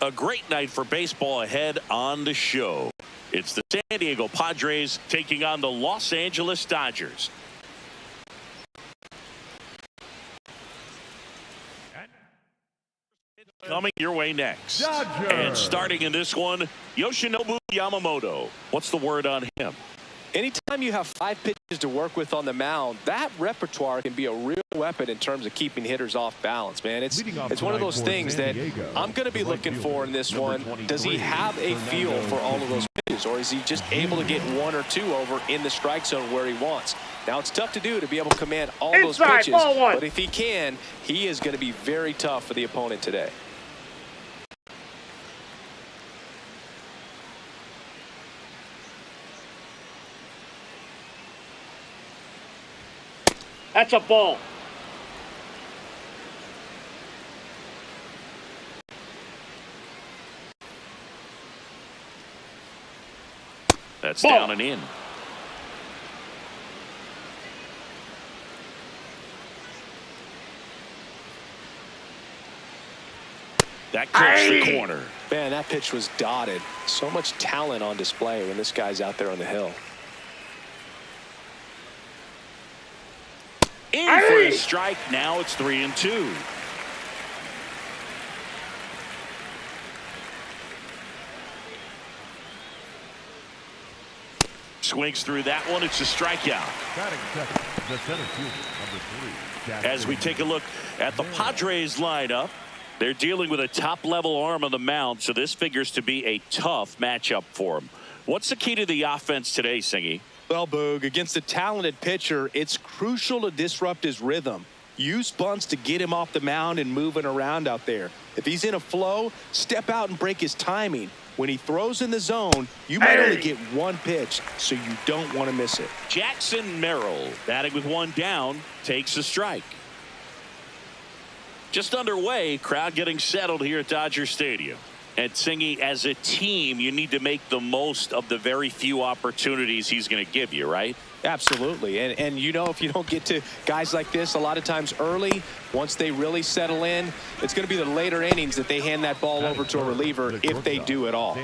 A great night for baseball ahead on the show. It's the San Diego Padres taking on the Los Angeles Dodgers. Coming your way next. Dodgers. And starting in this one, Yoshinobu Yamamoto. What's the word on him? Anytime you have 5 pitches to work with on the mound, that repertoire can be a real weapon in terms of keeping hitters off balance, man. It's one of those things that I'm going to be looking for in this one. Does he have a feel for all of those pitches, or is he just able to get 1 or 2 over in the strike zone where he wants? Now, it's tough to do, to be able to command all those pitches, but if he can, he is going to be very tough for the opponent today. That's a ball. That's down and in. That clips the corner. Man, that pitch was dotted. So much talent on display when this guy's out there on the hill. In for a strike. Now it's 3-2. Swings through that one. It's a strikeout. The center fielder, number 3. As we take a look at the Padres lineup, they're dealing with a top-level arm on the mound, so this figures to be a tough matchup for them. What's the key to the offense today, Singy? Well, Boog, against a talented pitcher, it's crucial to disrupt his rhythm. Use bunts to get him off the mound and moving around out there. If he's in a flow, step out and break his timing. When he throws in the zone, you might only get 1 pitch, so you don't want to miss it. Jackson Merrill, batting with 1 down, takes a strike. Just underway, crowd getting settled here at Dodger Stadium. And Singy, as a team, you need to make the most of the very few opportunities he's going to give you, right? Absolutely. And you know, if you don't get to guys like this a lot of times early, once they really settle in, it's going to be the later innings that they hand that ball over to a reliever, if they do at all.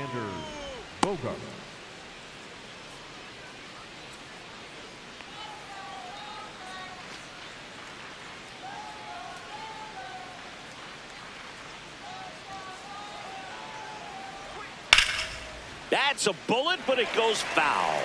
That's a bullet, but it goes foul.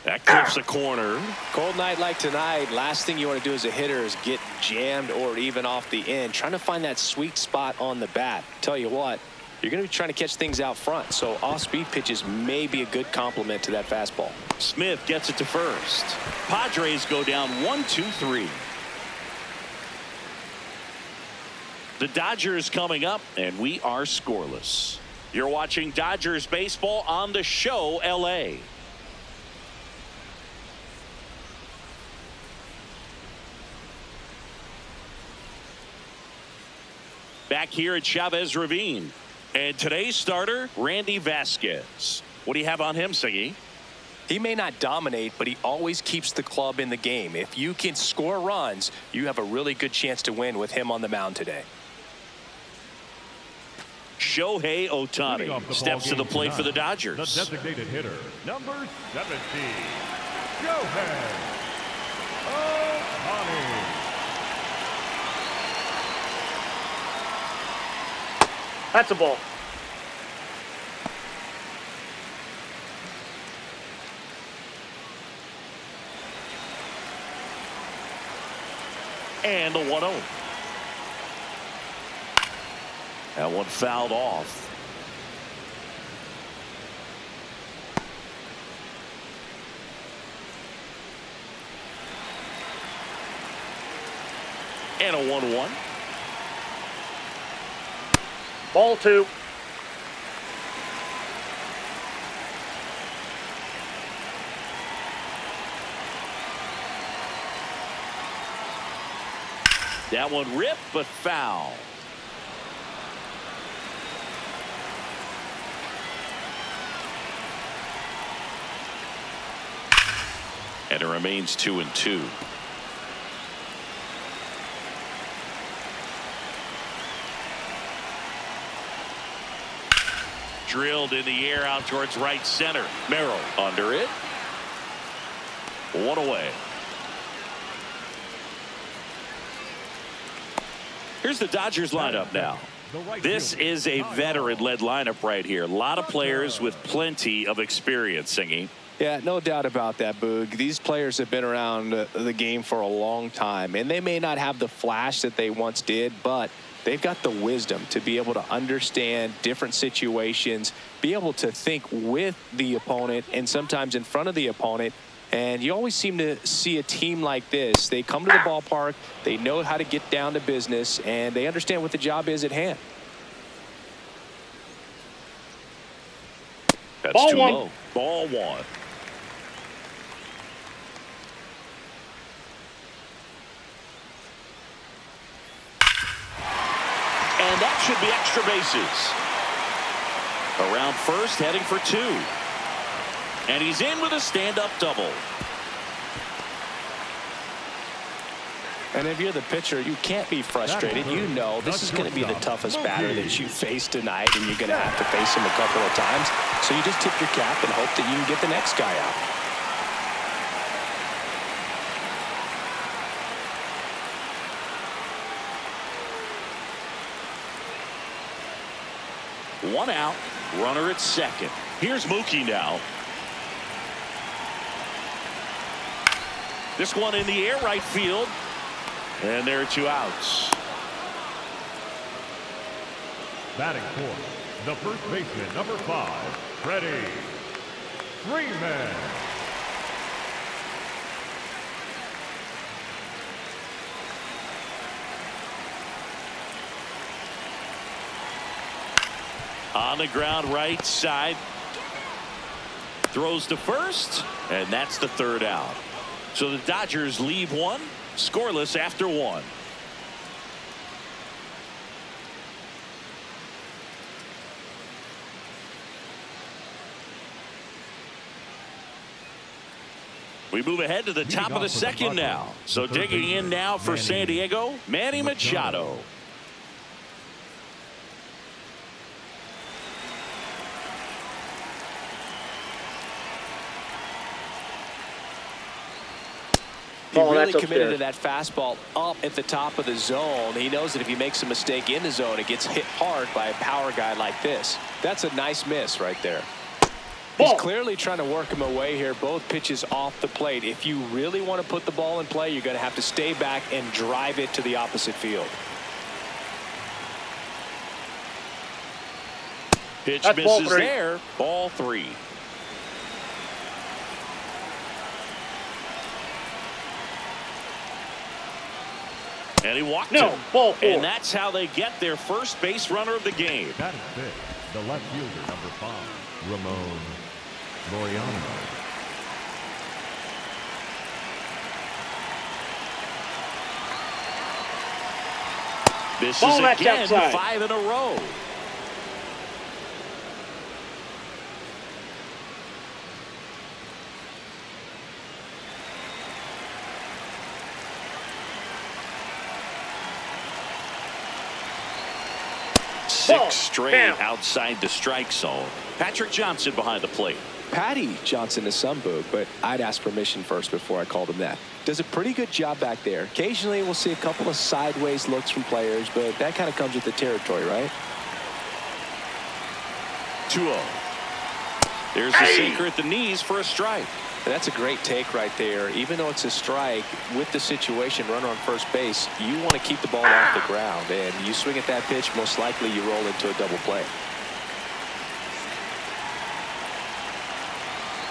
That clips the corner. Cold night like tonight, last thing you want to do as a hitter is get jammed or even off the end. Trying to find that sweet spot on the bat. Tell you what, you're going to be trying to catch things out front, so off-speed pitches may be a good complement to that fastball. Smith gets it to first. Padres go down 1-2-3. The Dodgers coming up, and we are scoreless. You're watching Dodgers baseball on the show, LA. Back here at Chavez Ravine. And today's starter, Randy Vasquez. What do you have on him, Singy? He may not dominate, but he always keeps the club in the game. If you can score runs, you have a really good chance to win with him on the mound today. Shohei Ohtani steps to the plate for the Dodgers. The designated hitter, number 17, Shohei Ohtani. That's a ball. And the 1-0. That one fouled off. And a 1-1. Ball 2. That one ripped, but foul. And it remains 2-2. Drilled in the air out towards right center. Merrill under it. One away. Here's the Dodgers lineup now. This is a veteran-led lineup right here. A lot of players with plenty of experience, Singy. Yeah, no doubt about that, Boog. These players have been around the game for a long time, and they may not have the flash that they once did, but they've got the wisdom to be able to understand different situations, be able to think with the opponent and sometimes in front of the opponent. And you always seem to see a team like this. They come to the ballpark, they know how to get down to business, and they understand what the job is at hand. That's Ball too one. low. Ball one. And that should be extra bases. Around first, heading for 2. And he's in with a stand-up double. And if you're the pitcher, you can't be frustrated. You know this is going to be the toughest batter that you face tonight, and you're going to have to face him a couple of times. So you just tip your cap and hope that you can get the next guy out. One out, runner at second. Here's Mookie now. This one in the air, right field. And there are 2 outs. Batting fourth, the first baseman, number 5, Freddie Freeman. On the ground, right side. Throws to first, and that's the 3rd out. So the Dodgers leave 1, scoreless after 1. We move ahead to the top of the second now. So digging in now for San Diego, Manny Machado. He really committed to that fastball up at the top of the zone. He knows that if he makes a mistake in the zone, it gets hit hard by a power guy like this. That's a nice miss right there. He's clearly trying to work him away here. Both pitches off the plate. If you really want to put the ball in play, you're going to have to stay back and drive it to the opposite field. Pitch misses there. Ball 3. And he walked him. Ball 4. And that's how they get their first base runner of the game. That is fifth, the left fielder, number 5, Ramon Laureano. This is again 5 in a row. Six straight outside the strike zone. Patrick Johnson behind the plate. Patty Johnson is some Boog, but I'd ask permission first before I called him that. Does a pretty good job back there. Occasionally we'll see a couple of sideways looks from players, but that kind of comes with the territory, right? 2-0. There's the sinker at the knees for a strike. That's a great take right there. Even though it's a strike, with the situation, runner on first base, you want to keep the ball off the ground. And you swing at that pitch, most likely you roll into a double play.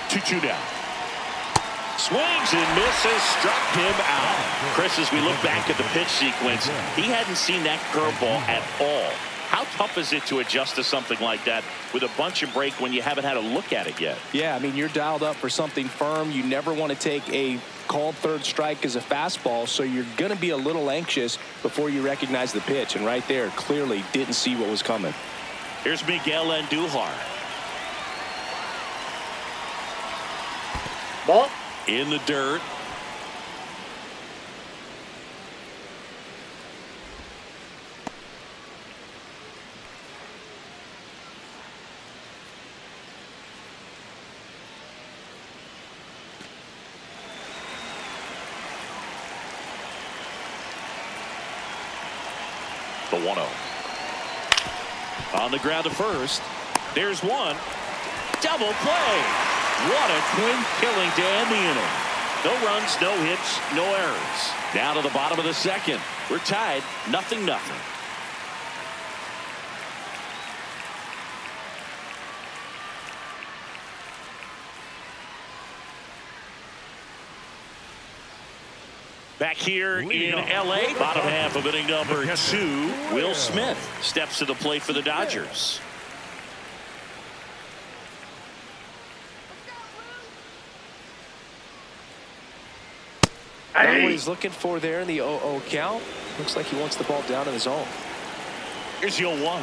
2-2 down. Swings and misses, struck him out. Chris, as we look back at the pitch sequence, he hadn't seen that curveball at all. How tough is it to adjust to something like that with a bunch and break when you haven't had a look at it yet? Yeah, I mean, you're dialed up for something firm. You never want to take a called third strike as a fastball, so you're going to be a little anxious before you recognize the pitch. And right there, clearly didn't see what was coming. Here's Miguel Andujar. Ball. in the dirt. The 1-0. On the ground to first. There's one. Double play. What a quick killing to end the inning. No runs, no hits, no errors. Down to the bottom of the second. We're tied 0-0. Back here in L.A., bottom half of inning number 2, Will Smith steps to the plate for the Dodgers. Not what he's looking for there in the 0-0 count. Looks like he wants the ball down in the zone. Here's your 1.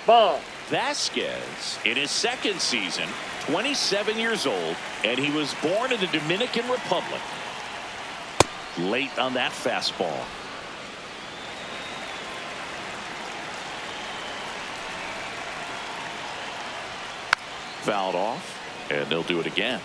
Ball. Vasquez in his second season, 27 years old, and he was born in the Dominican Republic. Late on that fastball. Fouled off, and they'll do it again.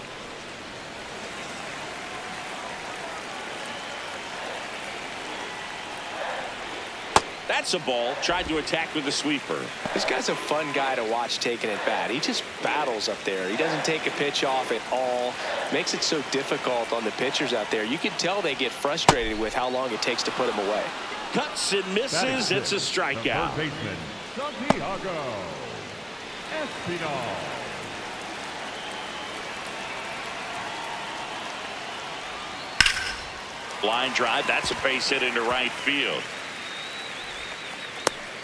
That's a ball. Tried to attack with the sweeper. This guy's a fun guy to watch taking at bat. He just battles up there. He doesn't take a pitch off at all. Makes it so difficult on the pitchers out there. You can tell they get frustrated with how long it takes to put him away. Cuts and misses. It's a strikeout. Third baseman, Santiago Espinal. Line drive. That's a base hit into right field.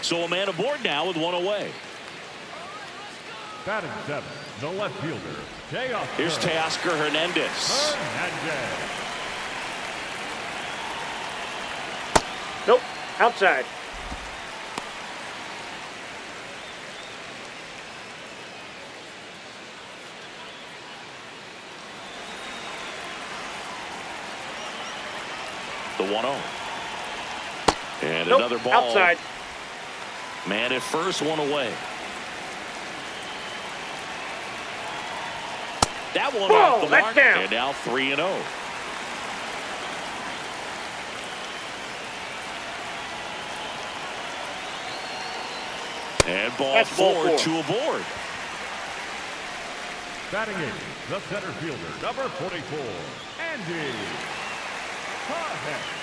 So a man aboard now with one away. Batting 7, the left fielder, Teoscar. Here's Teoscar Hernandez. Nope. Outside. The 1-0. And Nope. another ball. Outside. Man at first, one away. That one off the mark. Down. And now 3-0. And ball That's ball 4. 2 aboard. Batting 8, the center fielder, number 44, Andy Pajes.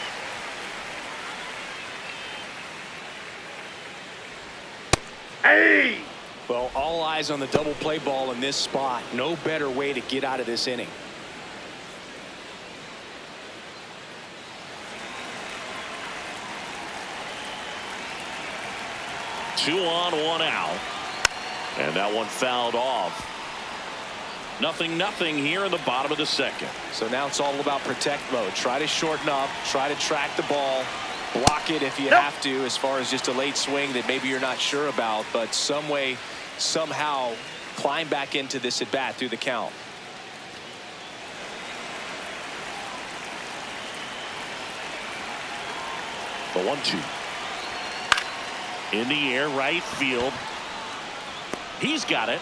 Hey! Well, all eyes on the double play ball in this spot. No better way to get out of this inning. Two on, one out. And that one fouled off. 0-0 here in the bottom of the second. So now it's all about protect mode. Try to shorten up. Try to track the ball. Block it if you have to, as far as just a late swing that maybe you're not sure about. But some way, somehow, climb back into this at bat through the count. The 1-2. In the air, right field. He's got it.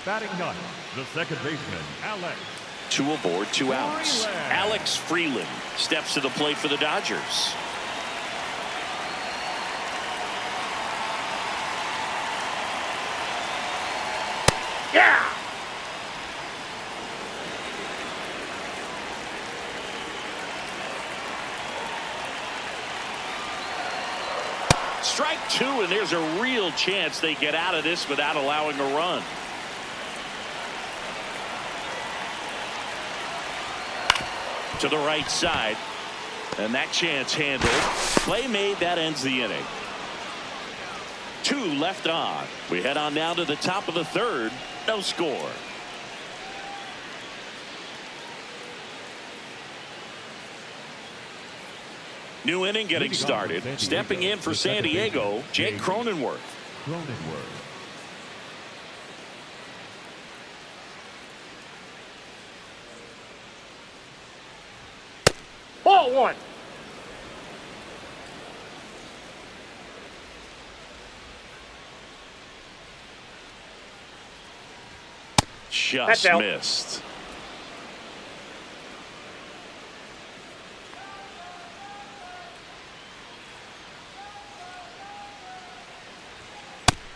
Batting 9, the second baseman, Alex. 2 aboard, 2 outs. Alex Freeland steps to the plate for the Dodgers. Yeah! Strike 2, and there's a real chance they get out of this without allowing a run. To the right side, and that chance handled. Play made. That ends the inning. 2 left on. We head on down to the top of the third. No score. New inning getting started. Stepping in for San Diego, Jake Cronenworth. Ball one. Just missed.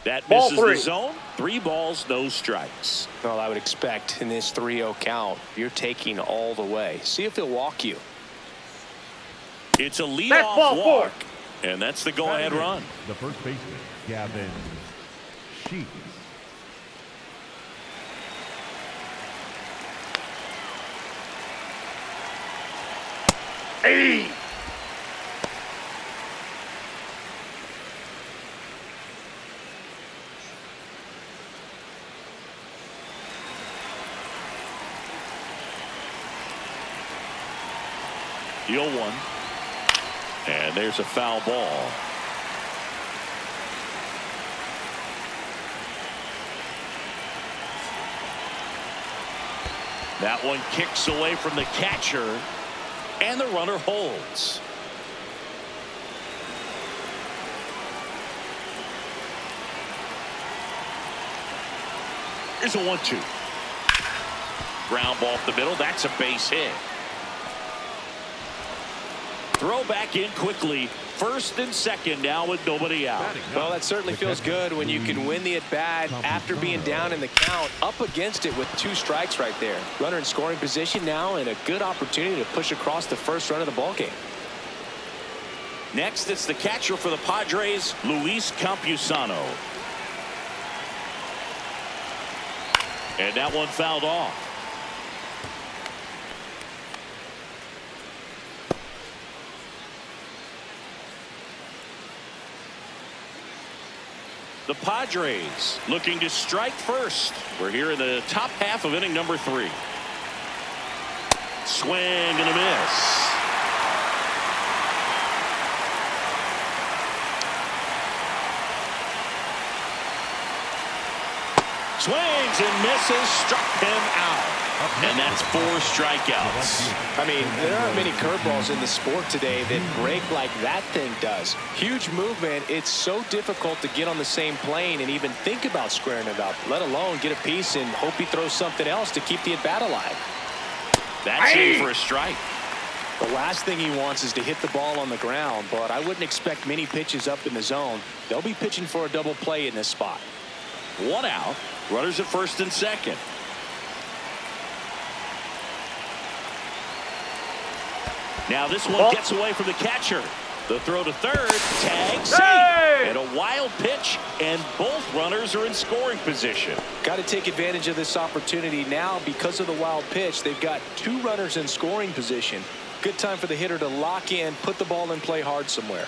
That misses the zone. 3 balls, no strikes. Well, I would expect in this 3-0 count, you're taking all the way. See if he'll walk you. It's a leadoff walk, and that's the go-ahead run. The first baseman, Gavin Sheets. Hey! The 0-1. And there's a foul ball. That one kicks away from the catcher, and the runner holds. Here's a 1-2. Ground ball up the middle. That's a base hit. Throw back in quickly. First and second now with nobody out. Well, that certainly feels good when you can win the at-bat after being down in the count, up against it with 2 strikes right there. Runner in scoring position now, and a good opportunity to push across the first run of the ballgame. Next, it's the catcher for the Padres, Luis Campusano. And that one fouled off. The Padres looking to strike first. We're here in the top half of inning number 3. Swing and a miss. Swings and misses, struck him out. And that's 4 strikeouts. I mean, there aren't many curveballs in the sport today that break like that thing does. Huge movement. It's so difficult to get on the same plane and even think about squaring it up, let alone get a piece and hope he throws something else to keep the at-bat alive. That's in for a strike. The last thing he wants is to hit the ball on the ground, but I wouldn't expect many pitches up in the zone. They'll be pitching for a double play in this spot. 1 out. Runners at first and second. Now this one gets away from the catcher. The throw to third. Tag safe. And a wild pitch, and both runners are in scoring position. Got to take advantage of this opportunity now because of the wild pitch. They've got 2 runners in scoring position. Good time for the hitter to lock in, put the ball in play hard somewhere.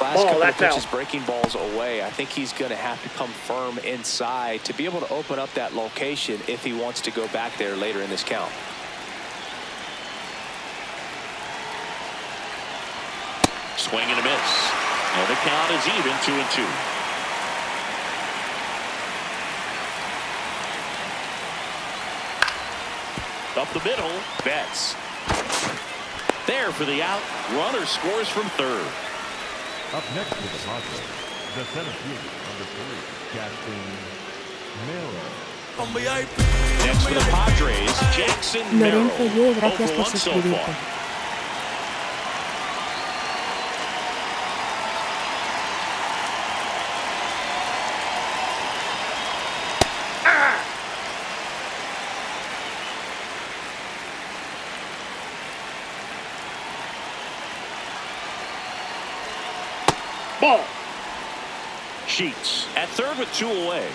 Last couple of pitches breaking balls away. I think he's going to have to come firm inside to be able to open up that location if he wants to go back there later in this count. Swing and a miss. And the count is even, 2-2. Up the middle, Betts. There for the out. Runner scores from third. Up next with the Padres, the center fielder, number 3, Jackson Merrill. Next for the Padres, Jackson Merrill. Gracias por suscribirte. Ball. Sheets at third with 2 away.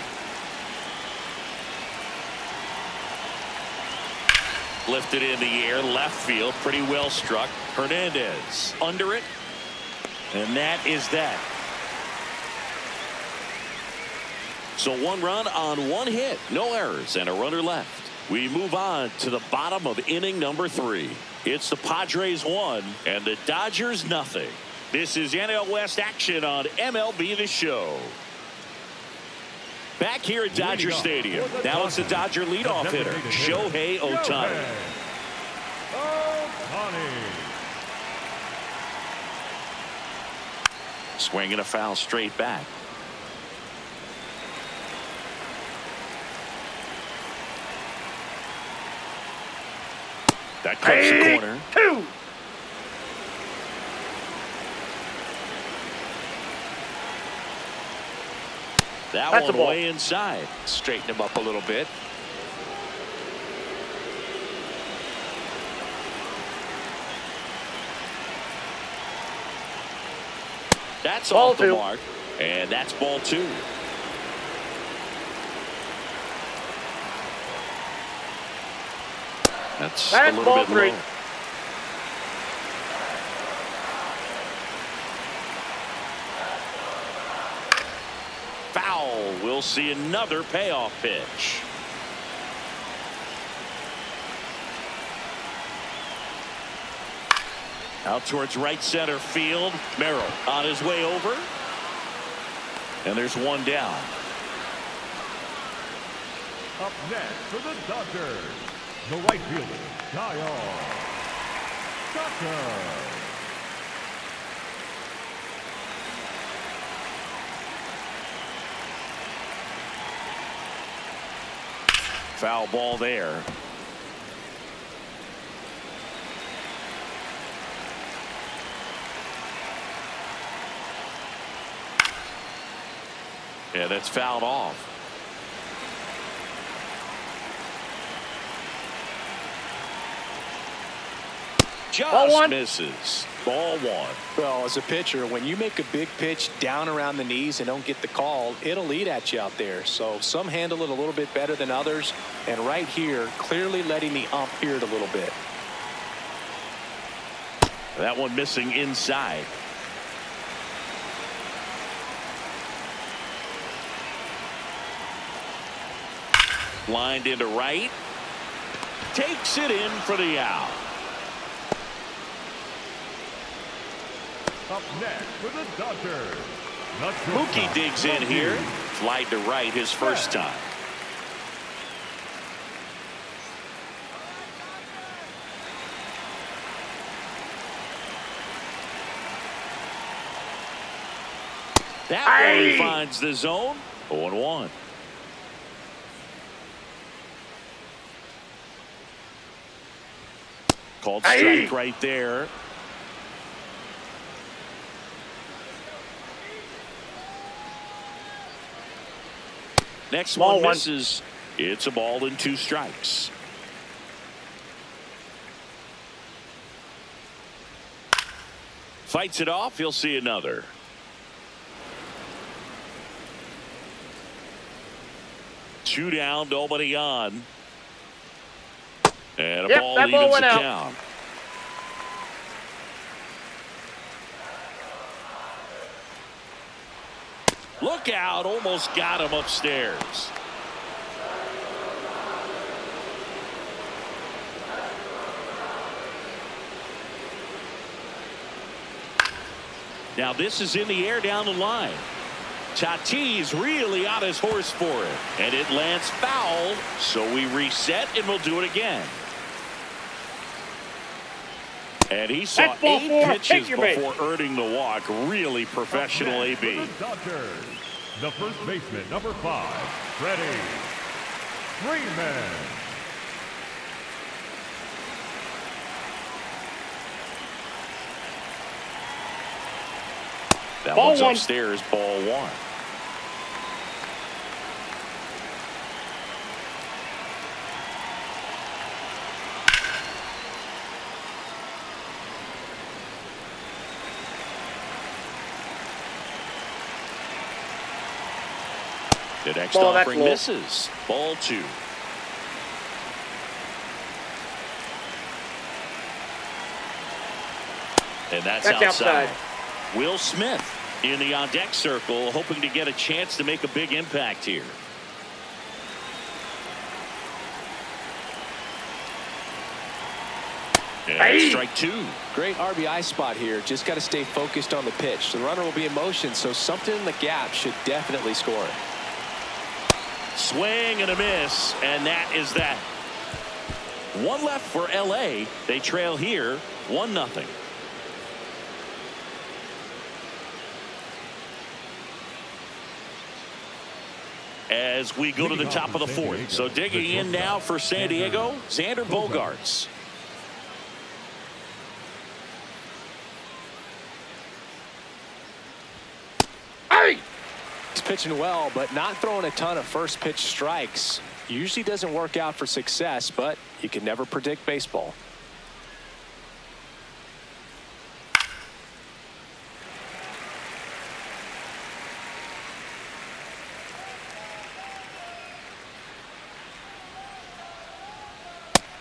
Lifted in the air, left field, pretty well struck. Hernandez under it, and that is that. So 1 run on 1 hit, no errors, and a runner left. We move on to the bottom of inning number 3. It's the Padres 1 and the Dodgers nothing. This is NL West action on MLB The Show. Back here at Dodger Stadium. Now it's the Dodger leadoff hitter, Shohei Ohtani. Swinging a foul straight back. That cuts the corner. 2. That's one way inside. Straighten him up a little bit. That's ball off the 2. mark, and that's ball 2. That's a little ball bit 3. low. Foul. We'll see another payoff pitch. Out towards right center field. Merrill on his way over. And there's one down. Up next for the Dodgers, the right fielder, Kyle Tucker. Foul ball there. Yeah, that's fouled off. Just misses. Ball 1. Well, as a pitcher, when you make a big pitch down around the knees and don't get the call, it'll eat at you out there. So some handle it a little bit better than others. And right here, clearly letting the ump hear it a little bit. That one missing inside. Lined into right. Takes it in for the out. Up next for the Dodgers, Mookie digs in here. Flied to right his first time. That one finds the zone. 0-1. Called strike right there. Next one misses. It's a ball and 2 strikes. Fights it off. He'll see another. Two down, nobody on. And a ball evens the count. Look out, almost got him upstairs. Now this is in the air down the line. Tatis really on his horse for it. And it lands foul, so we reset and we'll do it again. And he saw 8 pitches before earning the walk. Really professional AB. The first baseman, number 5, Freddie Freeman. That one's upstairs, ball 1. The next offering misses. Ball 2. And that's outside. Will Smith in the on-deck circle, hoping to get a chance to make a big impact here. And strike two. Great RBI spot here. Just got to stay focused on the pitch. The runner will be in motion, so something in the gap should definitely score it. Swing and a miss, and that is that. One left for LA. They trail here 1-0. As we go to the top of the fourth. So digging in now for San Diego, Xander Bogaerts. He's pitching well, but not throwing a ton of first pitch strikes. Usually doesn't work out for success, but you can never predict baseball.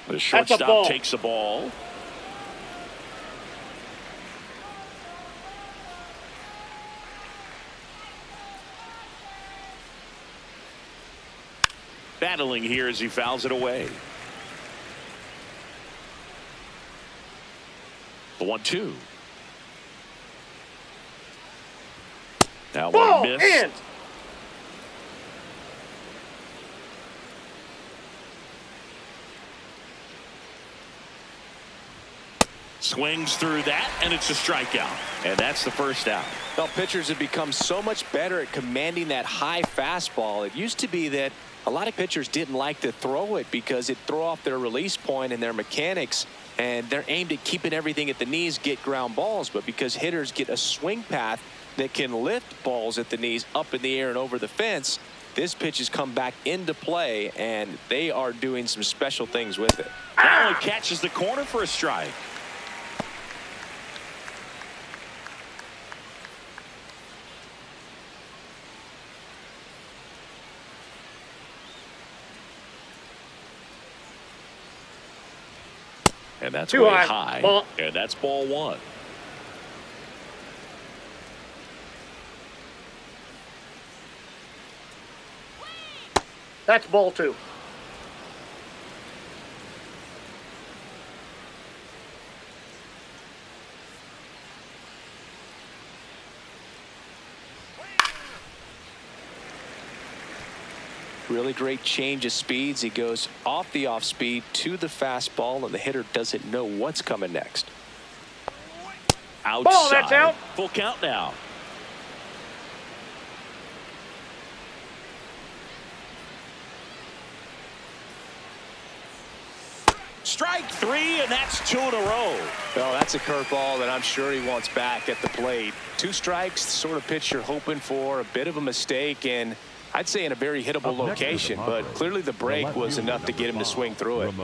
The shortstop takes the ball. Battling here as he fouls it away. The 1-2. Now one miss. And Swings through that, and it's a strikeout. And that's the first out. Well, pitchers have become so much better at commanding that high fastball. It used to be that a lot of pitchers didn't like to throw it because it throw off their release point and their mechanics, and they're aimed at keeping everything at the knees, get ground balls. But because hitters get a swing path that can lift balls at the knees up in the air and over the fence, this pitch has come back into play, and they are doing some special things with it. Now he catches the corner for a strike. And that's way high. Ball. And that's ball one. that's ball two. Really great change of speeds. He goes off the off speed to the fastball, and the hitter doesn't know what's coming next. Outside. Ball, that's out. Full count now. Strike three, and that's two in a row. Well, that's a curveball that I'm sure he wants back at the plate. 2 strikes, the sort of pitch you're hoping for. A bit of a mistake, and I'd say in a very hittable location, but clearly the break was enough to get him to swing through it.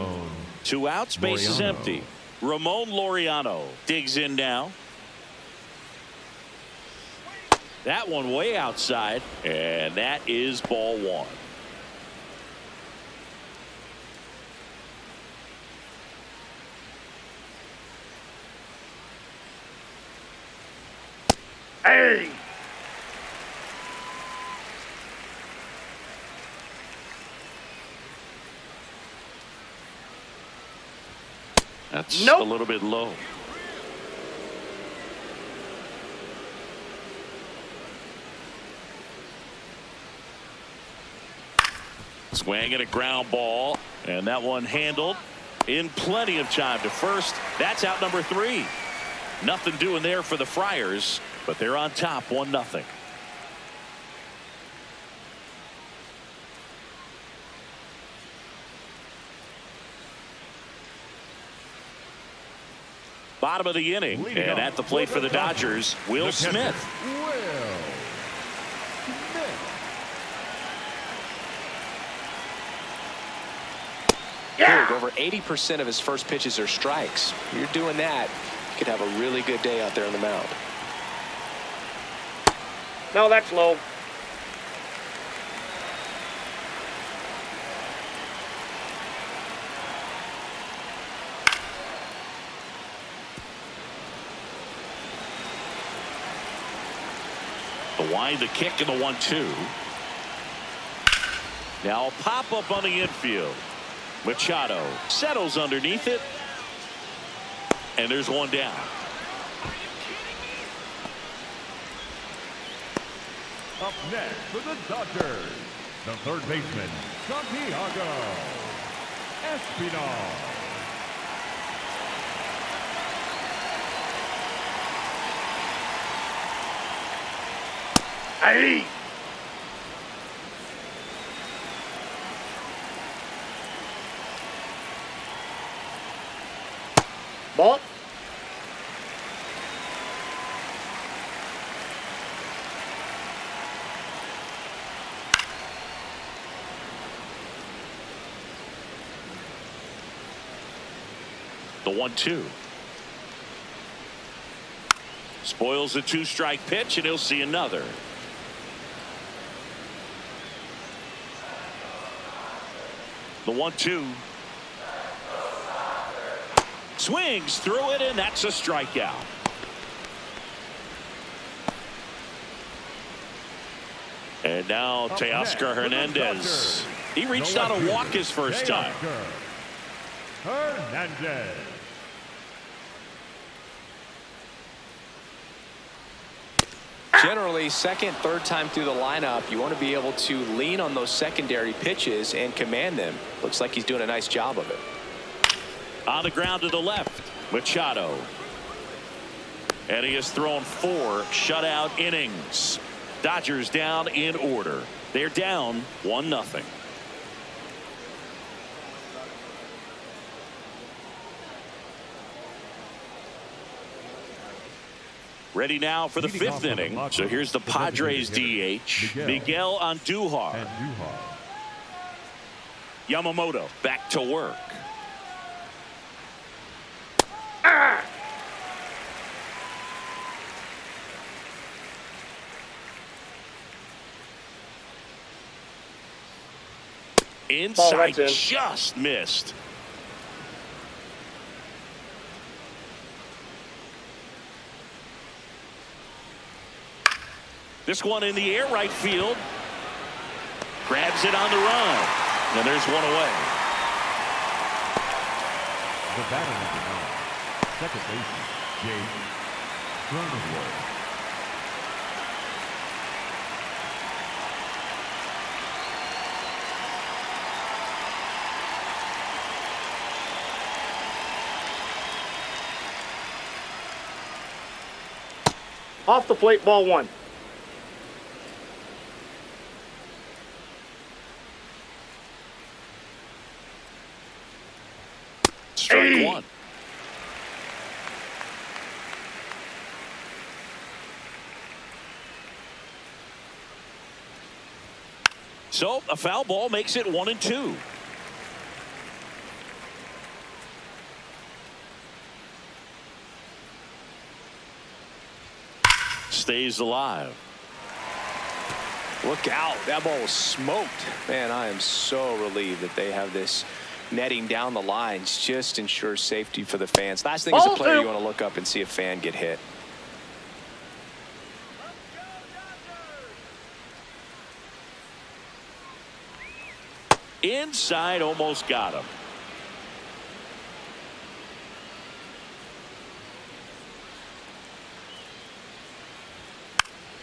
2 outs, base is empty. Ramon Laureano digs in now. That one way outside, and that is ball one. Hey! That's Nope. a little bit low. Swing and a ground ball, and that one handled in plenty of time to first. That's out number 3. Nothing doing there for the Friars, but they're on top 1-0. Bottom of the inning, and at the plate for the Dodgers, Will Smith. Yeah. Over 80% of his first pitches are strikes. You're doing that, you could have a really good day out there on the mound. No, that's low. They'll wind the kick in the 1-2. Now a pop up on the infield. Machado settles underneath it. And there's one down. Up next for the Dodgers, the third baseman, Santiago Espinal. Hey! Ball. The 1-2. Spoils the 2-strike pitch, and he'll see another. The 1-2. Swings through it, and that's a strikeout. And now Teoscar Hernandez. He reached out a walk his first time. Hernandez. Generally, second, third time through the lineup, you want to be able to lean on those secondary pitches and command them. Looks like he's doing a nice job of it. On the ground to the left, Machado. And he has thrown 4 shutout innings. Dodgers down in order. They're down 1-0. Ready now for the 5th inning. So here's the Padres DH, Miguel Andujar. Yamamoto back to work. Inside, just missed. This one in the air, right field. Grabs it on the run. And there's one away. The batter number 9, second baseman, Jake Cronenworth. Off the plate, ball 1. Strike 1. So a foul ball makes it 1-2. Stays alive. Look out. That ball was smoked. Man, I am so relieved that they have this netting down the lines. Just ensures safety for the fans. Last thing as a player, you want to look up and see a fan get hit. Inside, almost got him.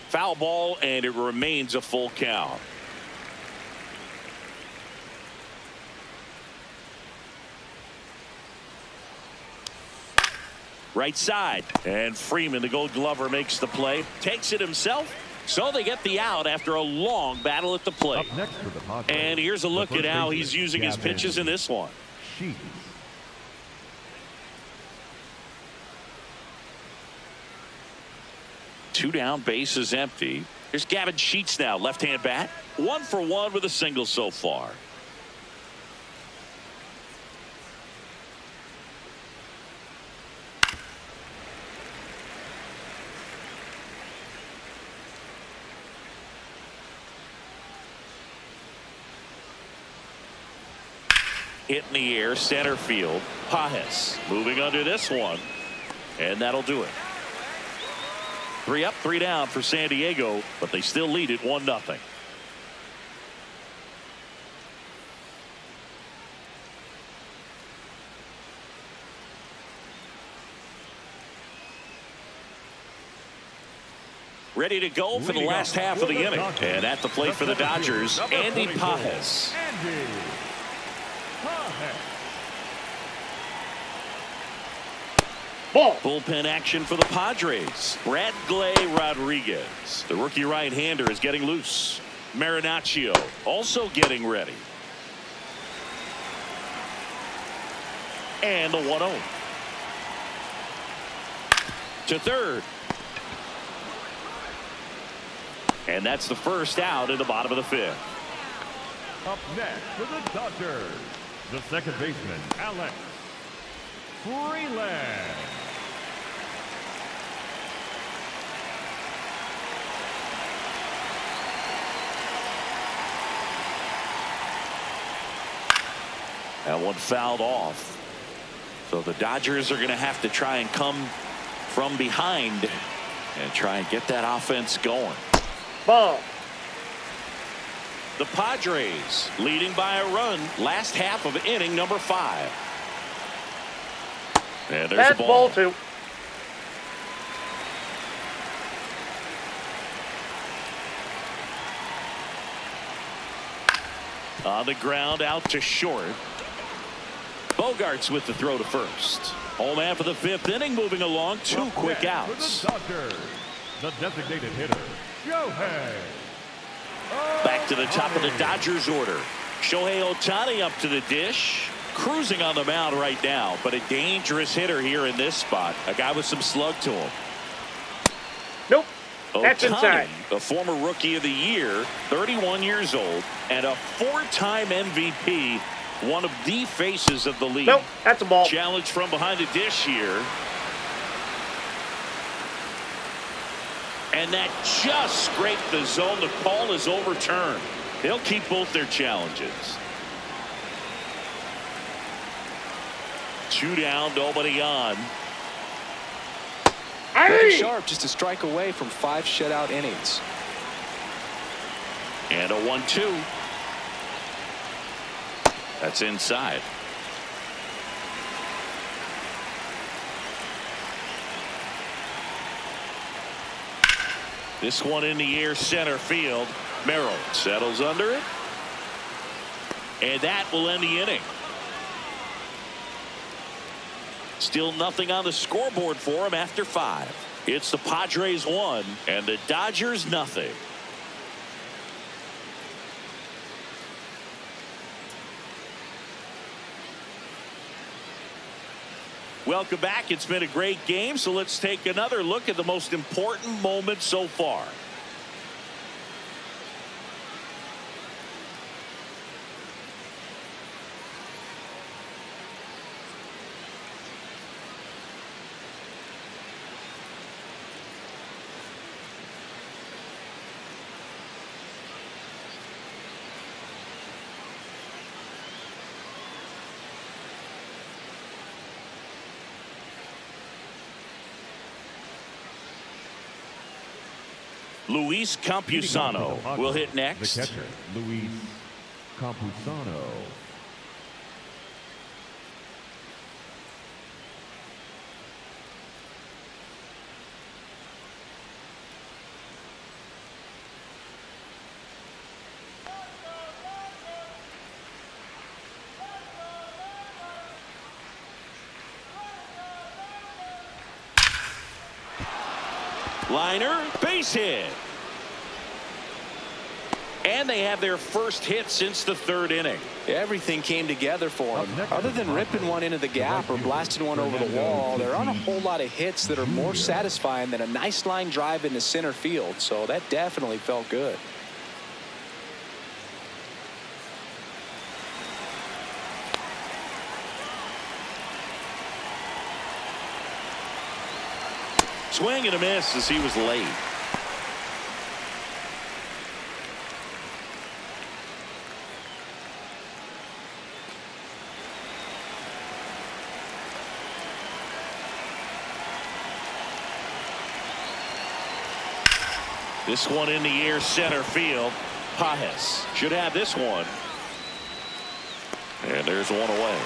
Foul ball, and it remains a full count. Right side, and Freeman, the Gold Glover, makes the play, takes it himself, so they get the out after a long battle at the plate. Up next for the Padres, and here's a look at how he's using his pitches in this one. Sheets. 2 down, bases empty. Here's Gavin Sheets now, left-hand bat. 1 for 1 with a single so far. Hit in the air, center field. Pajes moving under this one, and that'll do it. 3 up, 3 down for San Diego, but they still lead it 1-0. Ready to go for the last half of the inning. And at the plate for the Dodgers, Andy Pajes. Ball. Bullpen action for the Padres. Bradley Rodriguez. The rookie right-hander is getting loose. Marinaccio also getting ready. And the 1-0. To third. And that's the first out in the bottom of the 5th. Up next for the Dodgers, the second baseman, Alex Freeland. That one fouled off. So the Dodgers are going to have to try and come from behind and try and get that offense going. Ball. The Padres leading by a run last half of inning number 5. And there's That's the ball. ball 2. On the ground, out to short. Bogarts with the throw to first. Home man for the 5th inning, moving along. 2 quick outs. For the Dodgers, the designated hitter, Shohei. Back to the top of the Dodgers order. Shohei Ohtani up to the dish. Cruising on the mound right now, but a dangerous hitter here in this spot. A guy with some slug to him. Nope. That's Ohtani, inside. a former rookie of the year, 31 years old, and a 4-time MVP, one of the faces of the league. Nope. That's a ball. Challenge from behind the dish here. And that just scraped the zone. The call is overturned. They'll keep both their challenges. 2 down, nobody on. Looking sharp, just a strike away from 5 shutout innings. And a 1-2. That's inside. This one in the air, center field. Merrill settles under it. And that will end the inning. Still nothing on the scoreboard for him after 5. It's the Padres 1 and the Dodgers nothing. Welcome back. It's been a great game, so let's take another look at the most important moment so far. Luis Campusano will hit next. The catcher, Luis Campusano. Liner, base hit. And they have their first hit since the 3rd inning. Everything came together for him. Other than ripping one into the gap or blasting one over the wall, there aren't a whole lot of hits that are more satisfying than a nice line drive into center field. So that definitely felt good. Swing and a miss as he was late. This one in the air, center field. Padres should have this one. And there's one away.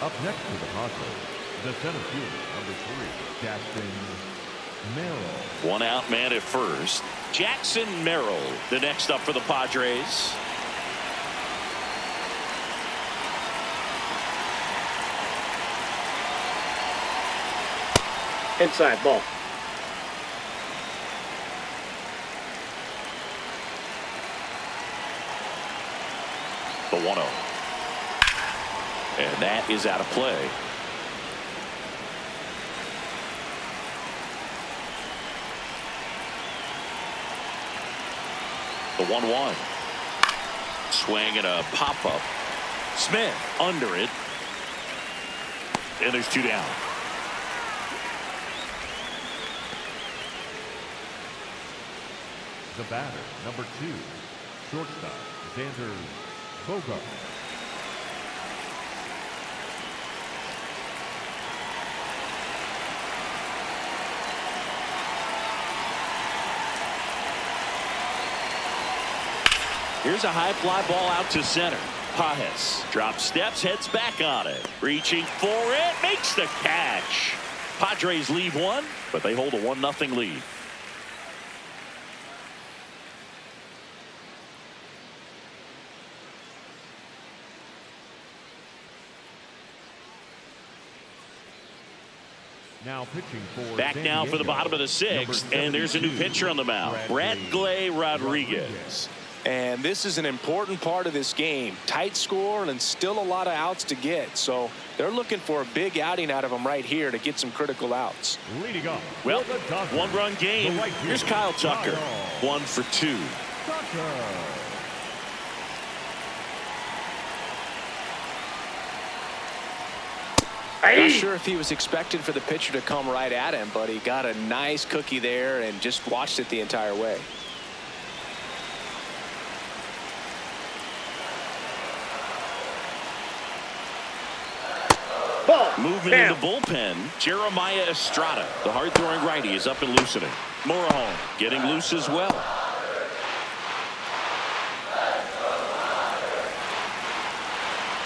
Up next to the Padres, the center fielder, number 3, Jackson Merrill. One out man at first. Jackson Merrill, the next up for the Padres. Inside ball. The 1-0. And that is out of play. The 1-1. Swing and a pop-up. Smith under it. And there's 2 down. The batter, number 2, shortstop, Xander Bogart. Here's a high fly ball out to center. Padres drops steps, heads back on it. Reaching for it, makes the catch. Padres lead one, but they hold a 1-0 lead. Now pitching for back now for the bottom of the 6th, and there's a new pitcher on the mound, Bradley Rodriguez. And this is an important part of this game. Tight score and still a lot of outs to get. So they're looking for a big outing out of them right here to get some critical outs. Leading up. Well, 1-run game. Here's Kyle Tucker. 1 for 2. Not sure if he was expecting for the pitcher to come right at him, but he got a nice cookie there and just watched it the entire way. Moving in the bullpen, Jeremiah Estrada, the hard-throwing righty, is up and loosening. Morejon getting loose as well.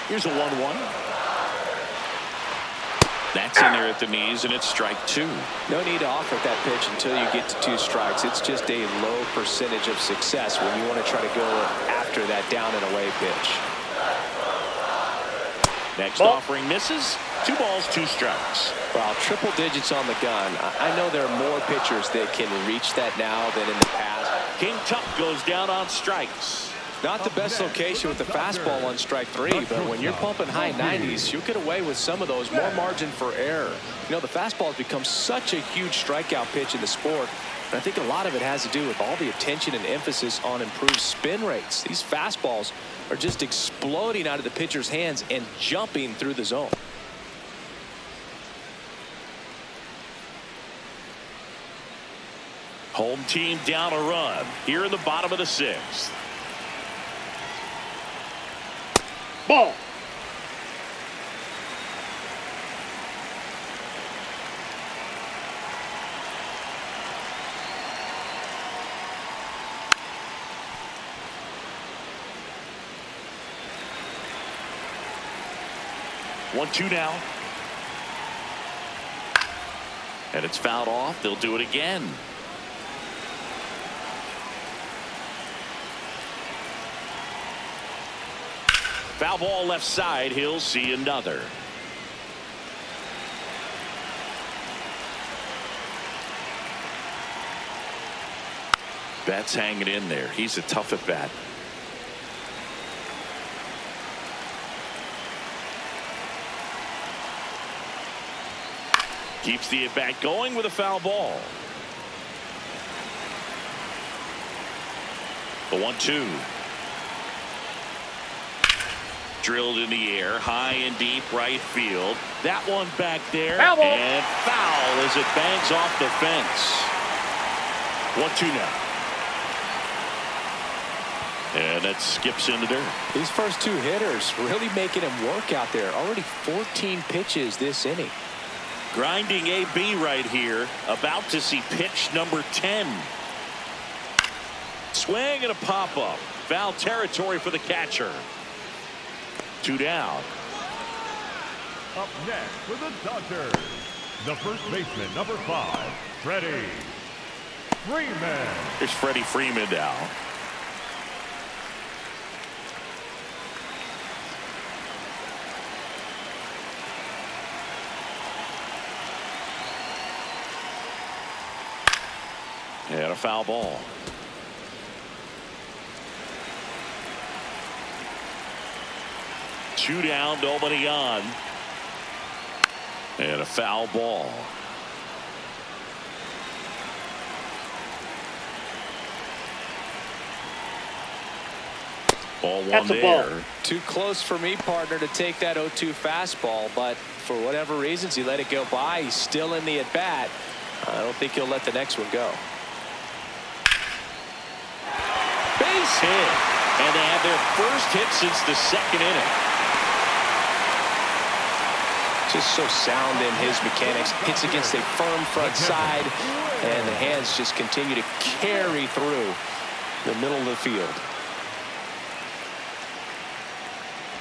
Here's a 1-1. That's in there at the knees, and it's strike 2. No need to offer that pitch until you get to 2 strikes. It's just a low percentage of success when you want to try to go after that down and away pitch. Next offering misses. 2 balls, 2 strikes. Well, triple digits on the gun. I know there are more pitchers that can reach that now than in the past. King Tuck goes down on strikes. Not the best location with the fastball on strike 3, but when you're pumping high 90s, you'll get away with some of those. More margin for error. You know, the fastball has become such a huge strikeout pitch in the sport. And I think a lot of it has to do with all the attention and emphasis on improved spin rates. These fastballs are just exploding out of the pitcher's hands and jumping through the zone. Home team down a run here in the bottom of the 6th. Ball. One, 2 now. And it's fouled off. They'll do it again. Foul ball left side. He'll see another. Betts hanging in there. He's a tough at bat. Keeps the at bat going with a foul ball. The 1-2. Drilled in the air, high and deep right field. That one back there, and foul as it bangs off the fence. 1-2 now. And that skips into dirt. These first 2 hitters really making him work out there. Already 14 pitches this inning. Grinding AB right here. About to see pitch number 10. Swing and a pop-up. Foul territory for the catcher. 2 down. Up next for the Dodgers, the first baseman, number 5, Freddie Freeman. Here's Freddie Freeman now. And a foul ball. Two down, nobody on. And a foul ball. Ball one there. Too close for me, partner, to take that 0-2 fastball, but for whatever reasons he let it go by. He's still in the at-bat. I don't think he'll let the next one go. Base hit. And they have their first hit since the second inning. Just so sound in his mechanics. Hits against a firm front side, and the hands just continue to carry through the middle of the field.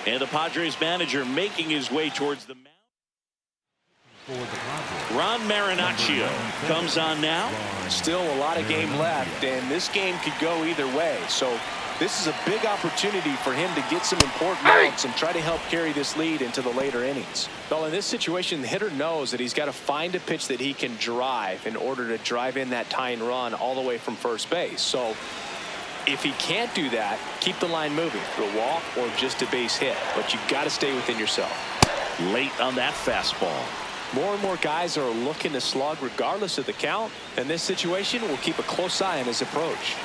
And the Padres manager making his way towards the mound. Ron Marinaccio comes on now. Still a lot of game left, and this game could go either way. So this is a big opportunity for him to get some important outs and try to help carry this lead into the later innings. Well, in this situation, the hitter knows that he's got to find a pitch that he can drive in order to drive in that tying run all the way from first base. So if he can't do that, keep the line moving through a walk or just a base hit. But you've got to stay within yourself. Late on that fastball. More and more guys are looking to slug regardless of the count. In this situation, we'll keep a close eye on his approach.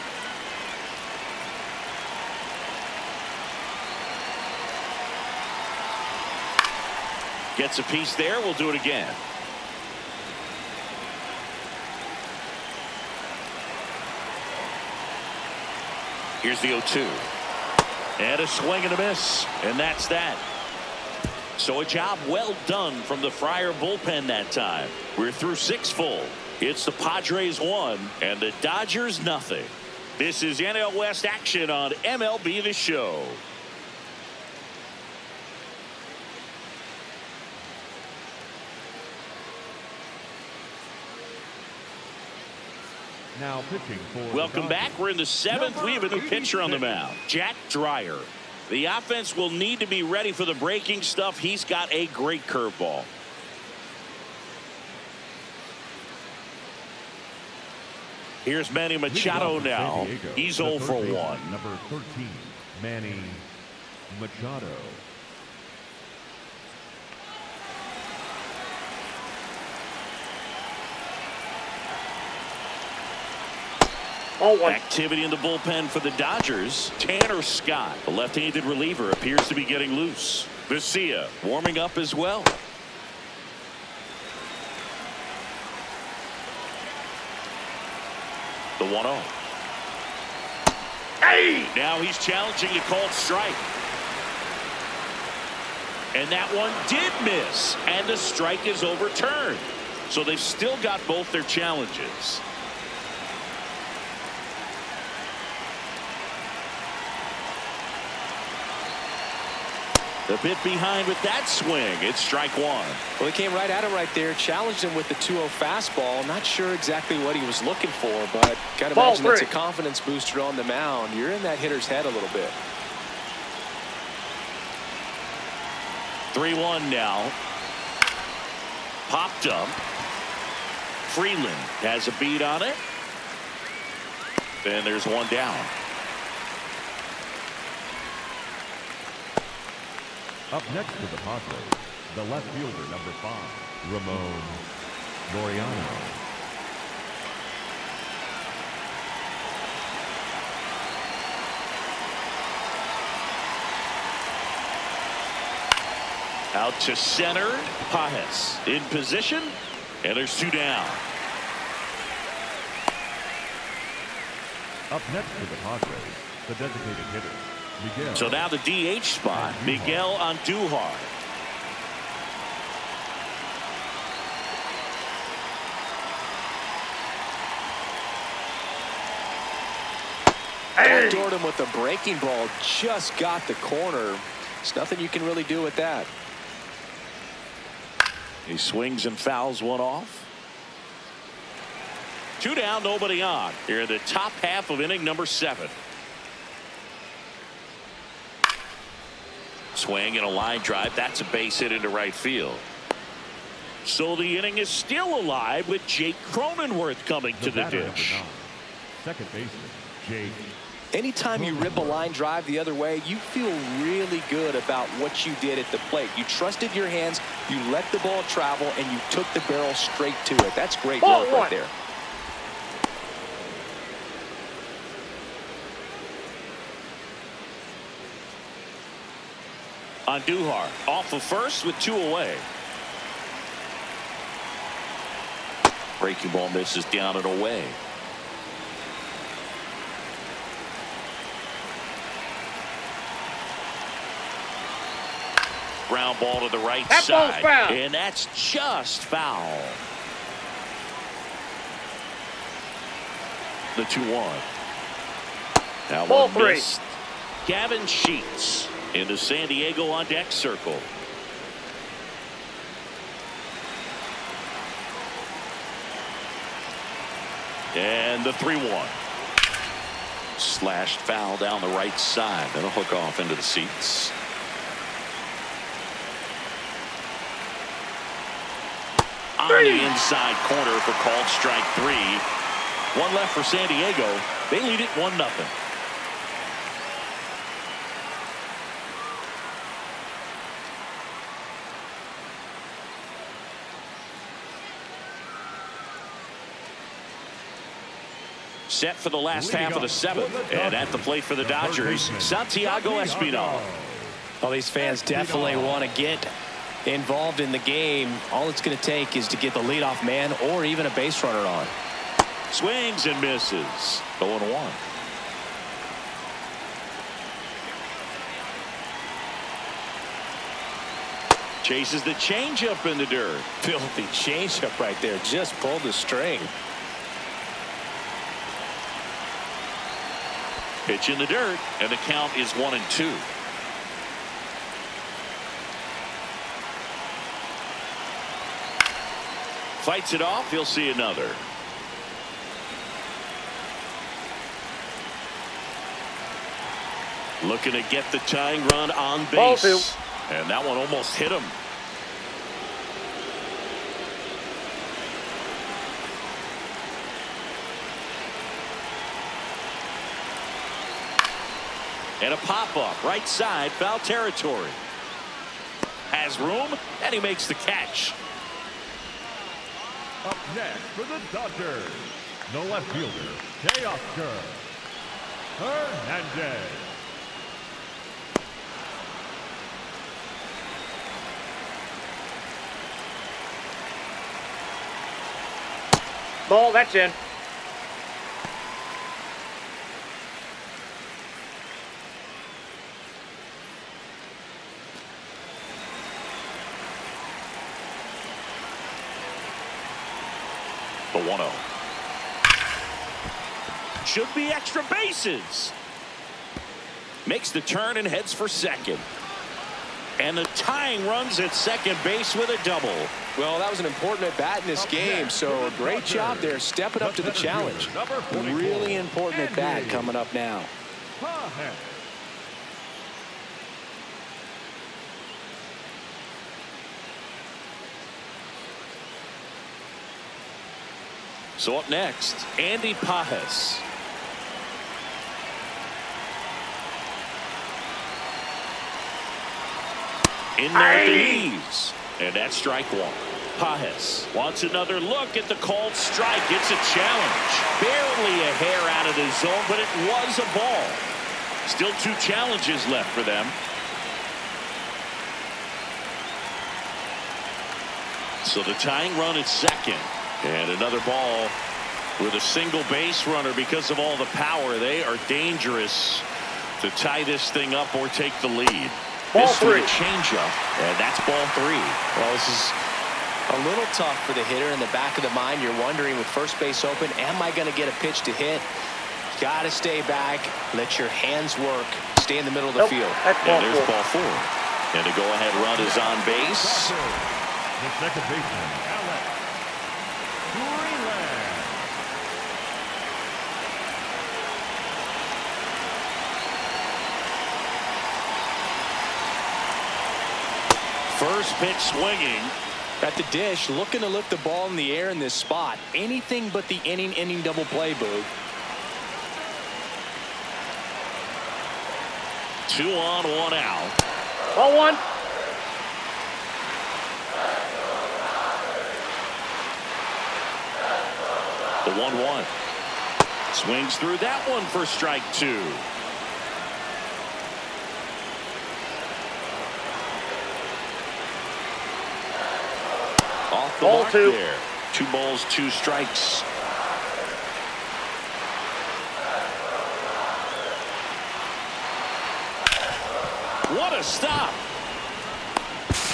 Gets a piece there. We'll do it again. Here's the 0-2. And a swing and a miss. And that's that. So a job well done from the Friar bullpen that time. We're through 6 full. It's the Padres 1 and the Dodgers nothing. This is NL West action on MLB The Show. Now pitching for Welcome back. We're in the 7th. We have a new pitcher on the mound, Jack Dreyer. The offense will need to be ready for the breaking stuff. He's got a great curveball. Here's Manny Machado now. He's 0 for 1. Number 13, Manny Machado. Activity in the bullpen for the Dodgers. Tanner Scott, the left-handed reliever, appears to be getting loose. Vesia warming up as well. The 1-0. Hey! Now he's challenging a called strike. And that one did miss. And the strike is overturned. So they've still got both their challenges. A bit behind with that swing. It's strike 1. Well, he came right at him right there, challenged him with the 2-0 fastball. Not sure exactly what he was looking for, but got to imagine that's a confidence booster on the mound. You're in that hitter's head a little bit. 3-1 now. Popped up. Freeland has a beat on it. And there's one down. Up next to the Padres, the left fielder, number 5, Ramon Laureano. Out to center. Pajes in position. And there's 2 down. Up next to the Padres, the designated hitter, Miguel. So now the DH spot, Miguel Andujar. Backdoored him with a breaking ball. Just got the corner. There's nothing you can really do with that. He swings and fouls one off. 2 down, nobody on. Here in the top half of inning number 7. Swing and a line drive. That's a base hit into right field. So the inning is still alive with Jake Cronenworth coming to the dish. Second baseman, Jake. Anytime you rip a line drive the other way, you feel really good about what you did at the plate. You trusted your hands, you let the ball travel, and you took the barrel straight to it. That's great work right there. Andujar off of first with 2 away. Breaking ball misses down and away. Ground ball to the right side. And that's just foul. The 2-1. Now Ball one missed. Gavin Sheets into San Diego on deck circle. And the 3-1. Slashed foul down the right side. That'll hook off into the seats. On the inside corner for called strike 3. 1 left for San Diego. They lead it 1-0. Set for the last half of the 7th. And at the plate for the Dodgers, Santiago Espinal. Well, these fans definitely want to get involved in the game. All it's going to take is to get the leadoff man or even a base runner on. Swings and misses. 0-1. Chases the changeup in the dirt. Filthy changeup right there. Just pulled the string. Pitch in the dirt, and the count is 1-2. Fights it off. He'll see another. Looking to get the tying run on base. And that one almost hit him. And a pop-up right side, foul territory. Has room, and he makes the catch. Up next for the Dodgers, the left fielder, Teoscar Hernandez. Ball, that's in. The 1-0. Should be extra bases. Makes the turn and heads for second. And the tying runs at second base with a double. Well, that was an important at bat in this game, so a great job there stepping up to the challenge. Really important at bat coming up now. So up next, Andy Pages. In there at the knees. And that's strike 1. Pages wants another look at the called strike. It's a challenge. Barely a hair out of the zone, but it was a ball. Still 2 challenges left for them. So the tying run at second. And another ball with a single base runner because of all the power. They are dangerous to tie this thing up or take the lead. Ball this 3. Changeup, and that's ball 3. Well, this is a little tough for the hitter. In the back of the mind, you're wondering with first base open, am I going to get a pitch to hit? Got to stay back. Let your hands work. Stay in the middle of the Nope, field. that's ball And there's four. ball four. And a go-ahead run is on base. The second baseman, Alex Freeland. First pitch swinging. At the dish, looking to lift the ball in the air in this spot. Anything but the inning double play, Boog. 2 on, 1 out. Ball one. The 1-1. Swings through that one for strike 2. Off the Ball mark two. there. 2 balls, 2 strikes. What a stop.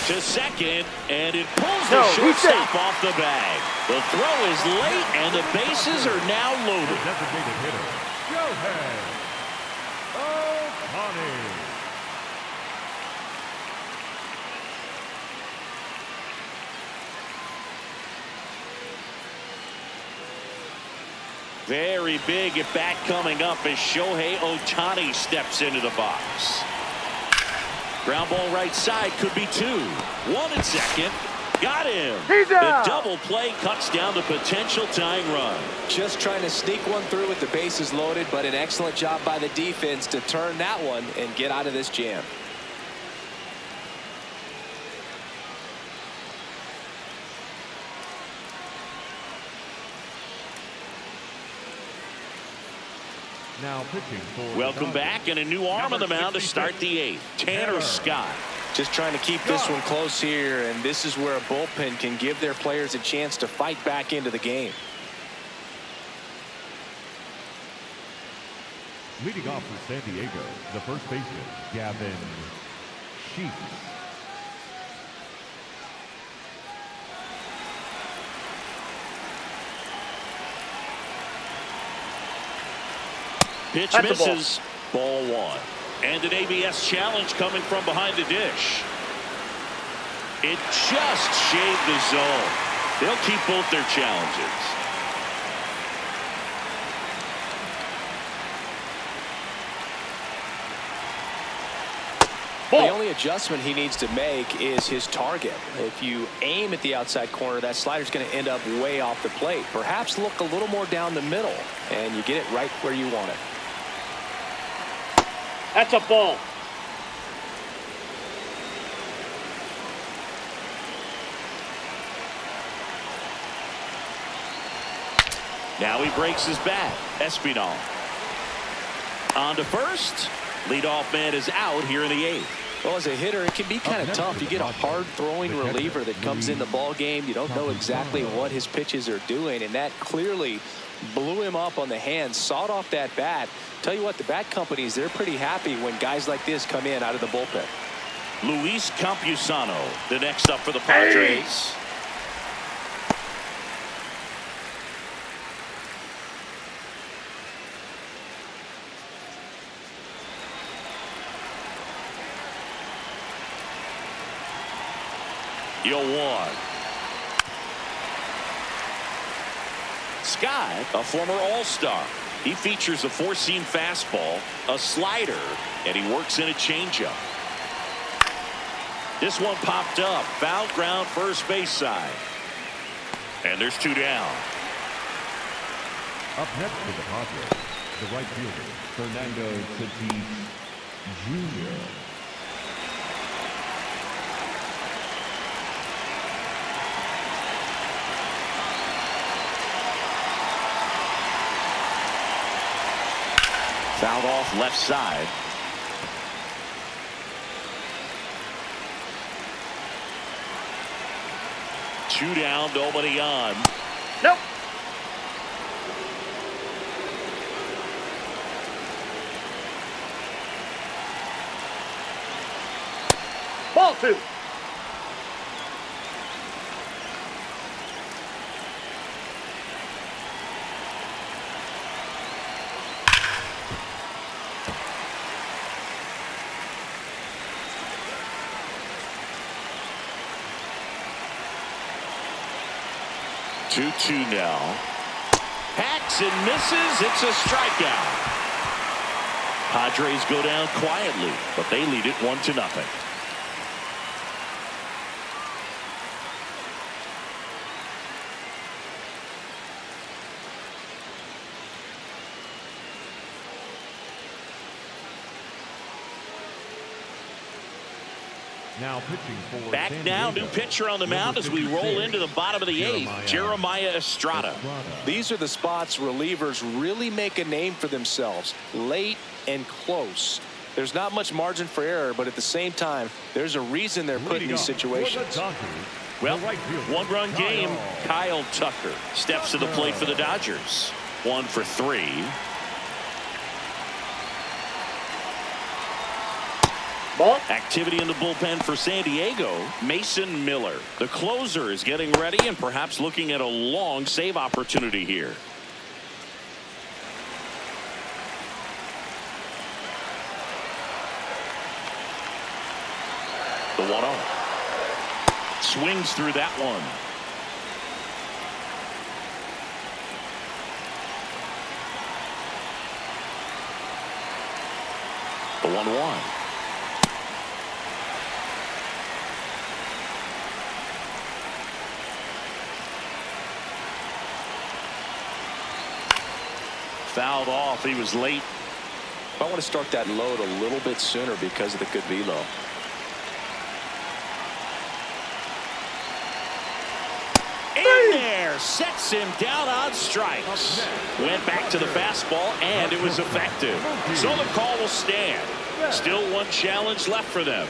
To second, and it pulls the No, he's shortstop safe. off the bag. The throw is late, and the bases are now loaded. Designated hitter, Shohei Ohtani. Very big at bat coming up as Shohei Ohtani steps into the box. Ground ball right side, could be 2. 1 at second. Got him. He's The out. double play cuts down the potential tying run. Just trying to sneak one through with the bases loaded, but an excellent job by the defense to turn that one and get out of this jam. Now pitching for Welcome the back, and a new arm on the mound to start the 8th. Tanner Scott. Just trying to keep this one close here, and this is where a bullpen can give their players a chance to fight back into the game. Leading off for San Diego, the first baseman, Gavin Sheets. Pitch That's a ball. misses. Ball 1. And an ABS challenge coming from behind the dish. It just shaved the zone. They'll keep both their challenges. The only adjustment he needs to make is his target. If you aim at the outside corner, that slider's going to end up way off the plate. Perhaps look a little more down the middle, and you get it right where you want it. That's a ball. Now he breaks his bat. Espinal. On to first. Leadoff man is out here in the 8th. Well, as a hitter, it can be kind of tough. You get a hard-throwing reliever that comes in the ball game. You don't know exactly what his pitches are doing, and that clearly blew him up on the hands, sawed off that bat. Tell you what, the bat companies, they're pretty happy when guys like this come in out of the bullpen. Luis Campusano, the next up for the Padres. Yo, 1. Scott, a former All-Star. He features a 4-seam fastball, a slider, and he works in a changeup. This one popped up. Foul ground first base side. And there's 2 down. Up next for the Padres, the right fielder, Fernando Tatis Jr. Fouled off left side. Two down, nobody on. Nope. Ball 2. 2-2 now. Hacks and misses. It's a strikeout. Padres go down quietly, but they lead it 1-0. Now pitching for Back San now, Diego. new pitcher on the mound as we roll into the bottom of the eighth, Jeremiah Estrada. These are the spots relievers really make a name for themselves, late and close. There's not much margin for error, but at the same time, there's a reason they're put in these situations. Well, one-run game. Kyle Tucker steps to the plate for the Dodgers. 1 for 3. Ball. Activity in the bullpen for San Diego. Mason Miller, the closer, is getting ready and perhaps looking at a long save opportunity here. The 1-0. Swings through that one. The 1-1. Fouled off. He was late. I want to start that load a little bit sooner because of the good velo. In there, sets him down on strikes. Went back to the fastball, and it was effective. So the call will stand. Still one challenge left for them.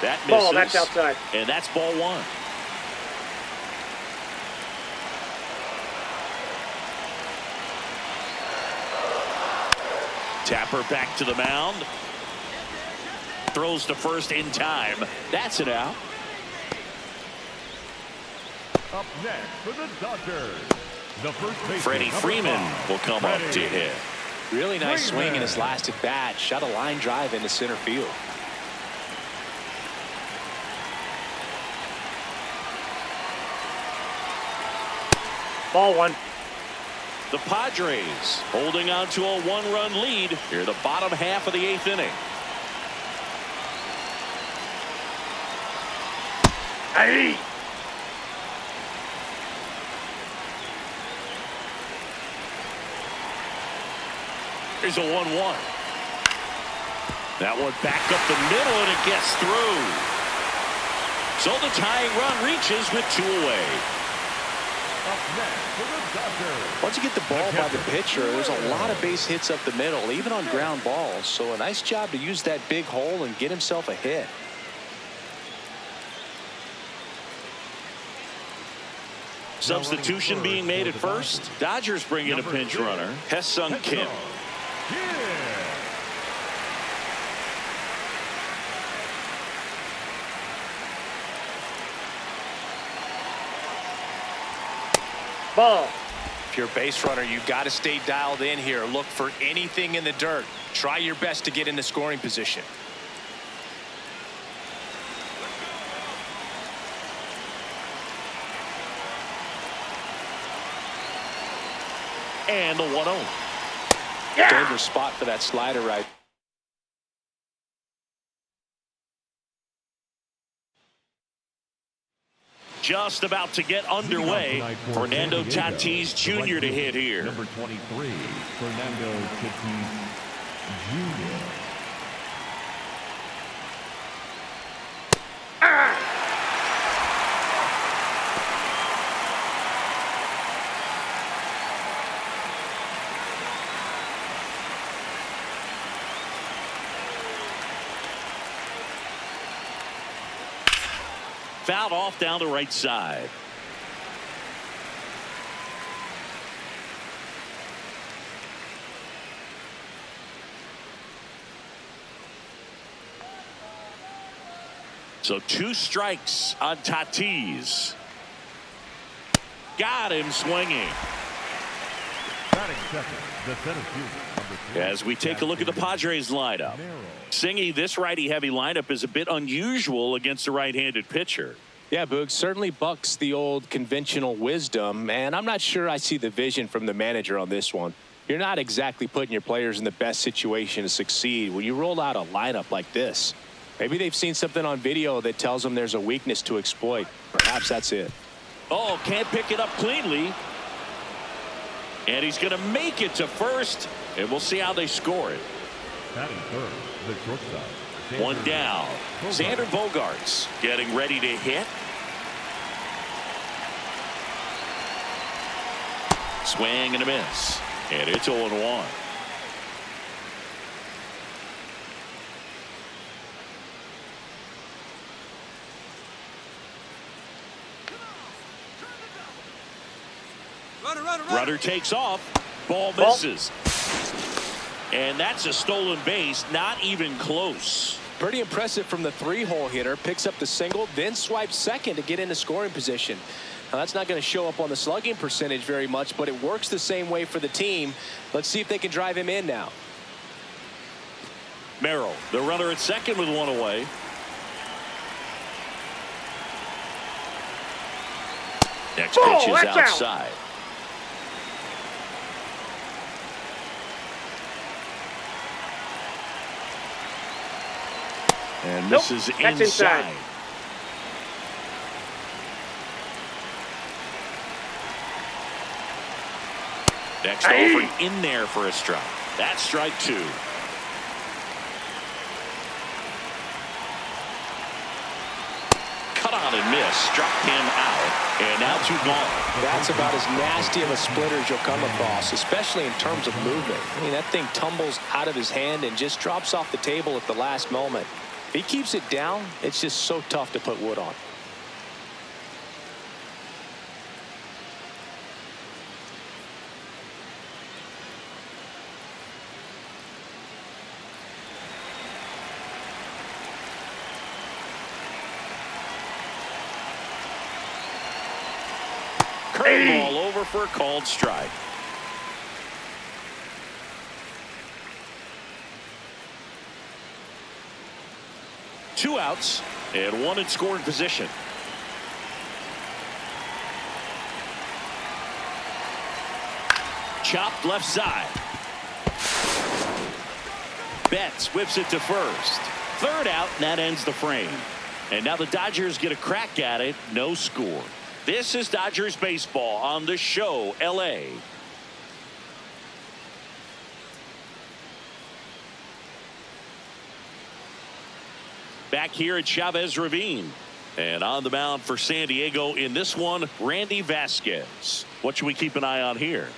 That misses. Ball, that's outside. And that's ball 1. Tapper back to the mound. Throws to first in time. That's it out. Up next for the Dodgers, the first baseman, Freddie Freeman will come up to hit. Really nice swing in his last at bat. Shot a line drive into center field. Ball 1. The Padres holding on to a 1-run lead here the bottom half of the 8th inning. Hey. Here's a 1-1. That one back up the middle, and it gets through. So the tying run reaches with 2 away. Up next for the Dodgers. Once you get the ball by the pitcher, there's a lot of base hits up the middle, even on ground balls. So a nice job to use that big hole and get himself a hit. Substitution being made at first. Dodgers bring in a pinch runner, Hesung Kim. Ball. If you're a base runner, you've got to stay dialed in here. Look for anything in the dirt. Try your best to get into scoring position. And the 1-0. Yeah. Dangerous spot for that slider right. Just about to get underway. Fernando Tatis Jr. to hit here. Number 23, Fernando Tatis Jr. Fouled off down the right side. So 2 strikes on Tatis. Got him swinging. Batting second, the center fielder, number 3. As we take a look at the Padres lineup. Singy, this righty-heavy lineup is a bit unusual against a right-handed pitcher. Yeah, Boog, certainly bucks the old conventional wisdom, and I'm not sure I see the vision from the manager on this one. You're not exactly putting your players in the best situation to succeed when you roll out a lineup like this. Maybe they've seen something on video that tells them there's a weakness to exploit. Perhaps that's it. Oh, can't pick it up cleanly. And he's going to make it to first, and we'll see how they score it. Batting third, the shortstop. One down. Xander Bogaerts getting ready to hit. Swing and a miss. And it's 0-1. Runner takes off. Ball misses. And that's a stolen base. Not even close. Pretty impressive from the 3-hole hitter. Picks up the single, then swipes second to get into scoring position. Now, that's not going to show up on the slugging percentage very much, but it works the same way for the team. Let's see if they can drive him in now. Merrill, the runner at second with one away. Next pitch is outside. And this is inside. Next offering in there for a strike. That's strike 2. Cut on and miss. Struck him out. And now 2 gone. That's about as nasty of a splitter as you'll come across, especially in terms of movement. I mean, that thing tumbles out of his hand and just drops off the table at the last moment. If he keeps it down, it's just so tough to put wood on. Curveball over for a called strike. Two outs and one in scoring position. Chopped left side. Betts whips it to first. Third out, and that ends the frame. And now the Dodgers get a crack at it. No score. This is Dodgers baseball on the show, LA. Back here at Chavez Ravine. And on the mound for San Diego in this one, Randy Vasquez. What should we keep an eye on here?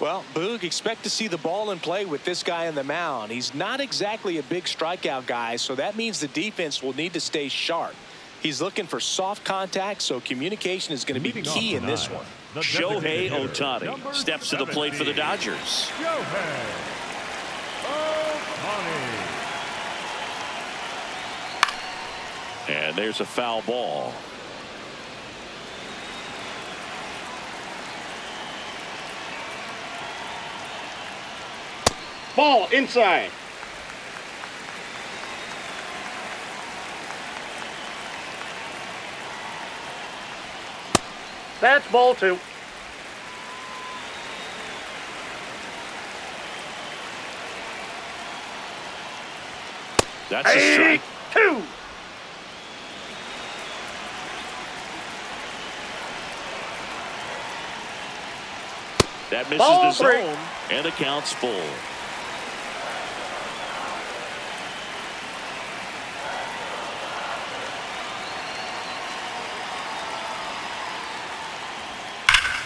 Well, Boog, expect to see the ball in play with this guy on the mound. He's not exactly a big strikeout guy, so that means the defense will need to stay sharp. He's looking for soft contact, so communication is going to be key in this one. Shohei Ohtani steps to the plate for the Dodgers. Shohei Ohtani. And there's a foul ball. Ball inside. That's ball 2. That's a strike. 2. That misses Ball the 3. zone, and the count's full.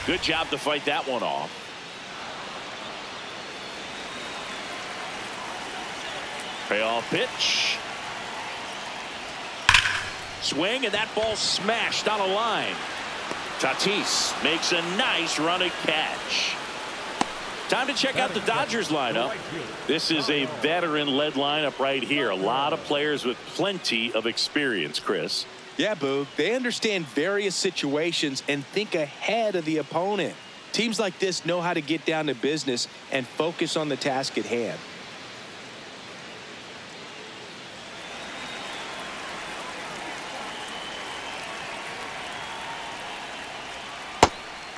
Good job to fight that one off. Payoff pitch. Swing, and that ball smashed on a line. Tatis makes a nice running catch. Time to check out the Dodgers lineup. This is a veteran-led lineup right here. A lot of players with plenty of experience, Chris. Yeah, Boog. They understand various situations and think ahead of the opponent. Teams like this know how to get down to business and focus on the task at hand.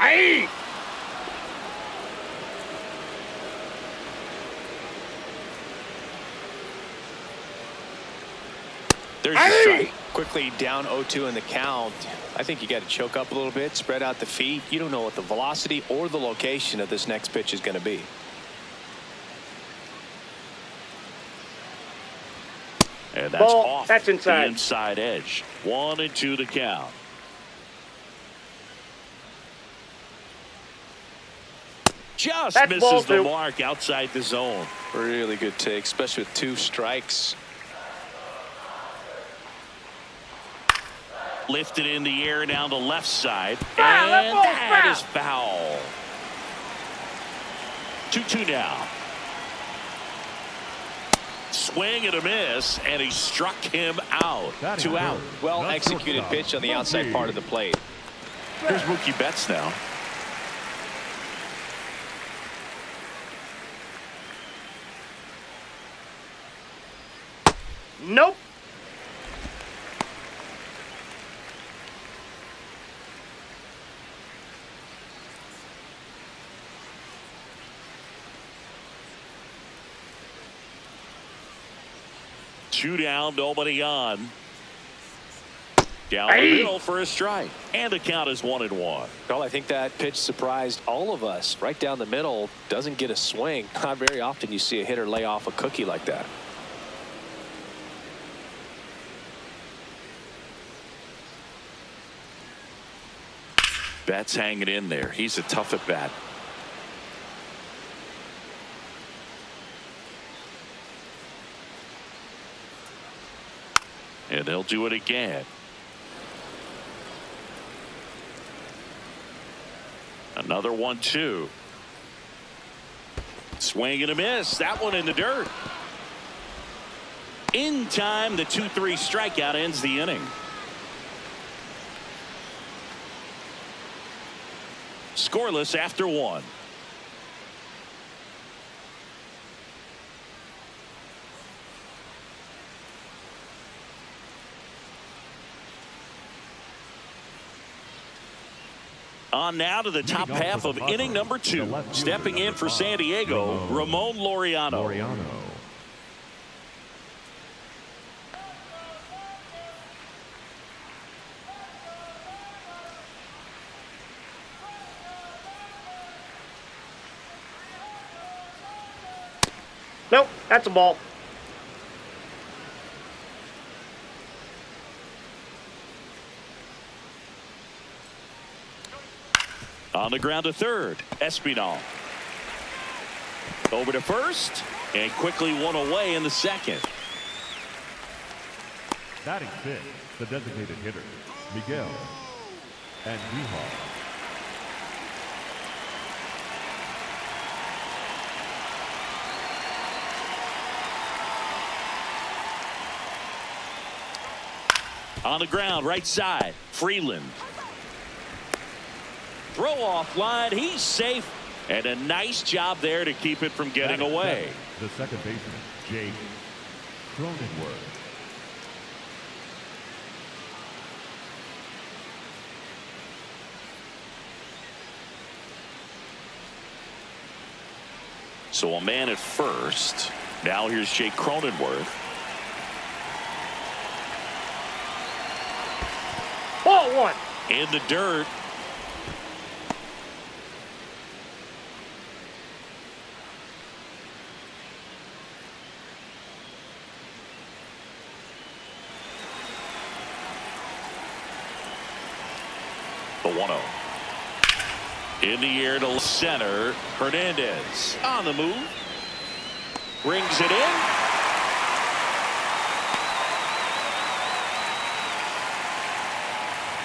Aye! There's the strike. Quickly down 0-2 in the count. I think you got to choke up a little bit, spread out the feet. You don't know what the velocity or the location of this next pitch is going to be. And that's Ball. off That's inside. the inside edge. 1-2 the count. Just That's ball misses the two. mark outside the zone. Really good take, especially with 2 strikes. Lifted in the air down the left side. Foul, that And ball's that foul. is foul. 2-2 now. Swing and a miss, and he struck him out. 2 out. Well executed pitch on the outside part of the plate. Here's Mookie Betts now. Nope. Two down, nobody on. Down the Hey. middle for a strike. And the count is 1-1. Well, I think that pitch surprised all of us. Right down the middle, doesn't get a swing. Not very often you see a hitter lay off a cookie like that. Betts hanging in there. He's a tough at bat. And they'll do it again. Another 1-2. Swing and a miss. That one in the dirt. In time, the 2-3 strikeout ends the inning. Scoreless after 1. On now to the top half of inning number 2. Stepping in for San Diego, Ramon Laureano. Nope. That's a ball. On the ground to third, Espinal. Over to first, and quickly one away in the second. Batting 6, the designated hitter, Miguel Andujar. On the ground, right side, Freeland. Throw off line, he's safe, and a nice job there to keep it from getting Batting away. 7, the second baseman, Jake Cronenworth. So a man at first. Now here's Jake Cronenworth. Ball 1. In the dirt. The 1-0. In the air to center. Hernandez on the move. Brings it in.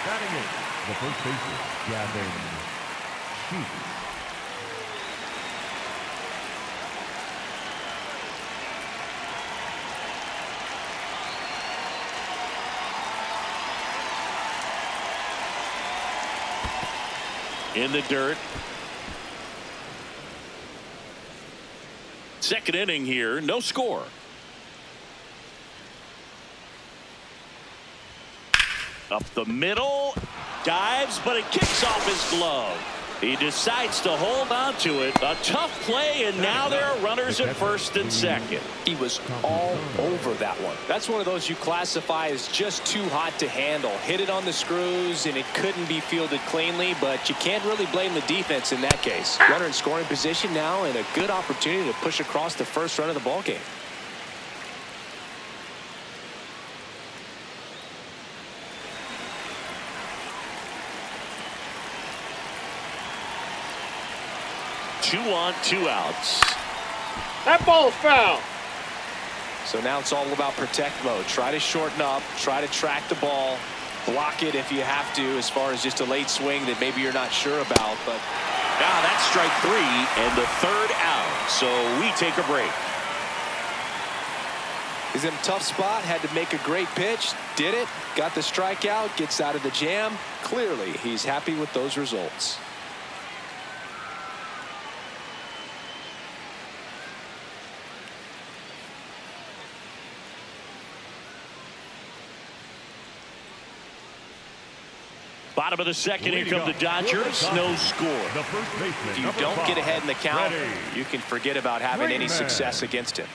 Batting 8, the first baseman, Gavin Sheets. in the dirt. Second inning here, no score. Up the middle, dives, but it kicks off his glove. He decides to hold on to it. A tough play, and now there are runners at first and second. He was all over that one. That's one of those you classify as just too hot to handle. Hit it on the screws, and it couldn't be fielded cleanly, but you can't really blame the defense in that case. Runner in scoring position now, and a good opportunity to push across the first run of the ballgame. Two on, two outs. That ball's foul. So now it's all about protect mode. Try to shorten up, try to track the ball, block it if you have to, as far as just a late swing that maybe you're not sure about. But now that's strike three and the third out. So we take a break. He's in a tough spot, had to make a great pitch, did it, got the strikeout, gets out of the jam. Clearly, he's happy with those results. Bottom of the second, here come the Dodgers. No score. If you don't get ahead in the count, you can forget about having any success against him.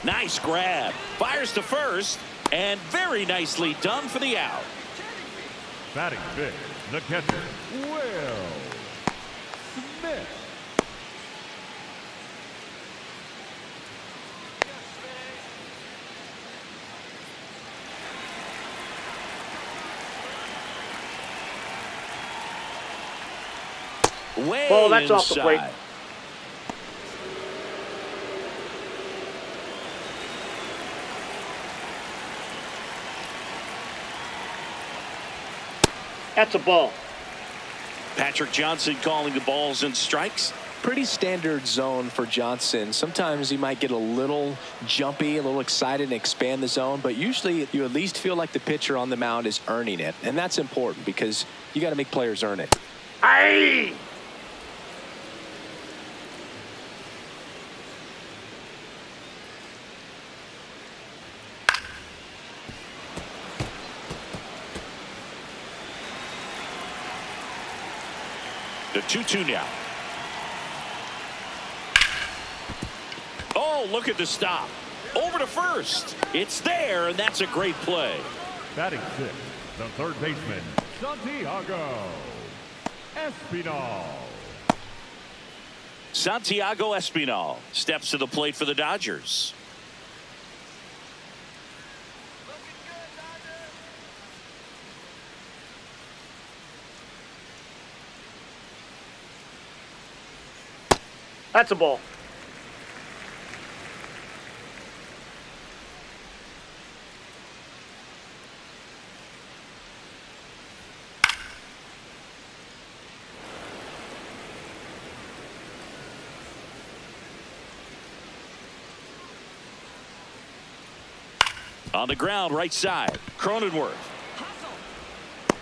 Nice grab. Fires to first, and very nicely done for the out. Batting fifth, the catcher, Will Smith. Way Ball, that's inside. off the plate. That's a ball. Patrick Johnson calling the balls and strikes. Pretty standard zone for Johnson. Sometimes he might get a little jumpy, a little excited and expand the zone, but usually you at least feel like the pitcher on the mound is earning it, and that's important because you got to make players earn it. Aye! The 2-2 now. Oh, look at the stop. Over to first. It's there, and that's a great play. Batting sixth, the third baseman, Santiago Espinal. Santiago Espinal steps to the plate for the Dodgers. That's a ball. On the ground, right side, Cronenworth.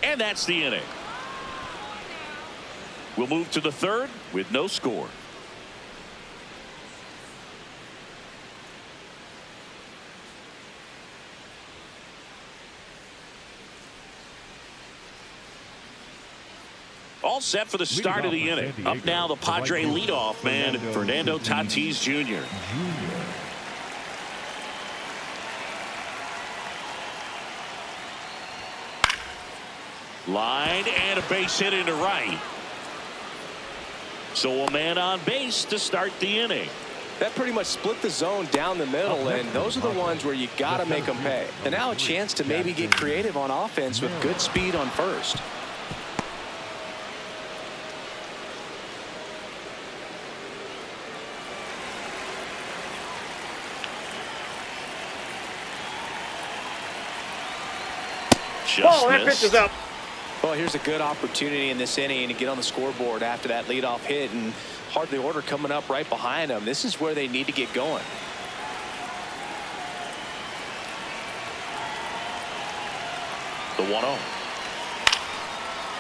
And that's the inning. We'll move to the third with no score. All set for the start of the inning. Up now, the Padre leadoff man, Fernando Tatis Jr. Line and a base hit into right. So a man on base to start the inning. That pretty much split the zone down the middle, and those are the ones where you got to make them pay. And now a chance to maybe get creative on offense with good speed on first. Just Ball, that missed. pitch is up. Well, here's a good opportunity in this inning to get on the scoreboard after that leadoff hit, and hardly order coming up right behind them. This is where they need to get going. The 1-0.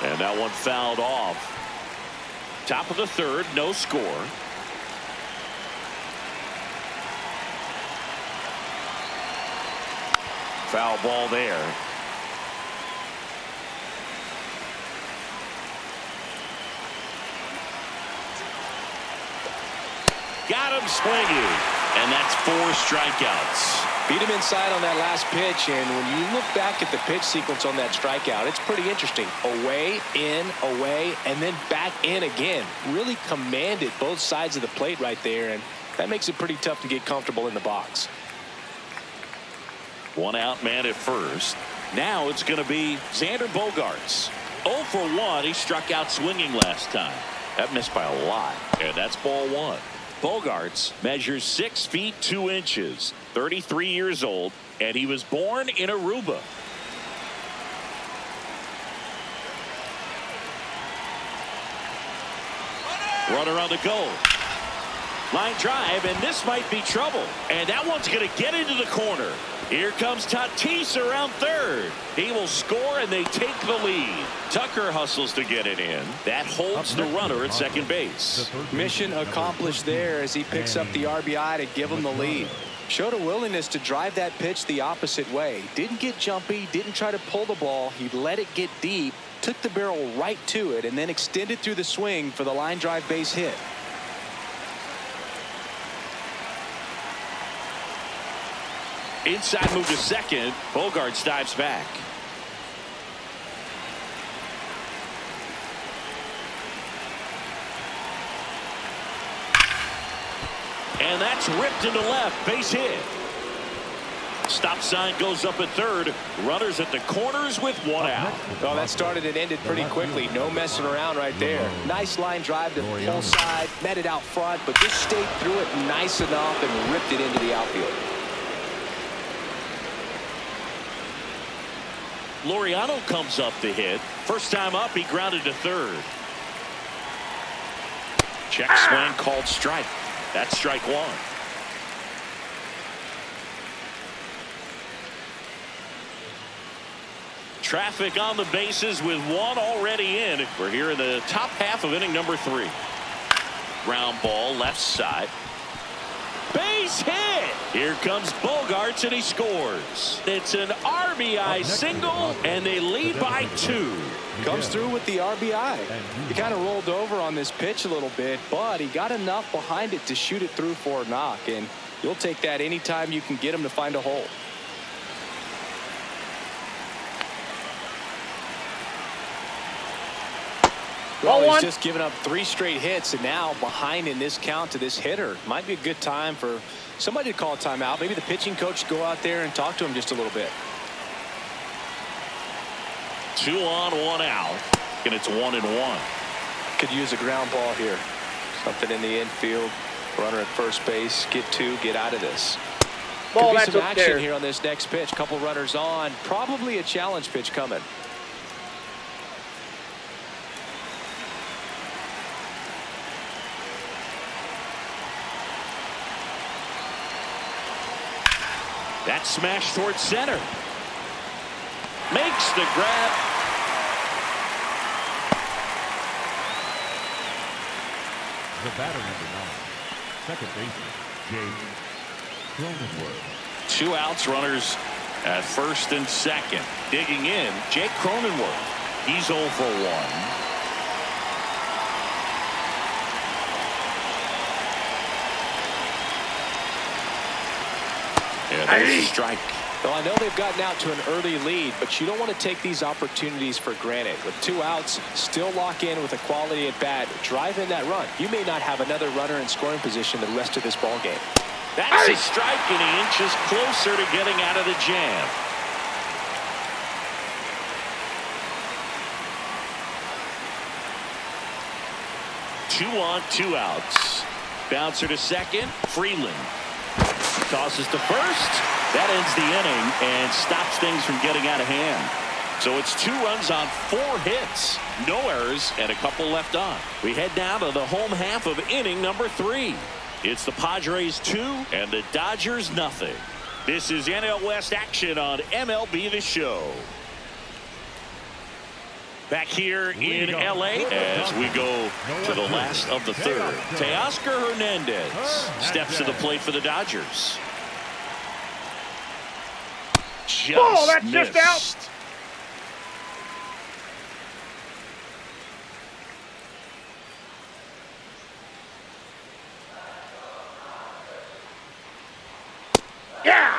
And that one fouled off. Top of the third, no score. Foul ball there. Got him swinging. And that's 4 strikeouts. Beat him inside on that last pitch, and when you look back at the pitch sequence on that strikeout, it's pretty interesting. Away, in, away, and then back in again. Really commanded both sides of the plate right there, and that makes it pretty tough to get comfortable in the box. 1 out, man at first. Now it's going to be Xander Bogaerts. 0 for 1. He struck out swinging last time. That missed by a lot, and that's ball 1. Bogaerts measures 6 feet 2 inches, 33 years old, and he was born in Aruba. Runner on the go. Line drive, and this might be trouble. And that one's going to get into the corner. Here comes Tatis around third. He will score, and they take the lead. Tucker hustles to get it in. That holds the runner at second base. Mission accomplished there as he picks up the RBI to give him the lead. Showed a willingness to drive that pitch the opposite way. Didn't get jumpy, didn't try to pull the ball. He let it get deep, took the barrel right to it, and then extended through the swing for the line drive base hit. Inside move to second. Bogaerts dives back. And that's ripped into left. Base hit. Stop sign goes up at third. Runners at the corners with 1 out. Well, that started and ended pretty quickly. No messing around right there. Nice line drive to the pull side. Met it out front, but just stayed through it nice enough and ripped it into the outfield. Laureano comes up to hit. First time up, he grounded to third. Check swing called strike. That's strike 1. Traffic on the bases with 1 already in. We're here in the top half of inning number 3. Ground ball left side. Base hit. Here comes Bogaerts, and he scores. It's an RBI single, and they lead by 2. Comes through with the RBI. He kind of rolled over on this pitch a little bit, but he got enough behind it to shoot it through for a knock, and you'll take that anytime you can get him to find a hole. Well, he's just given up 3 straight hits, and now behind in this count to this hitter. Might be a good time for somebody to call a timeout. Maybe the pitching coach go out there and talk to him just a little bit. 2 on, 1 out, and it's 1-1. Could use a ground ball here. Something in the infield. Runner at first base. Get 2. Get out of this. Ball, Could be some action here on this next pitch. Couple runners on. Probably a challenge pitch coming. That smash towards center. Makes the grab. The batter number 9, second baseman, Jake Cronenworth. 2 outs, runners at first and second. Digging in, Jake Cronenworth. He's 0 for 1. Yeah, there's a strike. Well, I know they've gotten out to an early lead, but you don't want to take these opportunities for granted. With 2 outs, still lock in with a quality at bat. Drive in that run. You may not have another runner in scoring position the rest of this ball game. That's a strike, and he inches closer to getting out of the jam. Two on, 2 outs. Bouncer to second. Freeland tosses to first. That ends the inning and stops things from getting out of hand. So it's 2 runs on 4 hits, no errors, and a couple left on. We head now to the home half of inning number 3. It's the Padres 2 and the Dodgers nothing. This is NL West action on MLB The Show. Back here in LA as we go to the last of the 3rd. Teoscar Hernandez steps to the plate for the Dodgers. That's just out. Yeah.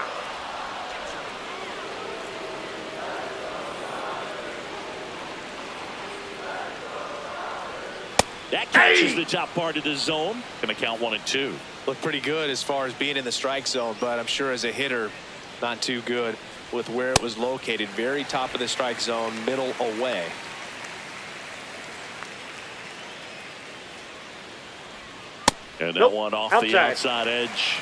That catches the top part of the zone. Gonna count 1 and 2. Looked pretty good as far as being in the strike zone, but I'm sure as a hitter, not too good with where it was located. Very top of the strike zone, middle away. And that one off the outside edge.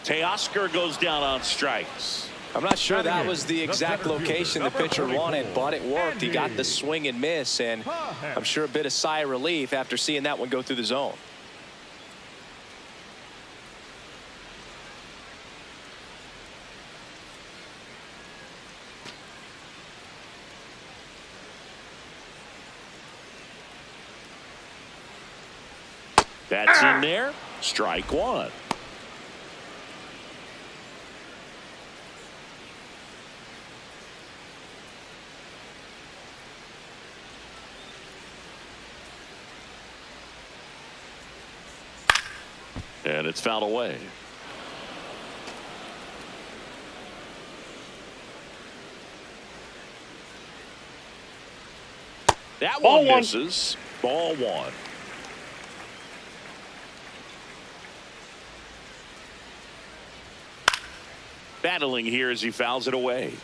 Teoscar goes down on strikes. I'm not sure that was the exact location the pitcher wanted, but it worked. He got the swing and miss, and I'm sure a bit of sigh of relief after seeing that one go through the zone. That's in there. Strike 1. And it's fouled away. That one misses. Ball 1. Battling here as he fouls it away.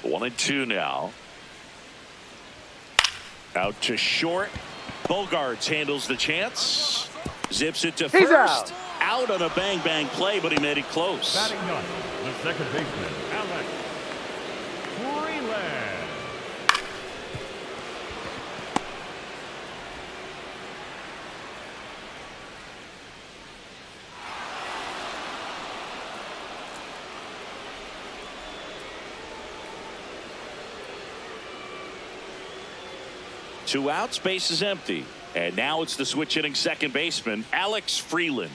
1 and 2 now. Out to short. Bogarts handles the chance. Zips it to first. Out on a bang-bang play, but he made it close. Batting ninth, the second baseman, Alex Freeland. Two outs, base is empty. And now it's the switch hitting second baseman, Alex Freeland.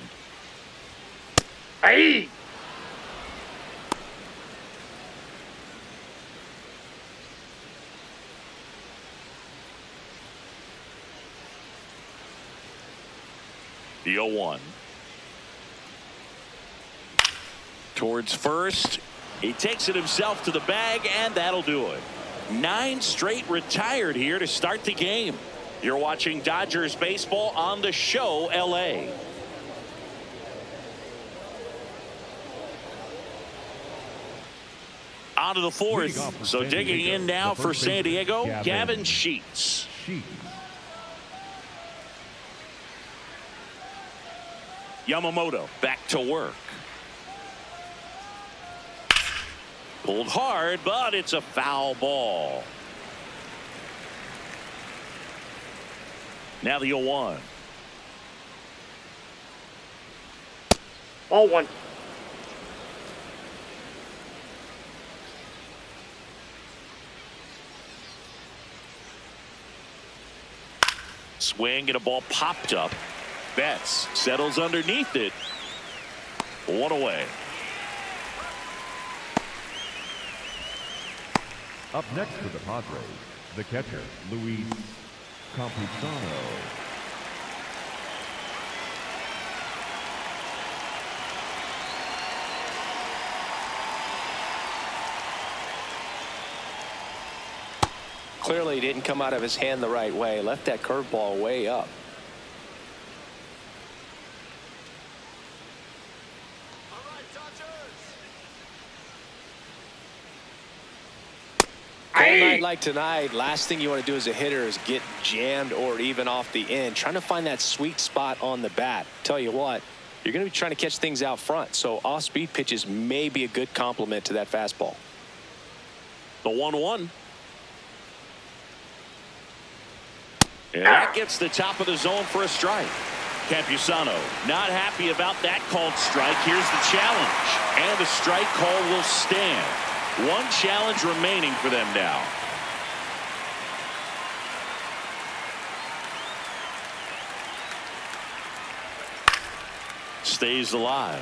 Hey! The 0-1. Towards first. He takes it himself to the bag, and that'll do it. 9 straight retired here to start the game. You're watching Dodgers baseball on The Show, LA. On to the 4th. So digging in now for San Diego, Gavin Sheets. Yamamoto back to work. Pulled hard, but it's a foul ball. Now the 0-1. Ball 1. Swing and a ball popped up. Betts settles underneath it. 1 away. Up next for the Padres, the catcher, Luis Campusano. Clearly didn't come out of his hand the right way. Left that curveball way up. On a night like tonight, last thing you want to do as a hitter is get jammed or even off the end. Trying to find that sweet spot on the bat. Tell you what, you're going to be trying to catch things out front. So off-speed pitches may be a good complement to that fastball. The 1-1. And that gets the top of the zone for a strike. Campusano not happy about that called strike. Here's the challenge. And the strike call will stand. One challenge remaining for them now. Stays alive.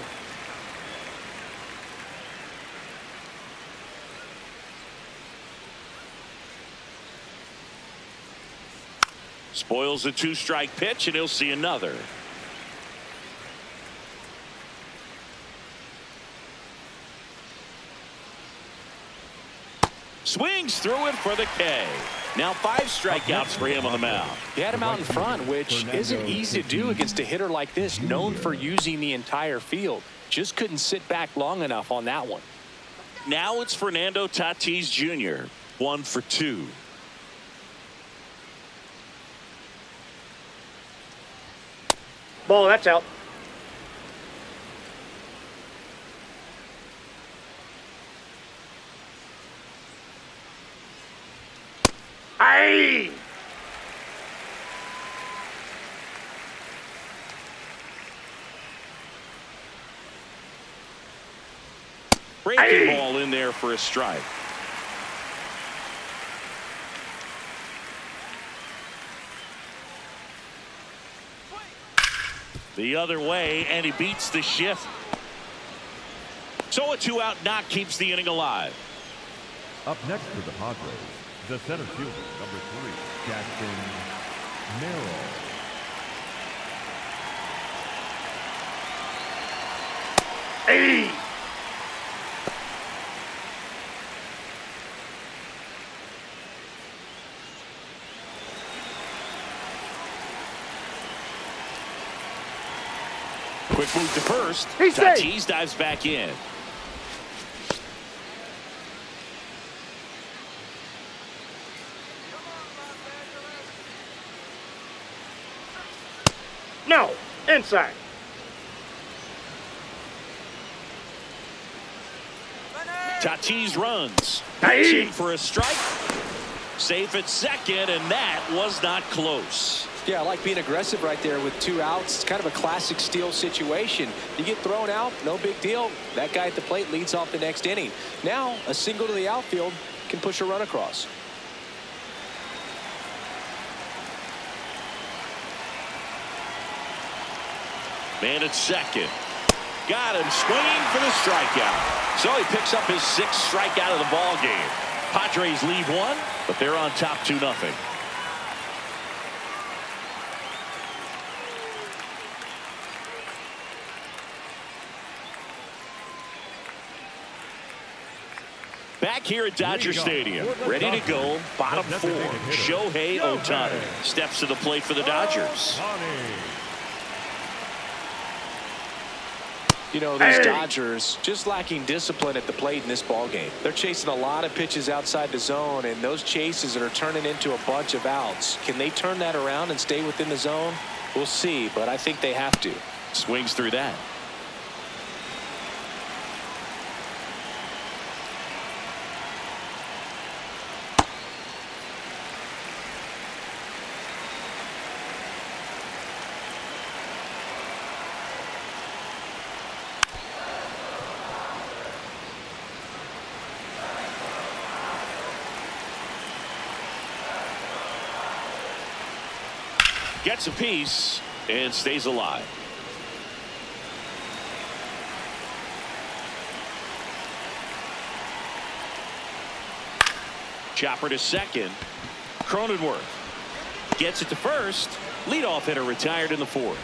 Spoils the 2-strike pitch, and he'll see another. Swings through it for the K. Now 5 strikeouts for him on the mound. He had him out in front, which isn't easy to do against a hitter like this, known for using the entire field. Just couldn't sit back long enough on that one. Now it's Fernando Tatis Jr. 1 for 2. Ball, that's out. Aye! Breaking ball in there for a strike. The other way, and he beats the shift. So a 2-out knock keeps the inning alive. Up next for the Padres, the center fielder, number 3, Jackson Merrill. Hey! Quick move to first. He's safe. Tatis dives back in. No, inside. Tatis runs. Hey. Pitching for a strike. Safe at second, and that was not close. Yeah, I like being aggressive right there with 2 outs. It's kind of a classic steal situation. You get thrown out, no big deal. That guy at the plate leads off the next inning. Now, a single to the outfield can push a run across. Man at second. Got him swinging for the strikeout. So he picks up his 6th strikeout of the ball game. Padres lead 1, but they're on top 2-0. Back here at Dodger Stadium, ready to go, bottom 4. Shohei Ohtani steps to the plate for the Dodgers. You know, these Dodgers just lacking discipline at the plate in this ball game. They're chasing a lot of pitches outside the zone, and those chases are turning into a bunch of outs. Can they turn that around and stay within the zone? We'll see, but I think they have to. Swings through that. Gets a piece and stays alive. Chopper to second. Cronenworth gets it to first. Leadoff hitter retired in the 4th.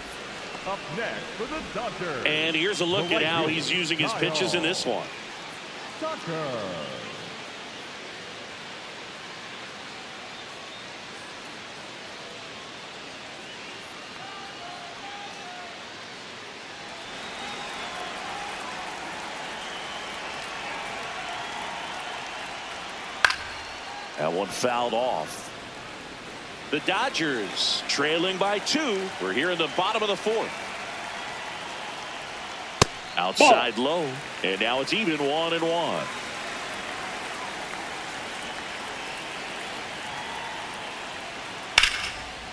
Up next for the Dodgers. And here's a look at how he's using his pitches in this one. Tucker. That one fouled off. The Dodgers trailing by 2. We're here in the bottom of the 4th. Outside low, and now it's even 1-1.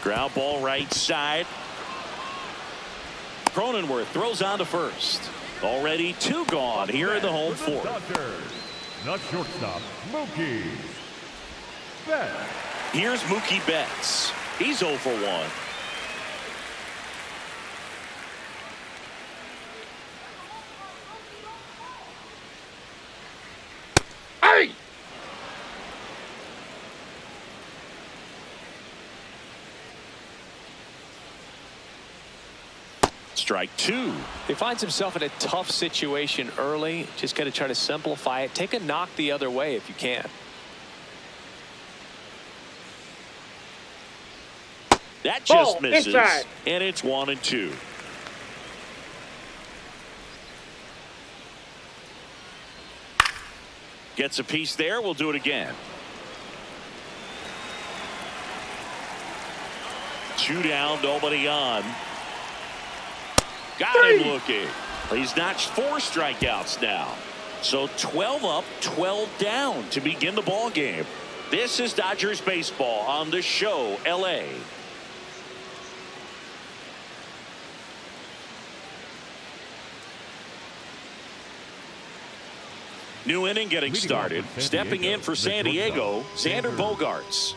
Ground ball right side. Cronenworth throws on to first. Already 2 gone here in the home 4th. Not shortstop, Mookie Betts. Here's Mookie Betts. He's 0 for 1. Hey! Strike 2. He finds himself in a tough situation early. Just got to try to simplify it. Take a knock the other way if you can. That just Ball misses. inside. And it's 1-2. Gets a piece there. We'll do it again. 2 down, nobody on. Got him looking. He's notched 4 strikeouts now. So 12 up, 12 down to begin the ball game. This is Dodgers baseball on the show, LA. New inning getting started. Stepping in for San Diego, Xander Bogaerts.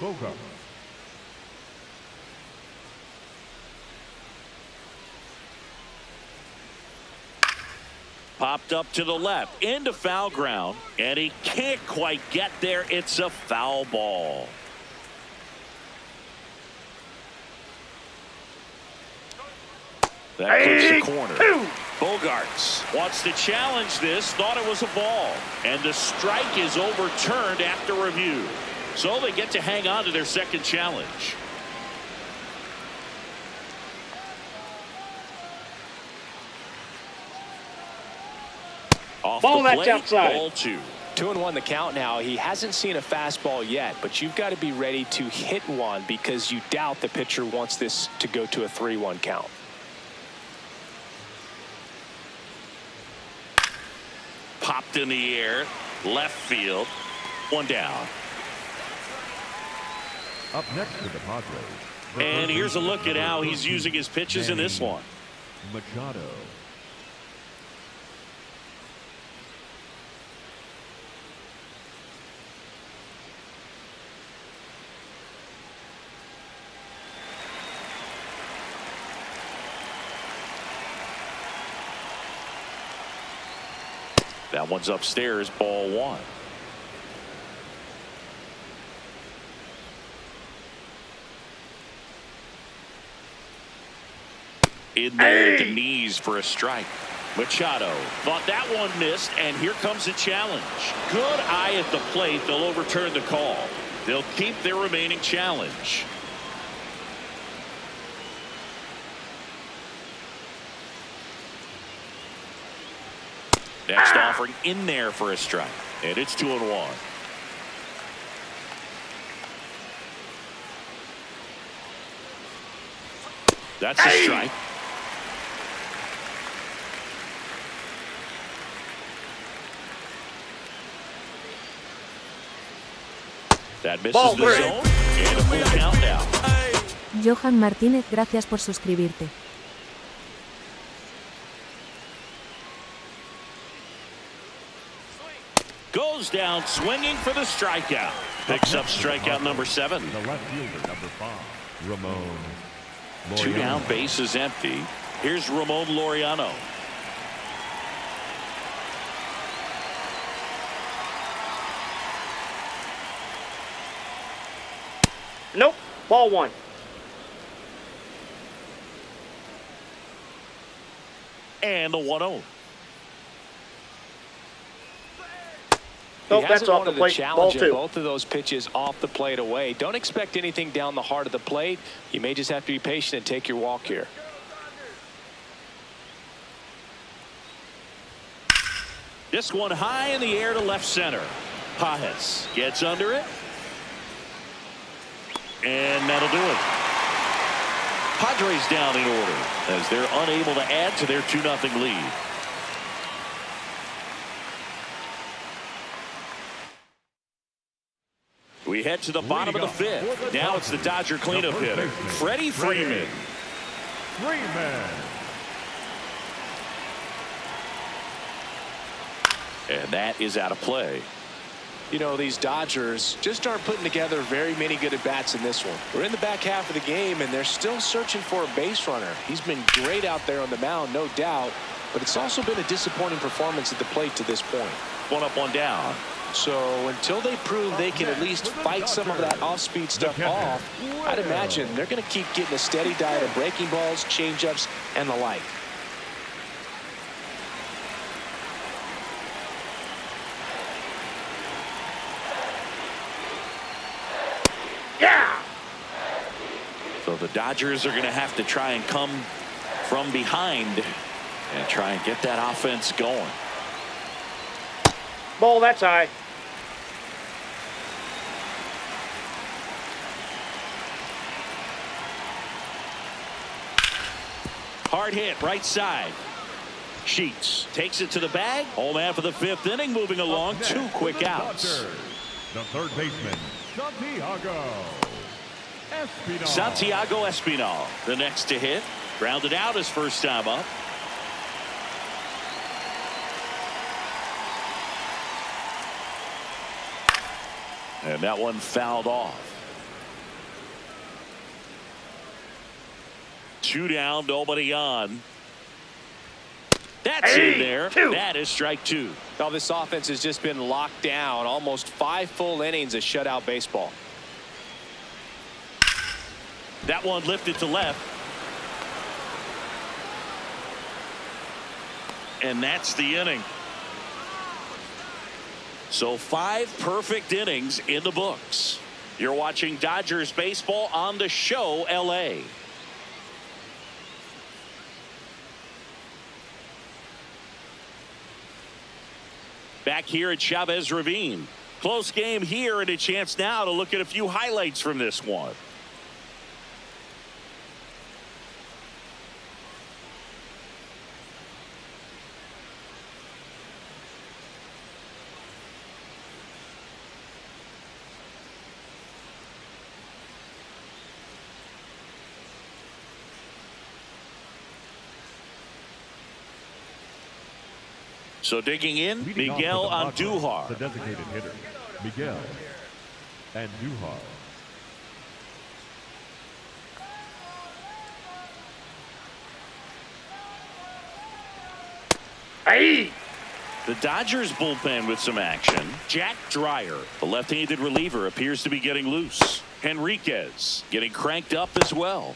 Popped up to the left into foul ground, and he can't quite get there. It's a foul ball. That clips the corner. Bogaerts wants to challenge this, thought it was a ball, and the strike is overturned after review. So they get to hang on to their second challenge. Off Ball, the that's plate, outside. ball 2. 2-1 the count now. He hasn't seen a fastball yet, but you've got to be ready to hit one because you doubt the pitcher wants this to go to a 3-1 count. Popped in the air, left field, 1 down. Up next to the Padres. And here's a look at how he's using his pitches in this one. Machado. That one's upstairs, ball 1. In there at the knees for a strike. Machado thought that one missed, and here comes a challenge. Good eye at the plate. They'll overturn the call. They'll keep their remaining challenge. Next offering in there for a strike, and it's 2-1. That's a strike. That misses Ball the three. zone, and a full count now. Johan Martínez, gracias por suscribirte. Goes down swinging for the strikeout. Picks up strikeout number 7. The left fielder, number 5, Ramon. 2 down, base is empty. Here's Ramon Laureano. Nope. Ball 1. And the 1-0. Nope, He that's hasn't off the wanted to plate. Ball challenge 2. both of those pitches off the plate away. Don't expect anything down the heart of the plate. You may just have to be patient and take your walk here. This one high in the air to left center. Pajes gets under it. And that'll do it. Padres down in order as they're unable to add to their 2-0 lead. We head to the bottom of the 5th. Now it's the Dodger cleanup hitter, Freddie Freeman. And that is out of play. You know, these Dodgers just aren't putting together very many good at-bats in this one. We're in the back half of the game, and they're still searching for a base runner. He's been great out there on the mound, no doubt, but it's also been a disappointing performance at the plate to this point. 1 up, 1 down. So until they prove they can at least fight some of that off-speed stuff off, I'd imagine they're going to keep getting a steady diet of breaking balls, changeups, and the like. Yeah! So the Dodgers are going to have to try and come from behind and try and get that offense going. Ball, that's high. Hard hit, right side. Sheets takes it to the bag. Home half of the 5th inning, moving along. 2 quick outs. The third baseman, Santiago Espinal, the next to hit. Grounded out his first time up. And that one fouled off. 2 down, nobody on. That's in there. That is strike 2. Now this offense has just been locked down. Almost 5 full innings of shutout baseball. That one lifted to left. And that's the inning. So 5 perfect innings in the books. You're watching Dodgers baseball on the show, LA. Back here at Chavez Ravine. Close game here, and a chance now to look at a few highlights from this one. So digging in, Miguel Andujar. The designated hitter, Miguel Andujar. Hey! The Dodgers bullpen with some action. Jack Dreyer, the left-handed reliever, appears to be getting loose. Henriquez getting cranked up as well.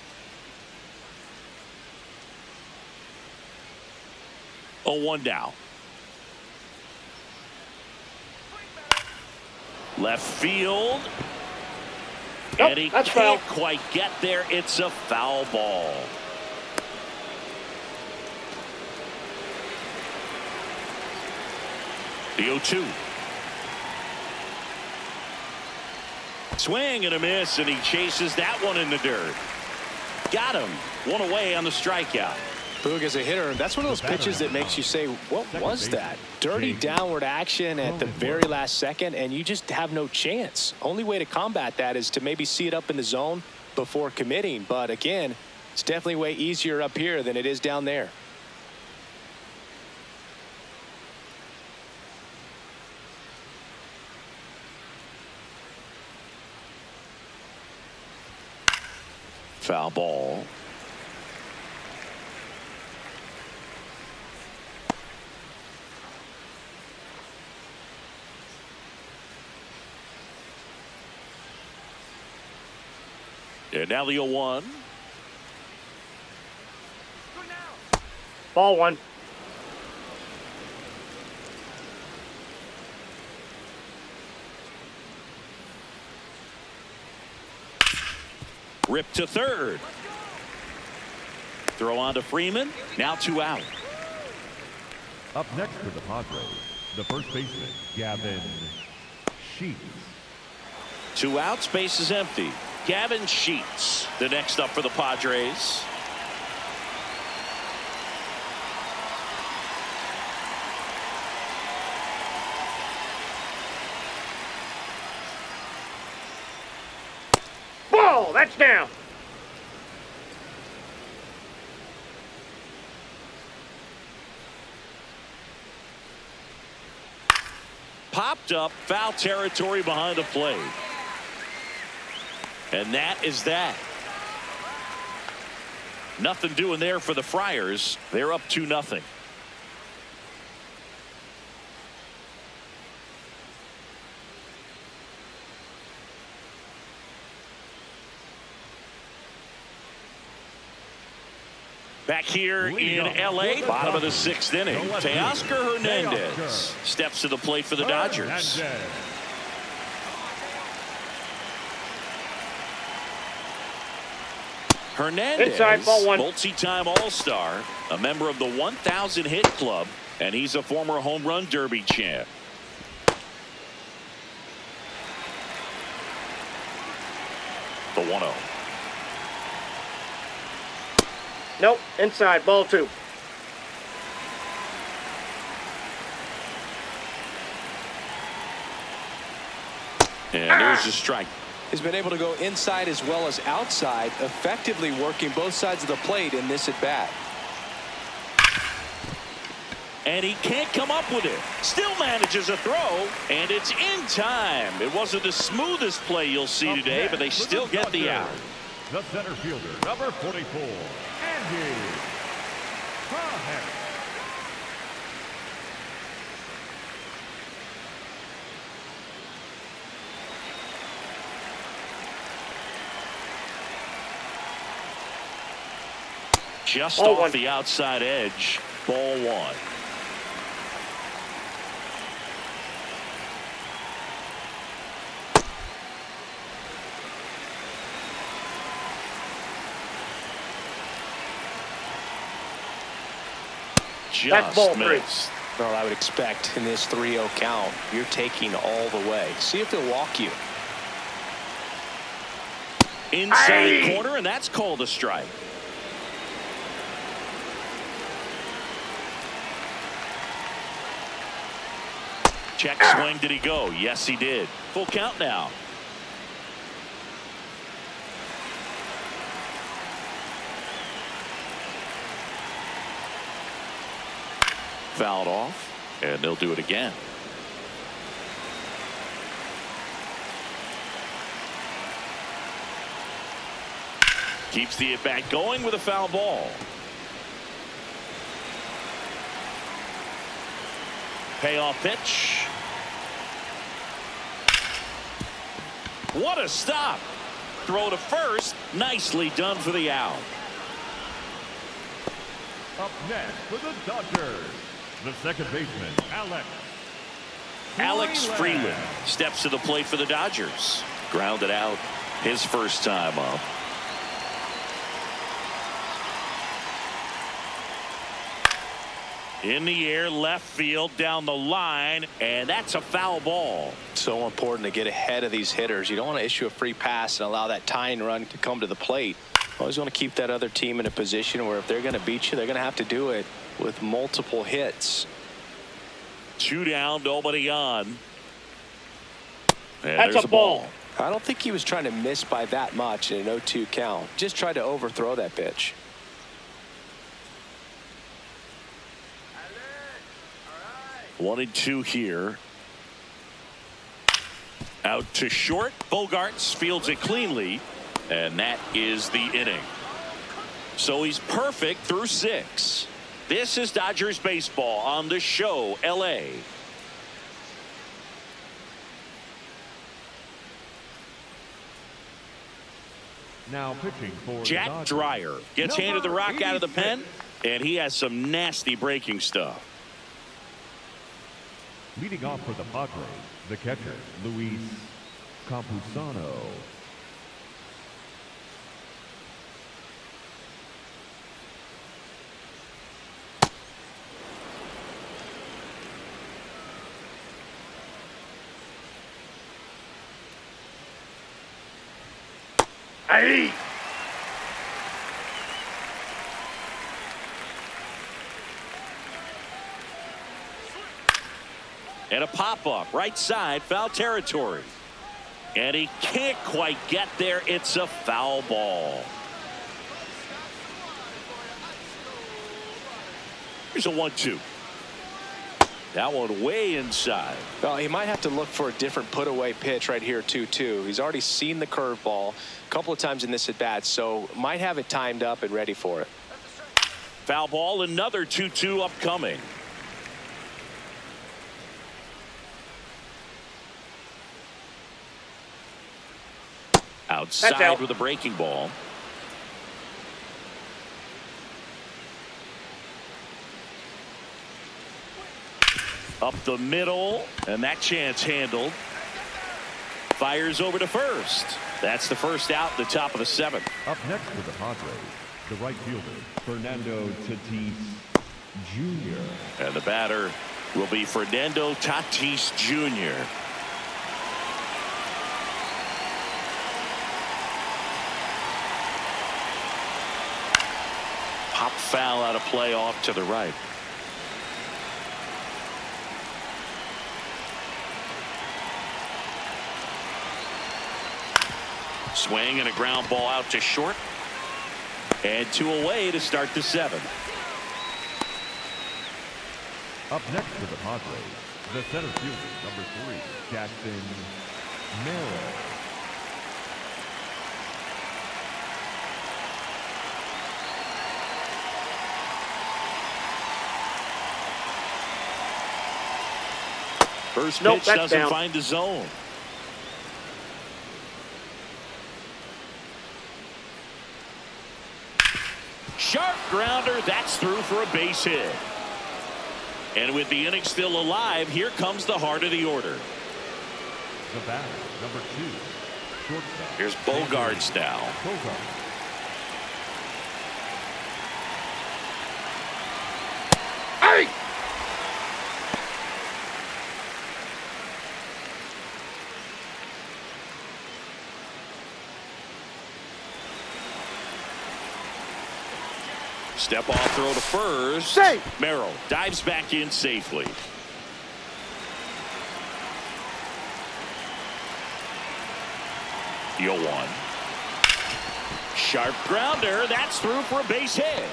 0-1 now. Left field. Nope, And he that's can't foul. quite get there. It's a foul ball. The 0-2. Swing and a miss, and he chases that one in the dirt. Got him. 1 away on the strikeout. Boog, as a hitter, that's one of those pitches that makes you say, what was that? Dirty downward action at the very last second, and you just have no chance. Only way to combat that is to maybe see it up in the zone before committing. But again, it's definitely way easier up here than it is down there. Foul ball. And now the 0-1. Ball 1. Ripped to third. Throw on to Freeman. Now 2 out. Up next for the Padres, the first baseman, Gavin Sheets. 2 outs, base is empty. Gavin Sheets, the next up for the Padres. Ball, that's down. Popped up, foul territory behind the plate. And that is that. Nothing doing there for the Friars. They're up 2-0. Back here in L.A., bottom of the 6th inning, Teoscar Hernandez steps to the plate for the Dodgers. Hernandez, Inside, ball one. multi-time All-Star, a member of the 1,000 hit club, and he's a former home run derby champ. The 1-0. Nope, inside, ball two. And there's a strike. He's been able to go inside as well as outside, effectively working both sides of the plate in this at bat. And he can't come up with it. Still manages a throw, and it's in time. It wasn't the smoothest play you'll see today, but they still get the out. The center fielder, number 44, Andy. Just Ball off one. the outside edge. Ball one. That's ball Just three. missed. Well, I would expect in this 3-0 count, you're taking all the way. See if he'll walk you. Inside corner, and that's called a strike. Check swing, did he go? Yes, he did. Full count now. Fouled off, and they'll do it again. Keeps the at-bat going with a foul ball. Payoff pitch. What a stop. Throw to first. Nicely done for the out. Up next for the Dodgers, the second baseman, Alex Freeland steps to the plate for the Dodgers. Grounded out his first time up. In the air, left field, down the line, and that's a foul ball. So important to get ahead of these hitters. You don't want to issue a free pass and allow that tying run to come to the plate. Always want to keep that other team in a position where if they're going to beat you, they're going to have to do it with multiple hits. 2 down, nobody on. And That's there's a ball. I don't think he was trying to miss by that much in an 0-2 count. Just tried to overthrow that pitch. One and two here. Out to short. Bogarts fields it cleanly, and that is the inning. So he's perfect through 6. This is Dodgers baseball on the show, L.A. Now pitching for the Jack Dodgers, Dreyer gets handed the rock out of the 86. pen, and he has some nasty breaking stuff. Leading off for the Padres, the catcher, Luis Campusano. Aye. And a pop-up, right side, foul territory. And he can't quite get there. It's a foul ball. Here's a 1-2. That one way inside. Well, he might have to look for a different put-away pitch right here, 2-2. He's already seen the curveball a couple of times in this at-bat, so might have it timed up and ready for it. Foul ball, another 2-2 upcoming. Outside with a breaking ball. Up the middle, and that chance handled. Fires over to first. That's the first out, the top of the seventh. Up next for the Padres, the right fielder, Fernando Tatis Jr. And the batter will be Fernando Tatis Jr. Pop foul out of play off to the right. Swing and a ground ball out to short. And 2 away to start the seventh. Up next for the Padres, the center fielder, number 3, Jackson Merrill. First pitch doesn't find the zone. Sharp grounder, that's through for a base hit. And with the inning still alive, here comes the heart of the order. The batter, number 2, shortstop. Here's Bogarts now. Hey! Step off throw to first. Safe. Merrill dives back in safely. Deal 1. Sharp grounder. That's through for a base hit.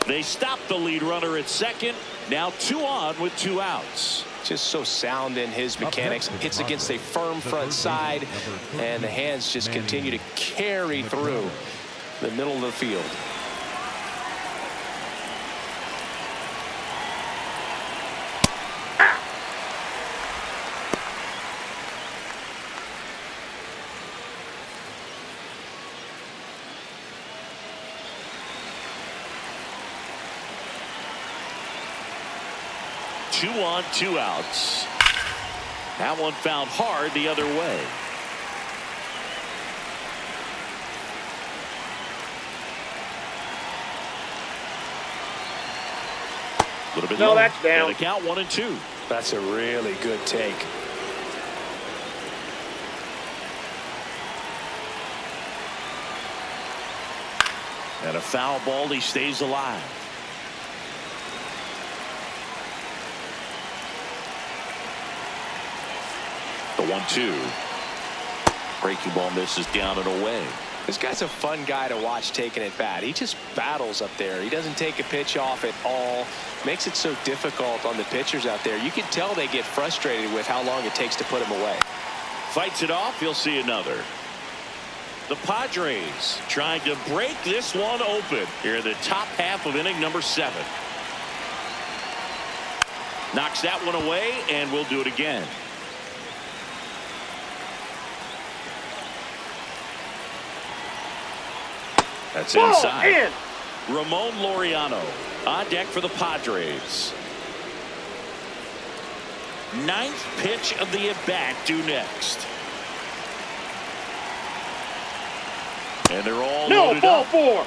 They stop the lead runner at second. Now 2 on with 2 outs. Just so sound in his mechanics. Hits against a firm front side, and the hands just continue to carry through the middle of the field. Two on, 2 outs. That one found hard the other way. A little bit low. That's down. And the count 1-2. That's a really good take. And a foul ball. He stays alive. The 1-2. Breaking ball misses down and away. This guy's a fun guy to watch taking at bat. He just battles up there. He doesn't take a pitch off at all. Makes it so difficult on the pitchers out there. You can tell they get frustrated with how long it takes to put him away. Fights it off. You'll see another. The Padres trying to break this one open here in the top half of inning number 7. Knocks that one away, and we'll do it again. That's inside. Ramon Laureano on deck for the Padres. 9th pitch of the at-bat due next. And they're all loaded ball up. 4.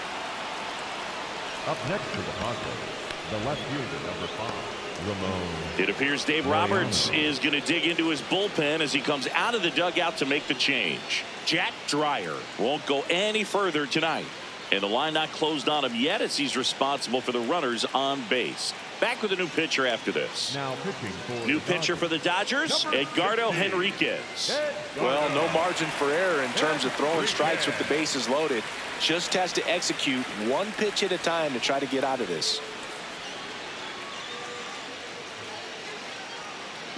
Up next for the Padres, The left fielder, number 5, Ramon. It appears Dave Roberts is going to dig into his bullpen as he comes out of the dugout to make the change. Jack Dreyer won't go any further tonight. And the line not closed on him yet as he's responsible for the runners on base. Back with a new pitcher after this. Now pitching for New pitcher for the Dodgers, Edgardo Henriquez. Well, no margin for error in terms of throwing strikes with the bases loaded. Just has to execute one pitch at a time to try to get out of this.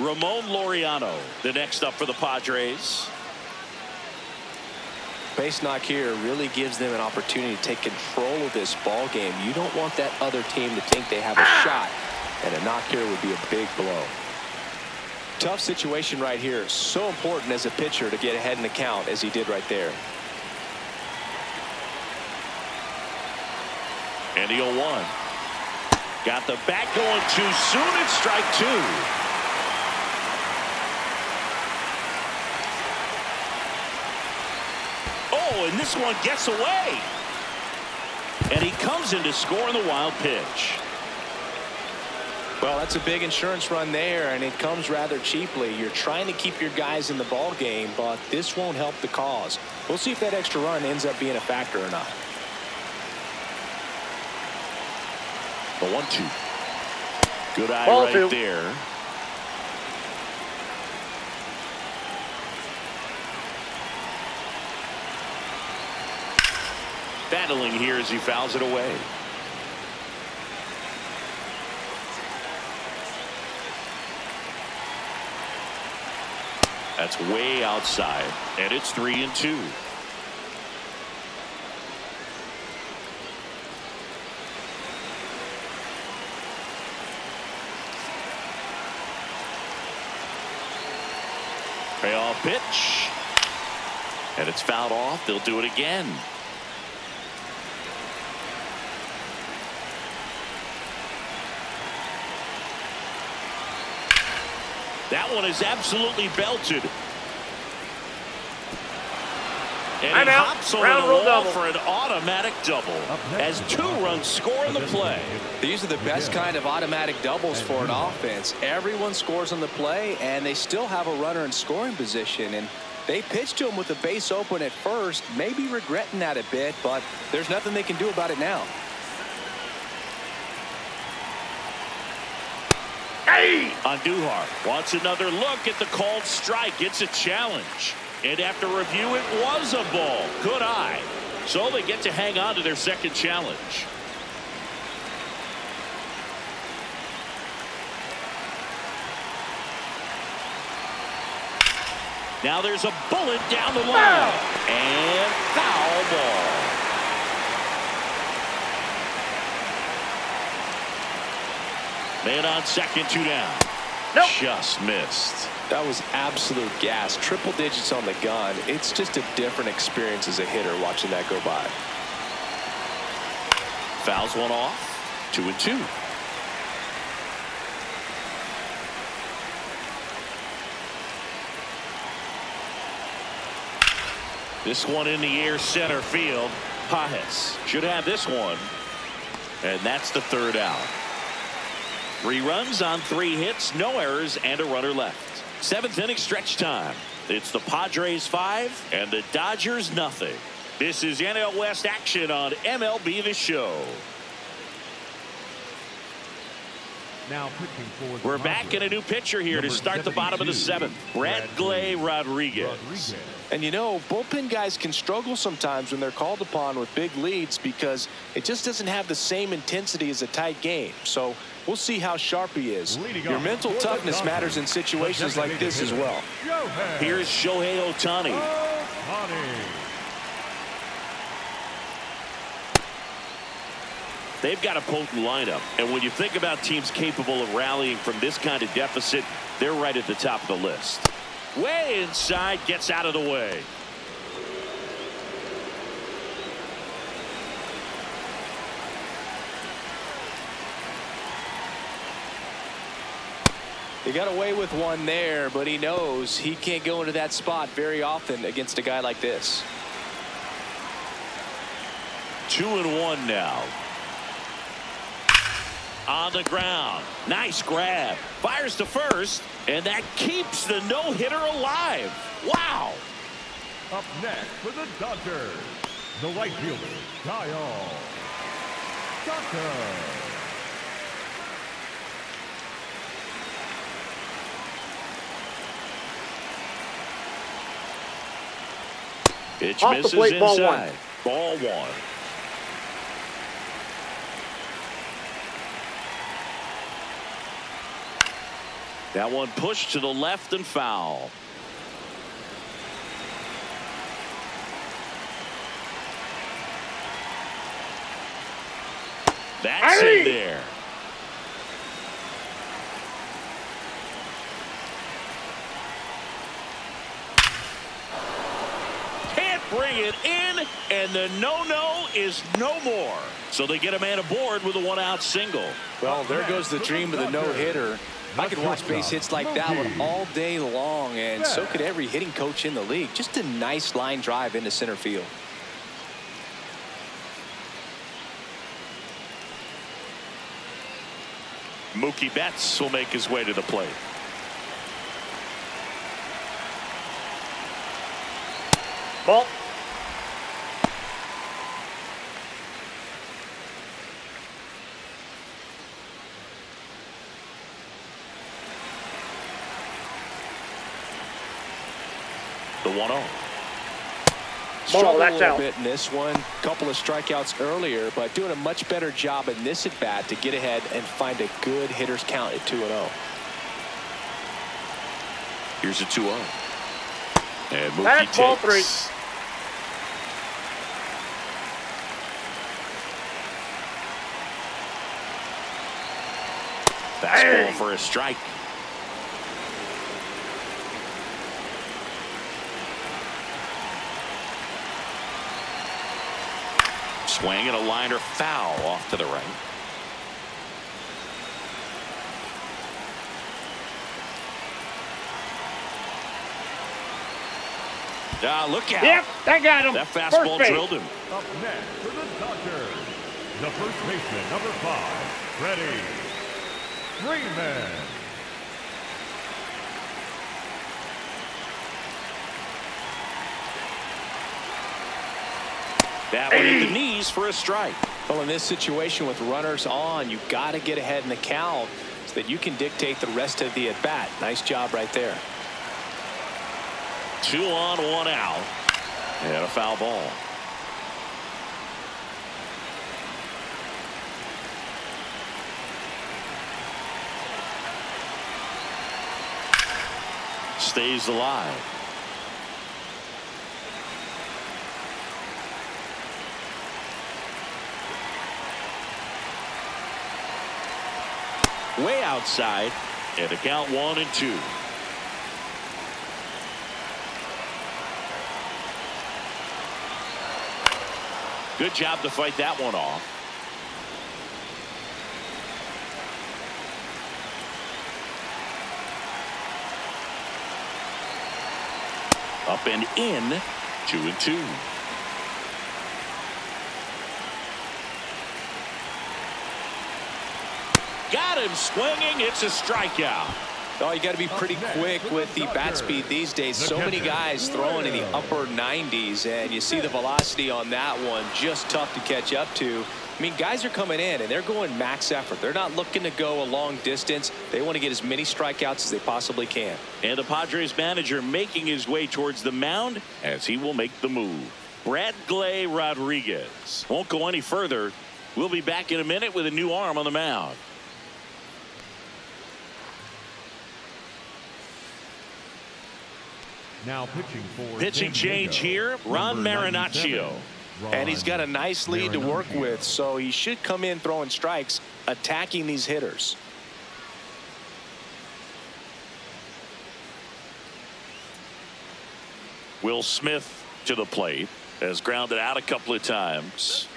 Ramon Laureano, the next up for the Padres. Base knock here really gives them an opportunity to take control of this ball game. You don't want that other team to think they have a shot, and a knock here would be a big blow. Tough situation right here. So important as a pitcher to get ahead in the count as he did right there. And the 0-1. Got the bat going too soon. It's strike 2. Oh, and this one gets away. And he comes in to score on the wild pitch. Well, that's a big insurance run there, and it comes rather cheaply. You're trying to keep your guys in the ball game, but this won't help the cause. We'll see if that extra run ends up being a factor or not. The 1-2. Good eye Ball right 2. there. Battling here as he fouls it away. That's way outside, and it's 3-2. Payoff pitch, and it's fouled off. They'll do it again. That one is absolutely belted. And I'm he out. hops over Round the rule wall double. for an automatic double as 2 runs score in the play. These are the best kind of automatic doubles for an offense. Everyone scores on the play, and they still have a runner in scoring position. And they pitched to him with the base open at first, maybe regretting that a bit, but there's nothing they can do about it now. Hey! Andujar wants another look at the called strike. It's a challenge. And after review, it was a ball. Good eye. So they get to hang on to their second challenge. Now there's a bullet down the line. And foul ball. Man on second, 2 down. Nope. Just missed. That was absolute gas. Triple digits on the gun. It's just a different experience as a hitter watching that go by. Fouls one off. 2-2. This one in the air, center field. Pajes should have this one. And that's the 3rd out. 3 runs on 3 hits, no errors, and a runner left. 7th inning stretch time. It's the Padres 5 and the Dodgers nothing. This is NL West action on MLB The Show. Now pitching for the We're back in a new pitcher here to start the bottom of the 7th. Bradley Rodriguez. And you know, bullpen guys can struggle sometimes when they're called upon with big leads because it just doesn't have the same intensity as a tight game. So we'll see how sharp he is. Your mental toughness matters in situations like this as well. Here's Shohei Ohtani. They've got a potent lineup, and when you think about teams capable of rallying from this kind of deficit, they're right at the top of the list. Way inside, gets out of the way. He got away with one there, but he knows he can't go into that spot very often against a guy like this. 2-1 now. On the ground. Nice grab. Fires to first, and that keeps the no-hitter alive. Wow. Up next for the Dodgers, the right fielder, Kyle Tucker. Pitch Off the misses plate, ball inside. Ball one. That one pushed to the left and foul. That's in there. Can't bring it in, and the no-no is no more. So they get a man aboard with a one-out single. Well, there goes the dream of the no-hitter. I could watch base hits like that one all day long, and so could every hitting coach in the league. Just a nice line drive into center field. Mookie Betts will make his way to the plate. Ball. The 1-0. Struggled that's a little out. bit in this one. Couple of strikeouts earlier, but doing a much better job in this at bat to get ahead and find a good hitter's count at 2-0. Here's a 2-0. And Mookie That's ball takes. Fastball for a strike. Swing and a liner foul off to the right. Look out. Yep, that got him. That fastball drilled him. Up next for the Dodgers, the first baseman, number 5, Freddie Freeman. That one hit the knees for a strike. Well, in this situation with runners on, you've got to get ahead in the count so that you can dictate the rest of the at-bat. Nice job right there. 2 on, 1 out. And a foul ball. Stays alive. Way outside, and a count 1-2. Good job to fight that one off. Up and in, 2-2. Got him swinging. It's a strikeout. Oh, you got to be pretty quick with the bat speed these days. So many guys throwing in the upper 90s, and you see the velocity on that one. Just tough to catch up to. I mean, guys are coming in, and they're going max effort. They're not looking to go a long distance. They want to get as many strikeouts as they possibly can. And the Padres manager making his way towards the mound as he will make the move. Bradley Rodriguez won't go any further. We'll be back in a minute with a new arm on the mound. Now pitching for Pitching change here, Ron Marinaccio. And he's got a nice lead to work with, so he should come in throwing strikes, attacking these hitters. Will Smith to the plate, has grounded out a couple of times.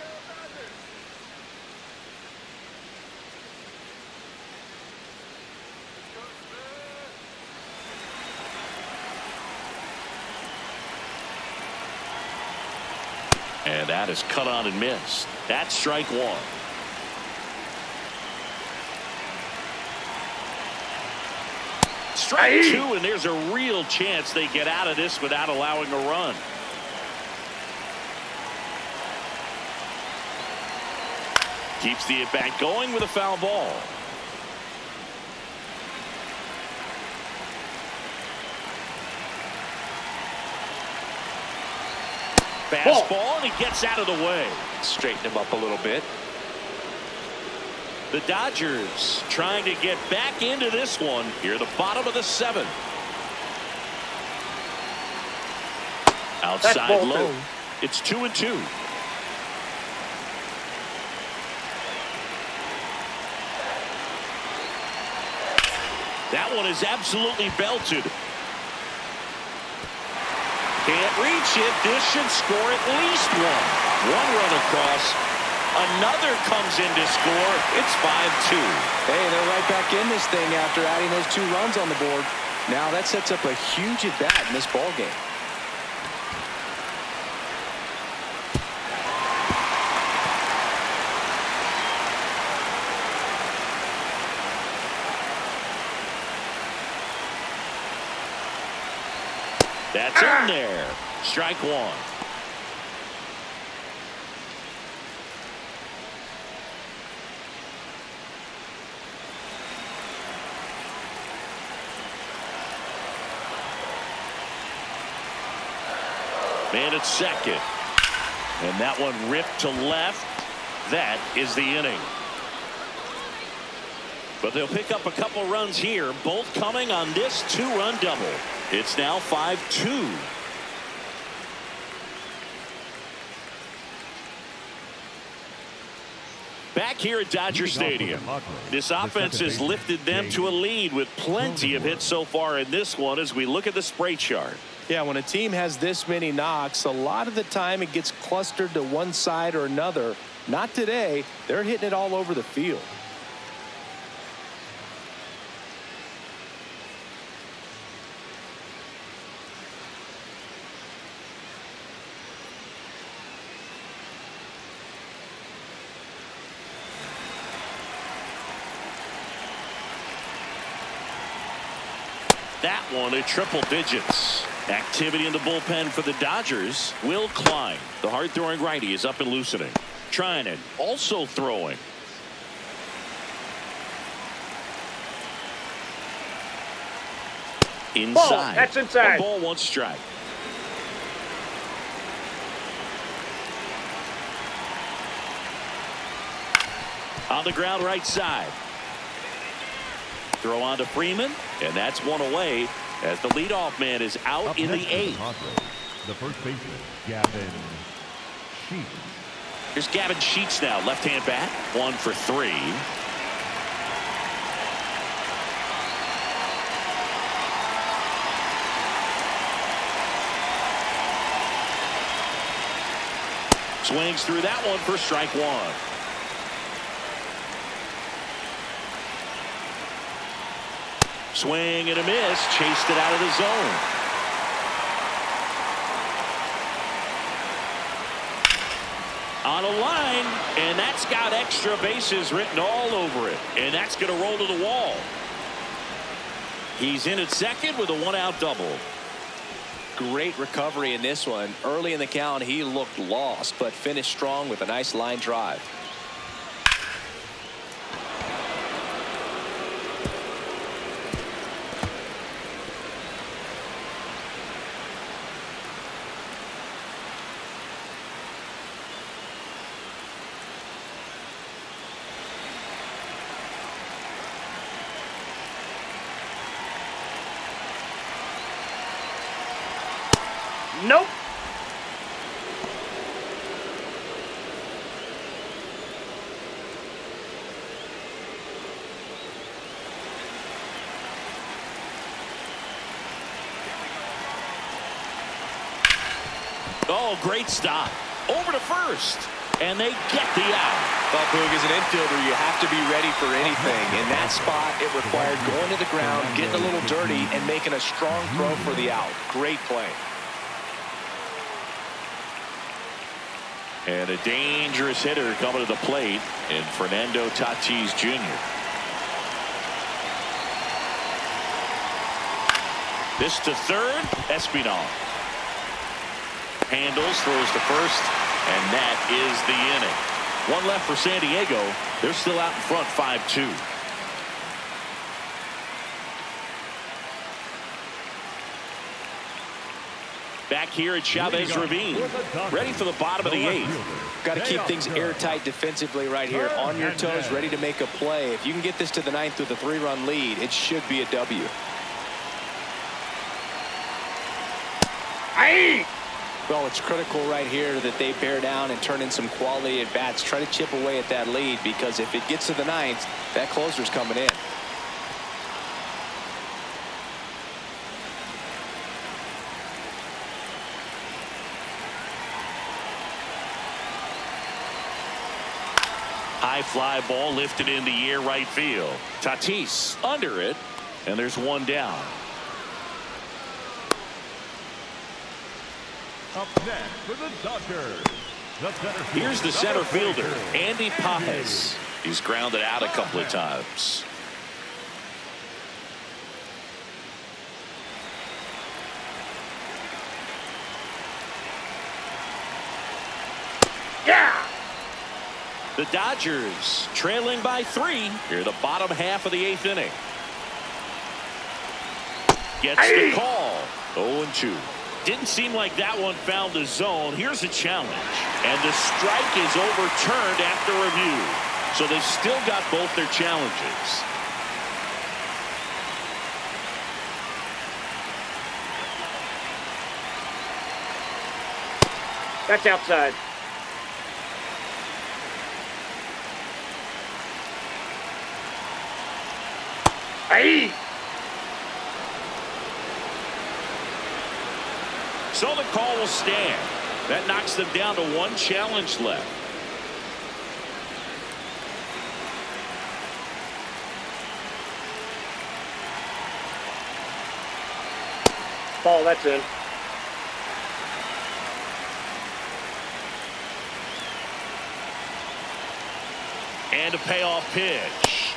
And that is cut on and missed. That's strike 1. Strike two, and there's a real chance they get out of this without allowing a run. Keeps the at-bat going with a foul ball. Fastball, and he gets out of the way. Straighten him up a little bit. The Dodgers trying to get back into this one here, the bottom of the seventh. Outside low. It's 2-2. That one is absolutely belted. Can't reach it. This should score at least one. One run across. Another comes in to score. It's 5-2. Hey, they're right back in this thing after adding those 2 runs on the board. Now that sets up a huge at bat in this ball game. That's in there. Strike one. Man at second. And that one ripped to left. That is the inning. But they'll pick up a couple runs here, both coming on this 2-run double. It's now 5-2. Back here at Dodger Stadium, this offense has lifted them to a lead with plenty of hits so far in this one as we look at the spray chart. Yeah, when a team has this many knocks, a lot of the time it gets clustered to one side or another. Not today. They're hitting it all over the field. That one at triple digits. Activity in the bullpen for the Dodgers. Will Klein, the hard-throwing righty, is up and loosening. Trinan also throwing. Inside. Ball. That's inside. 1 strike. On the ground right side. Throw on to Freeman, and that's one away as the leadoff man is out in the 8th. The first baseman, Gavin Sheets. Here's Gavin Sheets now, left-hand bat, 1 for 3. Swings through that one for strike 1. Swing and a miss, chased it out of the zone. On a line, and that's got extra bases written all over it, and that's going to roll to the wall. He's in at second with a 1-out double. Great recovery in this one. Early in the count, he looked lost, but finished strong with a nice line drive. Nope. Oh, great stop. Over to first. And they get the out. Well, Boog, as an infielder, you have to be ready for anything. In that spot, it required going to the ground, getting a little dirty, and making a strong throw for the out. Great play. And a dangerous hitter coming to the plate in Fernando Tatis Jr. This to third. Espinal handles, throws to first, and that is the inning. One left for San Diego. They're still out in front 5-2. Back here at Chavez Ravine, ready for the bottom of the eighth. Got to keep things airtight defensively right here, on your toes, ready to make a play. If you can get this to the ninth with a 3-run lead, it should be a W. Aye. Well, it's critical right here that they bear down and turn in some quality at bats. Try to chip away at that lead, because if it gets to the ninth, that closer's coming in. High fly ball lifted in the air, right field. Tatis under it, and there's one down. Up next for the Dodgers. Here's the center fielder, Andy Pajes. He's grounded out a couple of times. Yeah. The Dodgers trailing by 3 here the bottom half of the 8th inning. Gets the call. 0-2. Didn't seem like that one found the zone. Here's a challenge, and the strike is overturned after review. So they've still got both their challenges. That's outside. Aye. So the call will stand. That knocks them down to 1 challenge left. Ball, that's in. And a payoff pitch.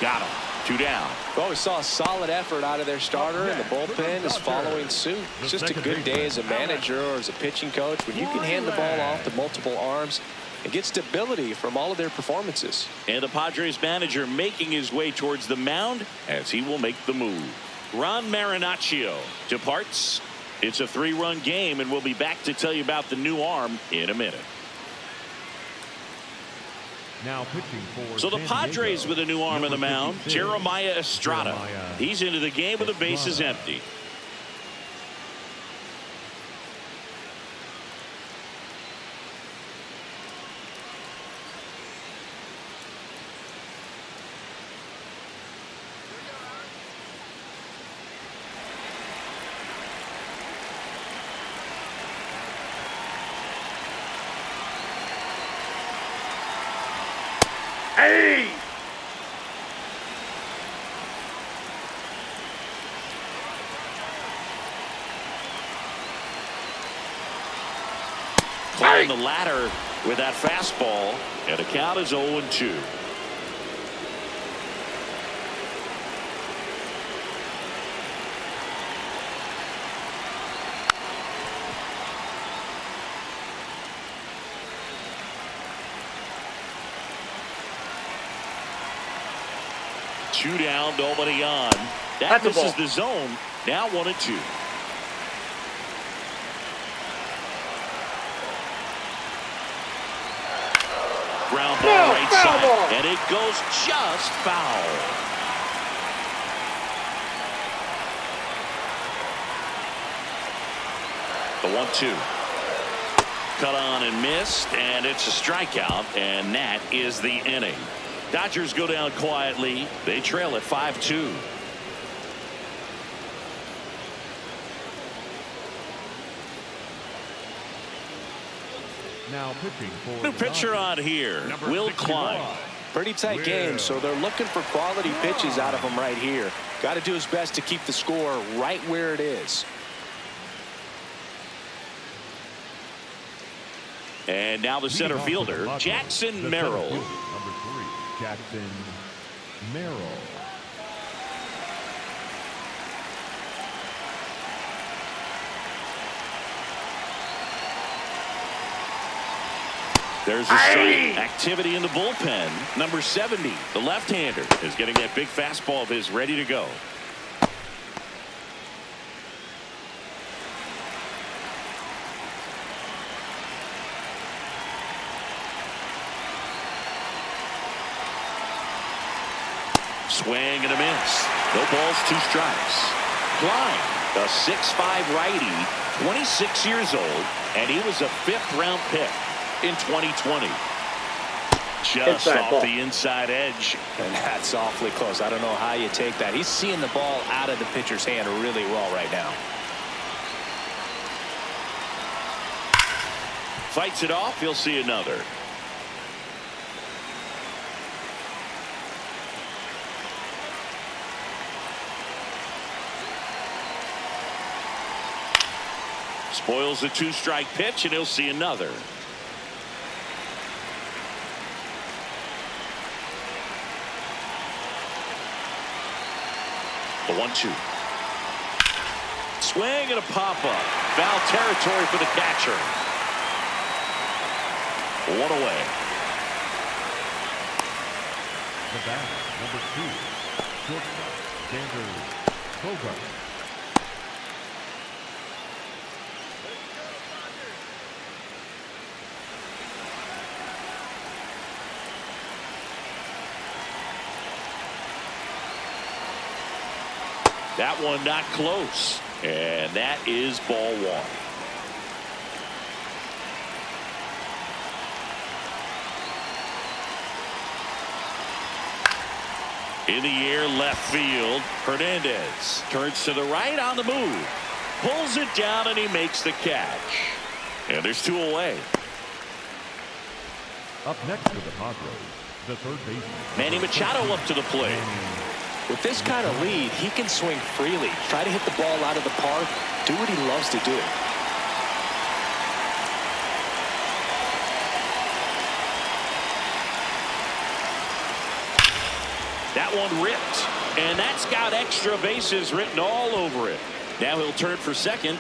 Got him. 2 down. Well, we saw a solid effort out of their starter, and the bullpen is following suit. It's just a good day as a manager or as a pitching coach when you can hand the ball off to multiple arms and get stability from all of their performances. And the Padres manager making his way towards the mound as he will make the move. Ron Marinaccio departs. It's a 3-run game, and we'll be back to tell you about the new arm in a minute. Now pitching for So the San Padres Diego, with a new arm on the number mound, 56, Jeremiah Estrada. He's into the game with the bases empty. Hey! Climbing the ladder with that fastball, and the count is 0-2. Two down, nobody on. That misses the zone. Now 1-2. Ground ball right side, and it goes just foul. The 1-2. Cut on and missed, and it's a strikeout, and that is the inning. Dodgers go down quietly. They trail at 5-2. Now pitching for New pitcher on here, Will Klein. Pretty tight game, so they're looking for quality pitches out of him right here. Got to do his best to keep the score right where it is. And now the center fielder, Jackson Merrill. Number 3, Jackson Merrill. There's a strike. Activity in the bullpen. Number 70, the left-hander, is getting that big fastball of his ready to go. Swing and a miss. No balls, 2 strikes. Klein, a 6'5" righty, 26 years old, and he was a 5th-round pick in 2020. Just inside off ball. the inside edge. And that's awfully close. I don't know how you take that. He's seeing the ball out of the pitcher's hand really well right now. Fights it off. He'll see another. Spoils the 2-strike pitch, and he'll see another. The 1-2. Swing and a pop-up. Foul territory for the catcher. 1 away. The batter, number 2, shortstop, Xander Bogart. That one not close. And that is ball 1. In the air, left field. Hernandez turns to the right on the move. Pulls it down, and he makes the catch. And there's 2 away. Up next for the Padres, the third baseman, Manny Machado up to the plate. With this kind of lead, he can swing freely, try to hit the ball out of the park, do what he loves to do. That one ripped, and that's got extra bases written all over it. Now he'll turn for second.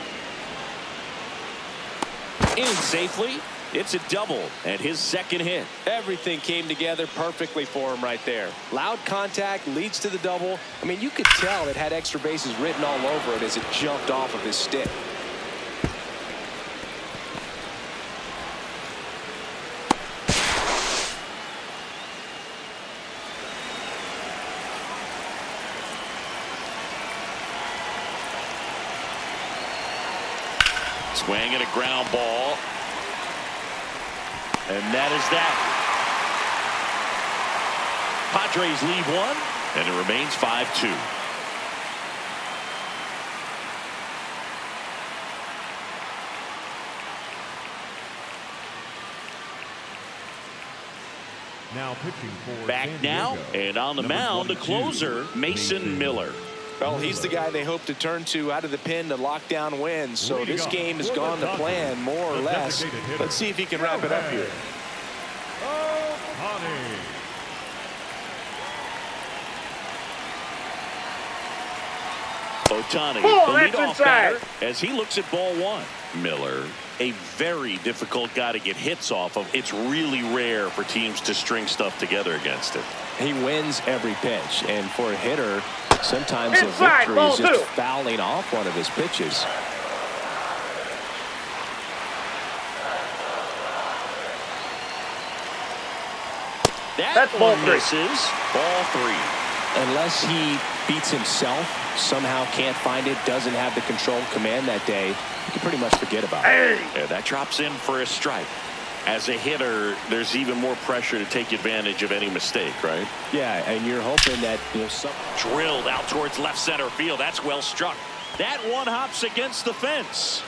In safely. It's a double and his second hit. Everything came together perfectly for him right there. Loud contact leads to the double. I mean, you could tell it had extra bases written all over it as it jumped off of his stick. Swing and a ground ball. And that is that. Padres lead 1, and it remains 5-2. now pitching for Back San now, Diego, and on the number mound, the 22, closer, Mason Miller. Well, he's the guy they hope to turn to out of the pen to lock down wins. So this game has gone to plan, more or less. Let's see if he can wrap it up here. Ohtani, Oh, the that's leadoff inside. batter, as he looks at ball 1. Miller, a very difficult guy to get hits off of. It's really rare for teams to string stuff together against it. He wins every pitch, and for a hitter, sometimes a Inside, victory ball is just 2. fouling off one of his pitches. That's ball one 3. misses. Ball 3. Unless he beats himself, somehow can't find it, doesn't have the control command that day, you can pretty much forget about it. Yeah, that drops in for a strike. As a hitter, there's even more pressure to take advantage of any mistake, right? Yeah, and you're hoping that, some Drilled out towards left center field. That's well struck. That one hops against the fence.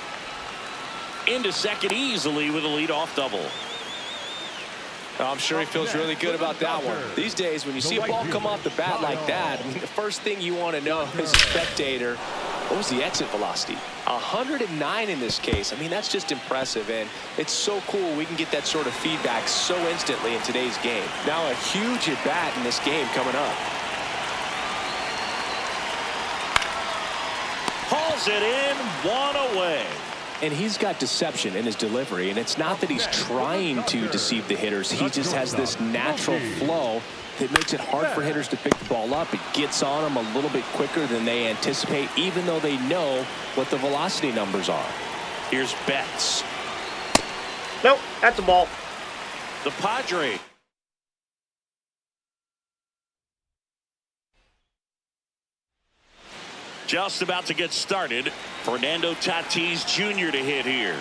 Into second easily with a leadoff double. I'm sure he feels really good about that one. These days, when you see a ball come off the bat like that, I mean, the first thing you want to know as a spectator, what was the exit velocity? 109 in this case. I mean, that's just impressive, and it's so cool we can get that sort of feedback so instantly in today's game. Now a huge at-bat in this game coming up. Hauls it in, 1 away. And he's got deception in his delivery, and it's not that he's trying to deceive the hitters. He just has this natural flow that makes it hard for hitters to pick the ball up. It gets on them a little bit quicker than they anticipate, even though they know what the velocity numbers are. Here's Betts. Nope, that's a ball. The Padres. Just about to get started. Fernando Tatis Jr. to hit here.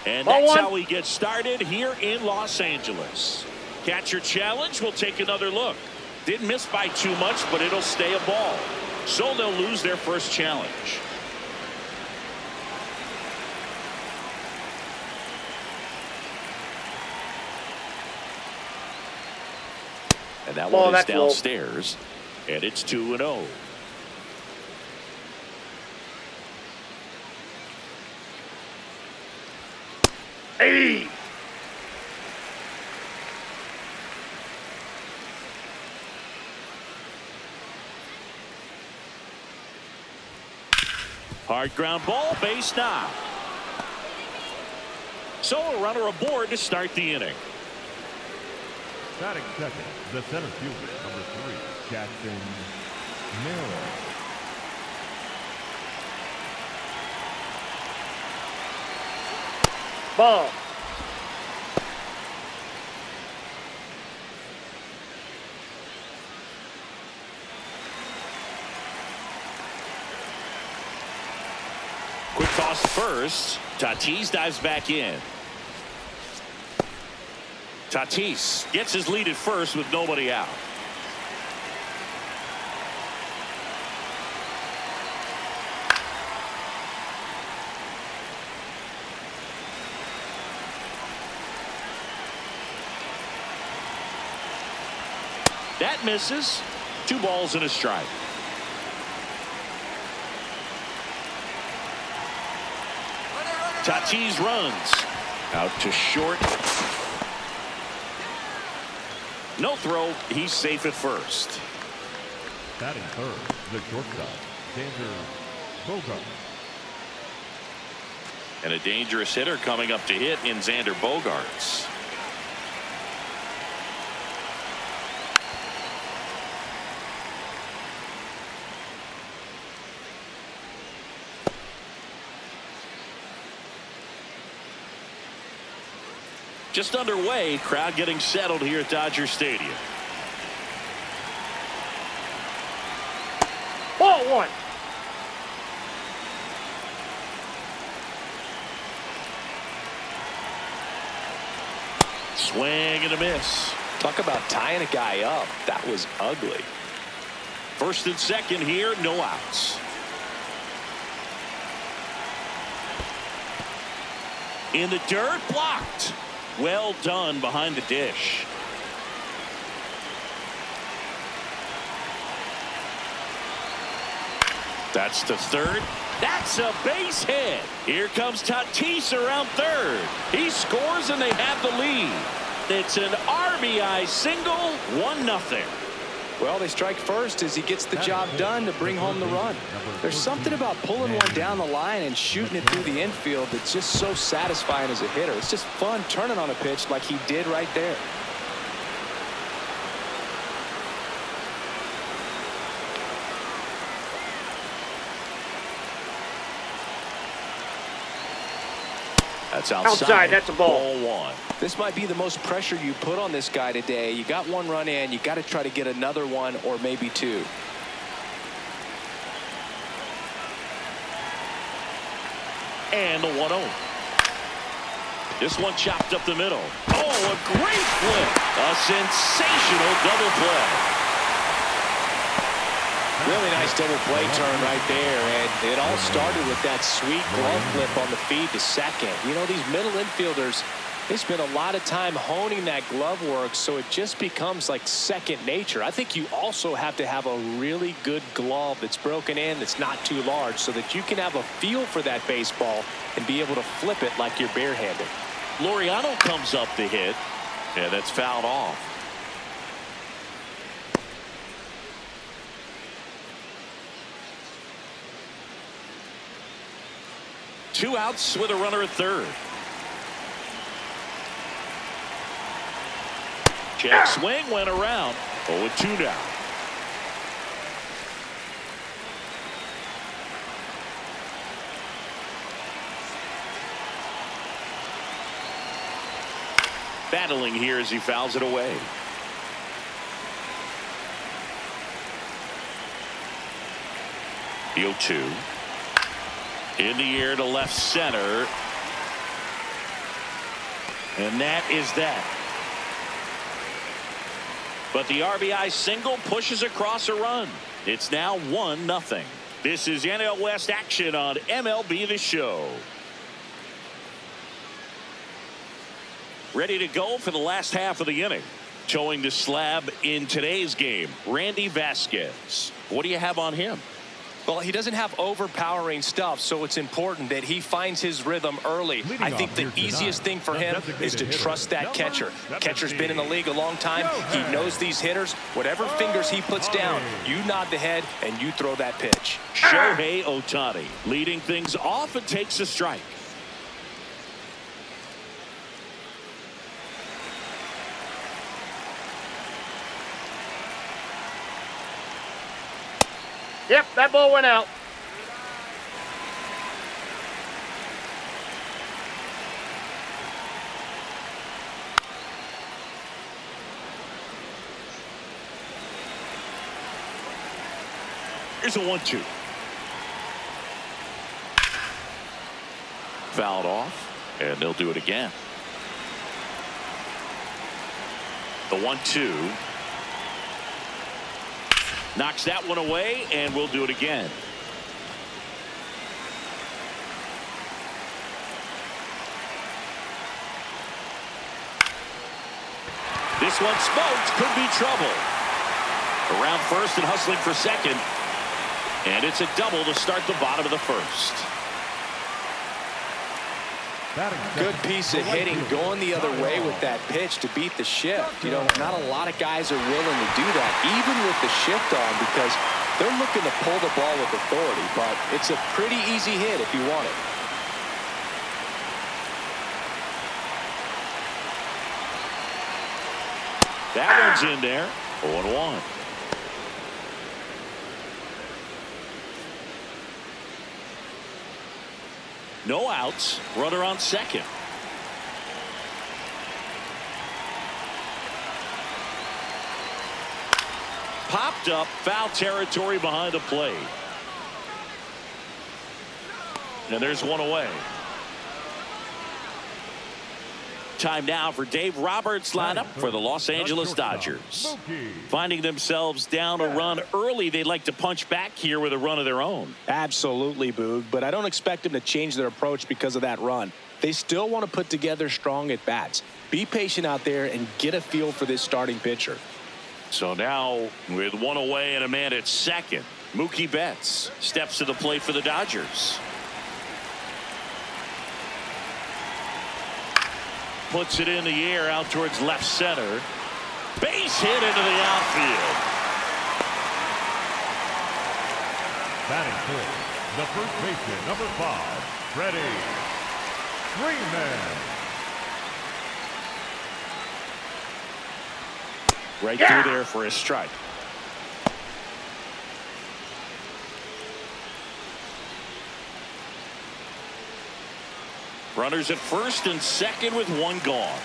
And that's how we get started here in Los Angeles. Catcher challenge will take another look. Didn't miss by too much, but it'll stay a ball. So they'll lose their first challenge. And that one is downstairs, and it's 2-0. Hey! Hard ground ball, base knock. So a runner aboard to start the inning. Batting second, the center fielder, number 3, Jackson Merrill. Ball. Quick toss first. Tatis dives back in. Tatis gets his lead at first with nobody out. That misses. 2 balls and a strike. Tatis runs out to short. No throw. He's safe at first. Batting third, the shortstop, Xander Bogaerts. And a dangerous hitter coming up to hit in Xander Bogaerts. Just underway, crowd getting settled here at Dodger Stadium. Ball 1. Swing and a miss. Talk about tying a guy up. That was ugly. First and second here, no outs. In the dirt, blocked. Well done behind the dish. That's to third. That's a base hit. Here comes Tatis around third. He scores and they have the lead. It's an RBI single, 1-0. Well, they strike first as he gets the job done to bring home the run. There's something about pulling one down the line and shooting it through the infield that's just so satisfying as a hitter. It's just fun turning on a pitch like he did right there. That's outside. That's a ball. Ball 1. This might be the most pressure you put on this guy today. You got one run in. You got to try to get another one or maybe 2. And the 1-0. This one chopped up the middle. Oh, a great flip. A sensational double play. Really nice double play turn right there, and it all started with that sweet glove flip on the feed to second. You know, these middle infielders, they spend a lot of time honing that glove work, so it just becomes like second nature. I think you also have to have a really good glove that's broken in, that's not too large, so that you can have a feel for that baseball and be able to flip it like you're barehanded. Laureano comes up to hit, and that's fouled off. 2 outs with a runner at third. Check swing went around. 0-2 now. Battling here as he fouls it away. The 0-2. In the air to left center. And that is that. But the RBI single pushes across a run. It's now 1-0. This is NL West action on MLB The Show. Ready to go for the last half of the inning. Towing the slab in today's game, Randy Vasquez. What do you have on him? Well, he doesn't have overpowering stuff, so it's important that he finds his rhythm early. I think the easiest thing for him is to trust that catcher. Catcher's been in the league a long time. He knows these hitters. Whatever fingers he puts down, you nod the head and you throw that pitch. Shohei Ohtani leading things off and takes a strike. Yep, that ball went out. Here's a 1-2. Fouled off, and they'll do it again. The 1-2. Knocks that one away, and we'll do it again. This one smoked, could be trouble. Around first and hustling for second. And it's a double to start the bottom of the first. Good piece of hitting going the other way with that pitch to beat the shift. You know, not a lot of guys are willing to do that, even with the shift on, because they're looking to pull the ball with authority. But it's a pretty easy hit if you want it. That one's in there. 0-1. No outs. Runner on second. Popped up. Foul territory behind the plate. And there's one away. Time now for Dave Roberts' lineup for the Los Angeles Dodgers. Finding themselves down a run early, they'd like to punch back here with a run of their own. Absolutely, Boog, but I don't expect them to change their approach because of that run. They still want to put together strong at-bats. Be patient out there and get a feel for this starting pitcher. So now, with one away and a man at second, Mookie Betts steps to the plate for the Dodgers. Puts it in the air out towards left center. Base hit into the outfield. Batting fourth, the first baseman, number 5, Freddie Freeman. Right through there for a strike. Runners at first and second with one gone.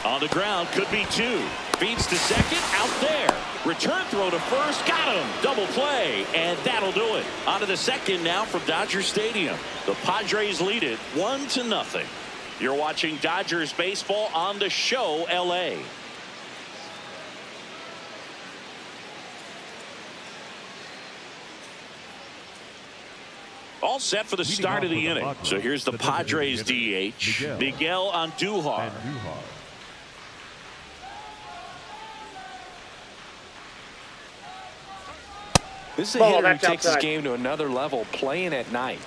On the ground, could be two. Feeds to second, out there. Return throw to first, got him. Double play, and that'll do it. On to the second now from Dodger Stadium. The Padres lead it 1-0. You're watching Dodgers baseball on The Show, LA. All set for the start of the inning. So here's the Padres DH, Miguel Andujar. This is a hitter who takes his game to another level, playing at night.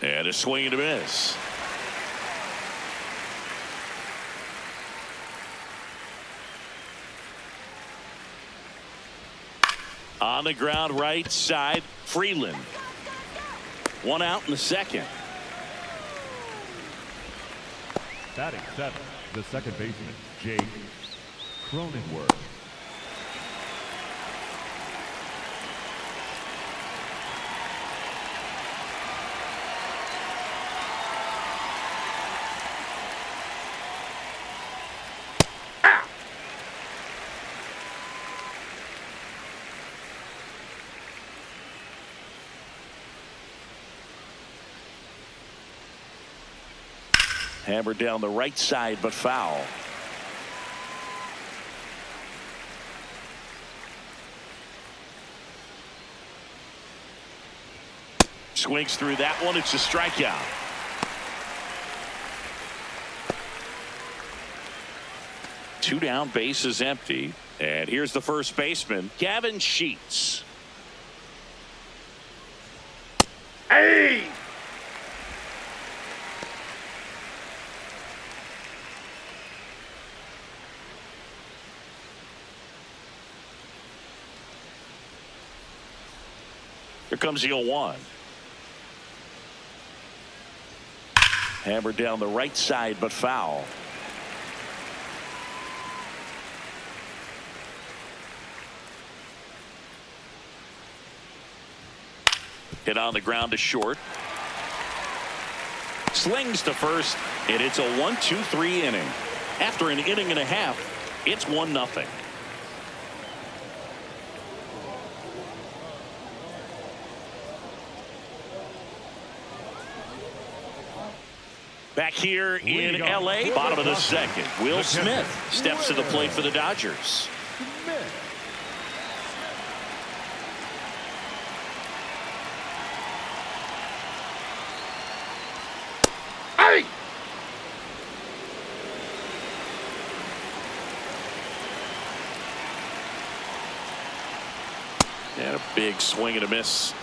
And a swing and a miss. On the ground, right side, Freeland. One out in the second. Batting seventh, the second baseman, Jake Cronenworth. Hammered down the right side, but foul. Swings through that one. It's a strikeout. Two down, base is empty. And here's the first baseman, Gavin Sheets. Hey! Here comes the 0-1. Hammered down the right side, but foul. Hit on the ground to short. Slings to first, and it's a 1-2-3 inning. After an inning and a half, it's 1-0. Back here in L.A., bottom of the second, Will Smith steps to the plate for the Dodgers. Hey! And a big swing and a miss.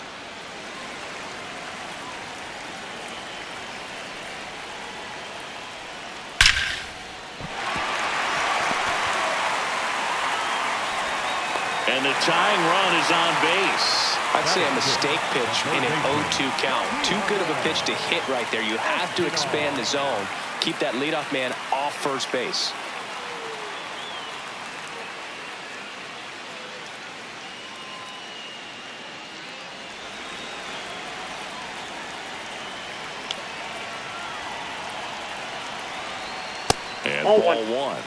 And the tying run is on base. I'd say a mistake pitch in an 0-2 count. Too good of a pitch to hit right there. You have to expand the zone. Keep that leadoff man off first base. And ball one.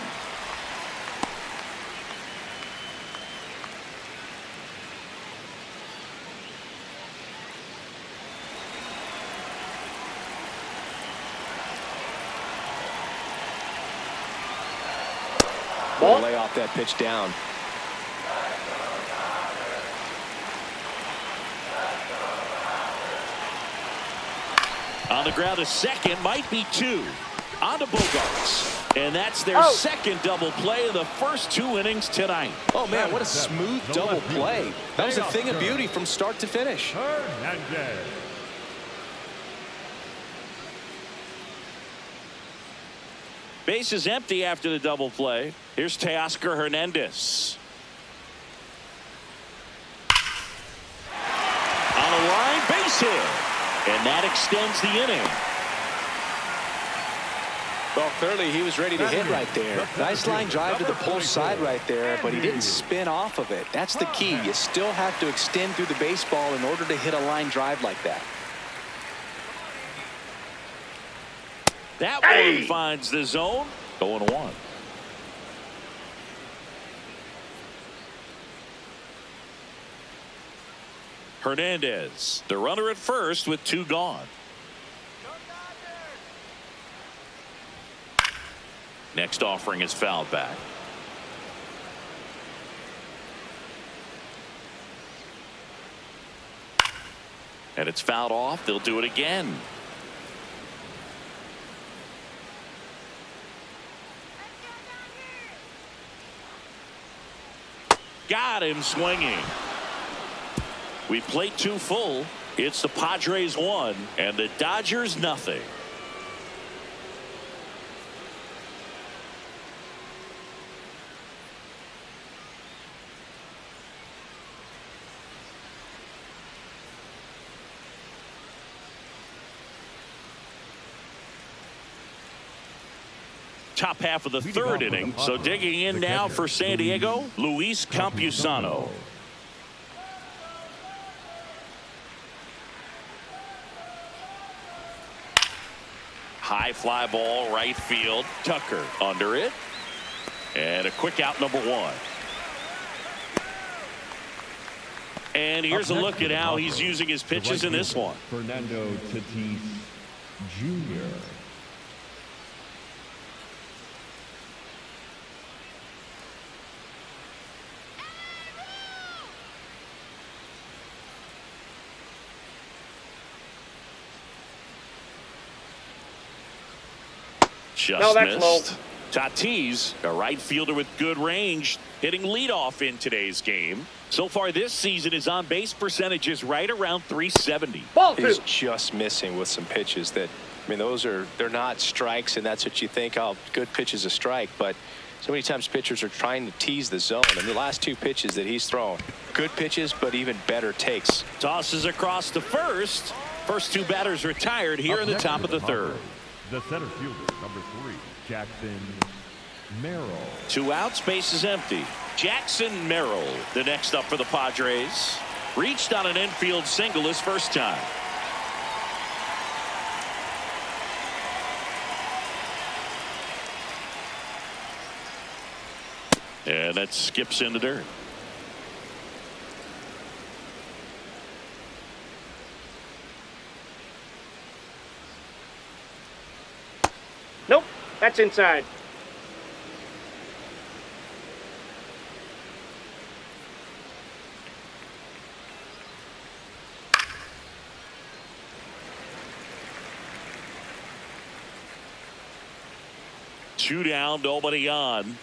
We'll lay off that pitch down. On the ground, a second, might be two. On to Bogarts. And that's their second double play in the first 2 innings tonight. Oh, man, what a smooth double play. That was a thing of beauty from start to finish. Hernandez. Base is empty after the double play. Here's Teoscar Hernandez. On a line, base hit. And that extends the inning. Well, clearly he was ready to hit right there. Nice line drive to the pull side right there, but he didn't spin off of it. That's the key. You still have to extend through the baseball in order to hit a line drive like that. That one finds the zone. 0-1. Hernandez, the runner at first with 2 gone. Next offering is fouled back. And it's fouled off. They'll do it again. Got him swinging. We played 2 full. It's the Padres 1 and the Dodgers nothing. Top half of the third inning. So digging in now for San Diego, Luis Campusano. High fly ball, right field. Tucker under it. And a quick out, number 1. And here's a look at how he's using his pitches in this one. Fernando Tatis Jr. Just missed. Tatis, a right fielder with good range, hitting leadoff in today's game. So far this season, his on-base percentage is right around 370. He's just missing with some pitches that, I mean, they're not strikes, and that's what you think, oh, good pitch is a strike. But so many times pitchers are trying to tease the zone, and the last 2 pitches that he's thrown, good pitches, but even better takes. Tosses across to first. First 2 batters retired here in the top of the third. The center fielder, number 3, Jackson Merrill. 2 outs, base is empty. Jackson Merrill, the next up for the Padres. Reached on an infield single his first time. And that skips in the dirt. Nope, that's inside. Two down, nobody on.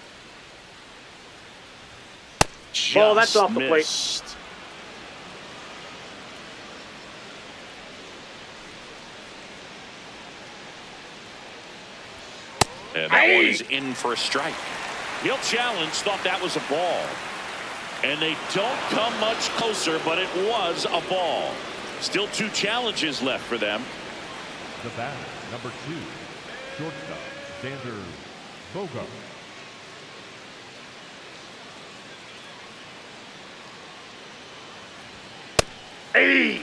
Ball, that's off the plate. Missed. And that one is in for a strike. He'll challenge, thought that was a ball. And they don't come much closer, but it was a ball. Still 2 challenges left for them. The batter, number 2, shortstop, Xander Bogaerts. Hey!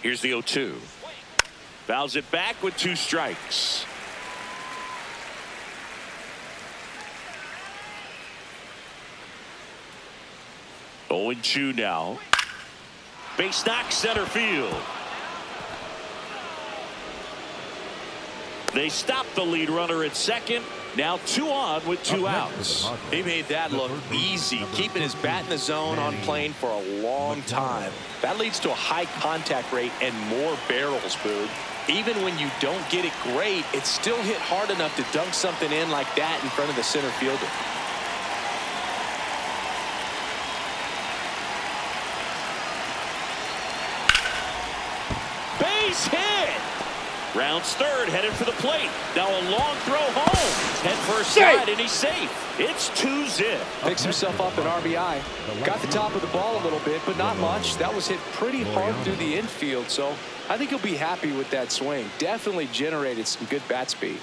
Here's the 0-2. Fouls it back with 2 strikes. Oh, 0-2 now. Base knock, center field. They stop the lead runner at second. Now 2 on with 2 outs. He made that look easy, keeping his bat in the zone on plane for a long time. That leads to a high contact rate and more barrels, Boog. Even when you don't get it great, it's still hit hard enough to dunk something in like that in front of the center fielder. Base hit. Rounds third, headed for the plate. Now a long throw home. Head first slide, and he's safe. It's 2-zip. Picks himself up an RBI. Got the top of the ball a little bit, but not much. That was hit pretty hard through the infield, so I think he'll be happy with that swing. Definitely generated some good bat speed.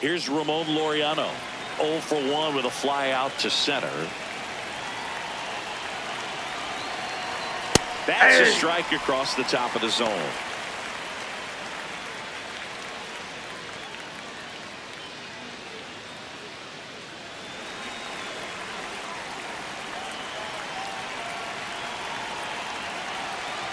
Here's Ramon Laureano. 0 for 1 with a fly out to center. That's a strike across the top of the zone.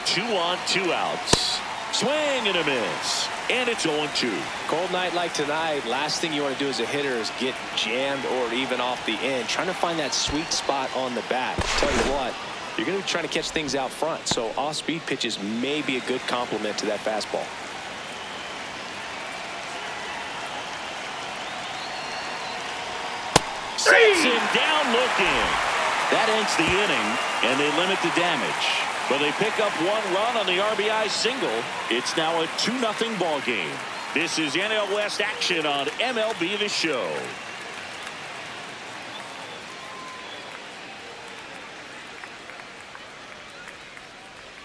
Two on, 2 outs. Swing and a miss. And it's 0-2. Cold night like tonight, last thing you want to do as a hitter is get jammed or even off the end. Trying to find that sweet spot on the bat. Tell you what, you're going to be trying to catch things out front. So off-speed pitches may be a good complement to that fastball. Sets him down looking. That ends the inning, and they limit the damage. But they pick up 1 run on the RBI single. It's now a 2-0 ball game. This is NL West action on MLB The Show.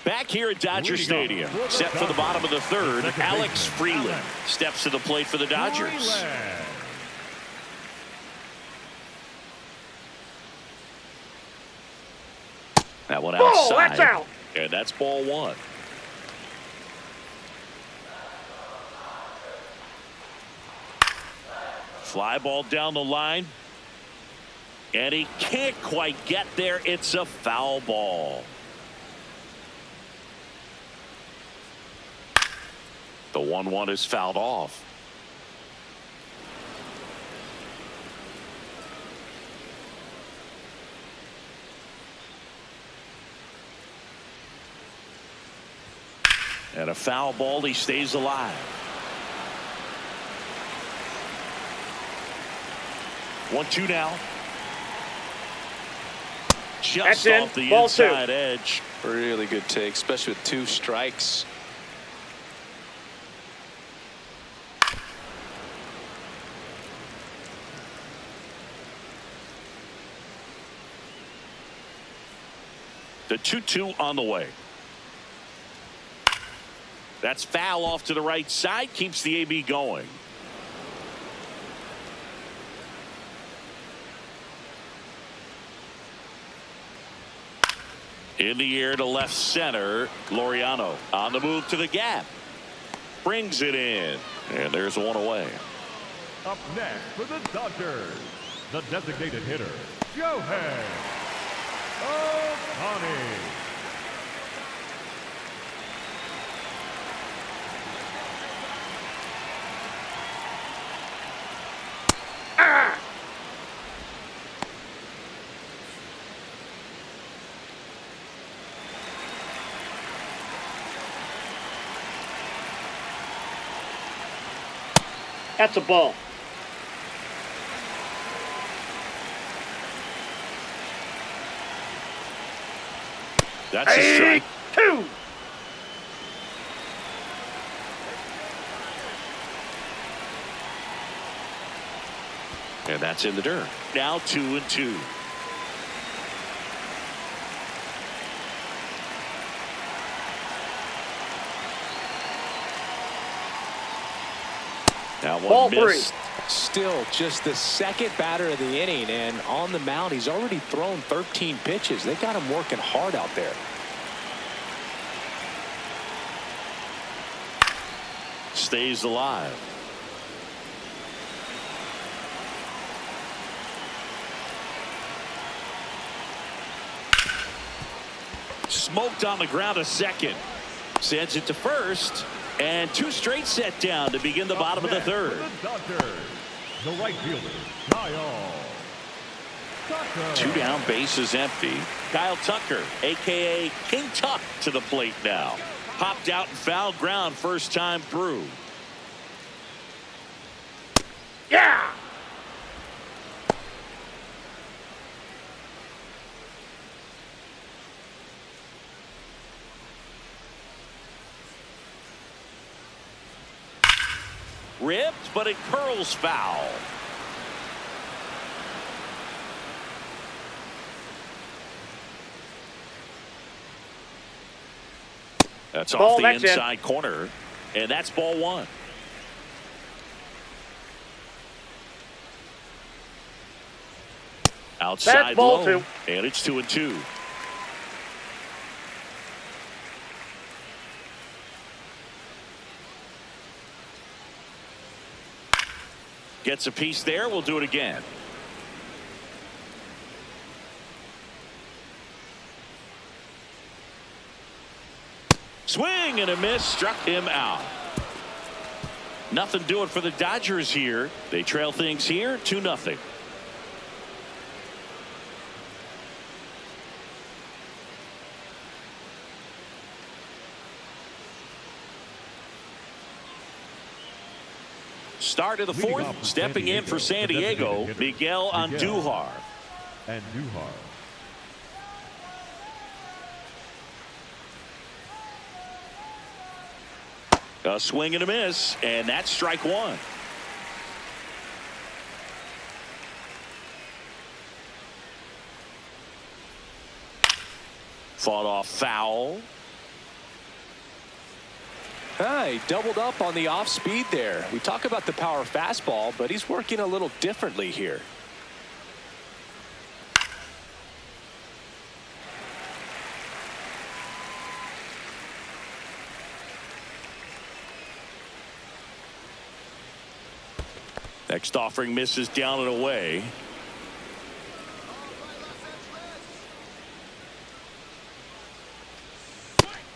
Back here at Dodger Stadium, set for the bottom of the third, Alex Freeland steps to the plate for the Dodgers. That one outside. Oh, that's out. And that's ball 1. Fly ball down the line. And he can't quite get there. It's a foul ball. The 1-1 is fouled off. And a foul ball, he stays alive. 1-2 now. Just off the inside edge. Really good take, especially with 2 strikes. The 2-2 on the way. That's foul off to the right side. Keeps the AB going. In the air to left center. Laureano on the move to the gap. Brings it in. And there's 1 away. Up next for the Dodgers, the designated hitter, Shohei Ohtani. That's a ball. That's a strike. 2. And that's in the dirt. Now 2-2. That one Ball missed. 3. Still just the second batter of the inning, and on the mound he's already thrown 13 pitches. They got him working hard out there. Stays alive. Smoked on the ground a second. Sends it to first. And 2 straight set down to begin the bottom of the third. The Dodgers, the right fielder, Kyle Tucker. 2 down, bases empty. Kyle Tucker, a.k.a. King Tuck, to the plate now. Popped out and foul ground first time through. Yeah. Ripped, but it curls foul. That's off the inside corner, and that's ball 1. Outside ball low, 2. and it's 2-2. Gets a piece there. We'll do it again. Swing and a miss, struck him out. Nothing doing for the Dodgers here. They trail things here 2-0. Start of the fourth, stepping in for San Diego, Miguel Andujar. A swing and a miss, and that's strike one. Fought off foul. He doubled up on the off speed there. We talk about the power fastball, but he's working a little differently here. Next offering misses down and away.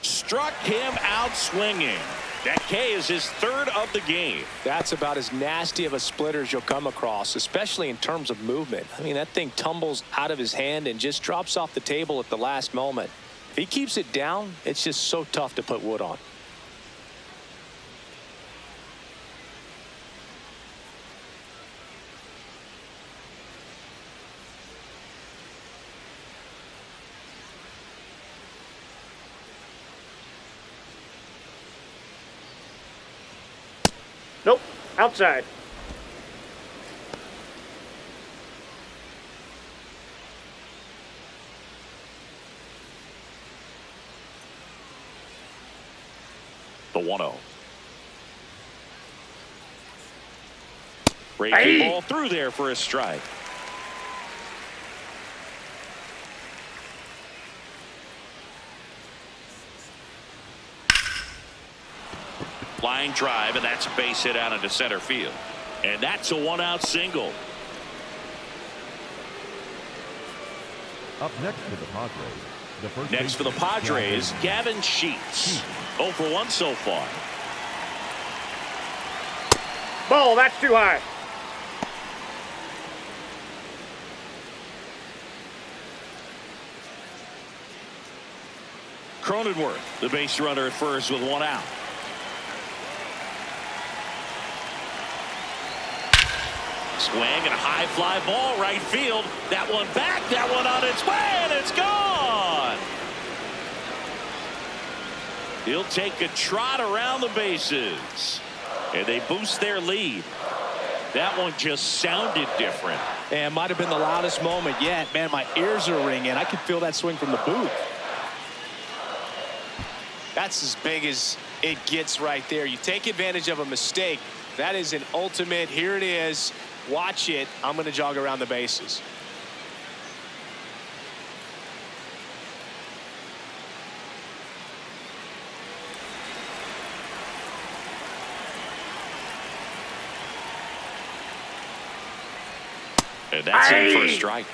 Struck him out swinging. That K is his third of the game. That's about as nasty of a splitter as you'll come across, especially in terms of movement. I mean, that thing tumbles out of his hand and just drops off the table at the last moment. If he keeps it down, it's just so tough to put wood on. Nope. Outside. The 1-0. Breaking ball through there for a strike. Line drive, and that's a base hit out into center field. And that's a one-out single. Up next for the Padres. Next for the Padres, Gavin Sheets. 0 for 1 so far. Ball, that's too high. Cronenworth, the base runner at first with 1 out. Swing and a high fly ball right field. That one back, that one on its way, and it's gone. He'll take a trot around the bases, and they boost their lead. That one just sounded different. And might have been the loudest moment yet. Man, my ears are ringing. I can feel that swing from the booth. That's as big as it gets right there. You take advantage of a mistake. That is an ultimate. Here it is. Watch it. I'm going to jog around the bases. And that's in for a strike.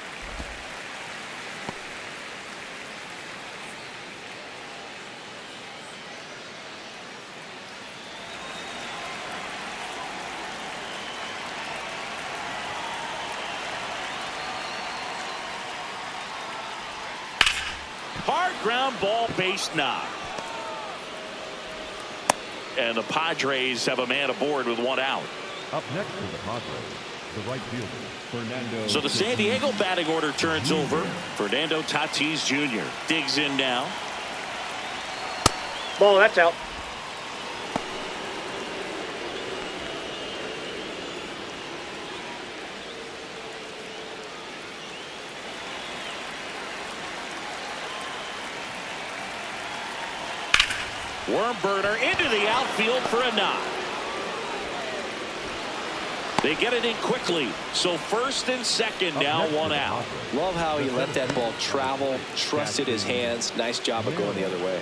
Hard ground ball, base knock. And the Padres have a man aboard with 1 out. Up next for the Padres, the right fielder, Fernando. So the San Diego batting order turns over. Fernando Tatis Jr. digs in now. Ball, that's out. Worm burner into the outfield for a knock. They get it in quickly. So first and second now, 1 out. Love how he let that ball travel, trusted his hands. Nice job of going the other way.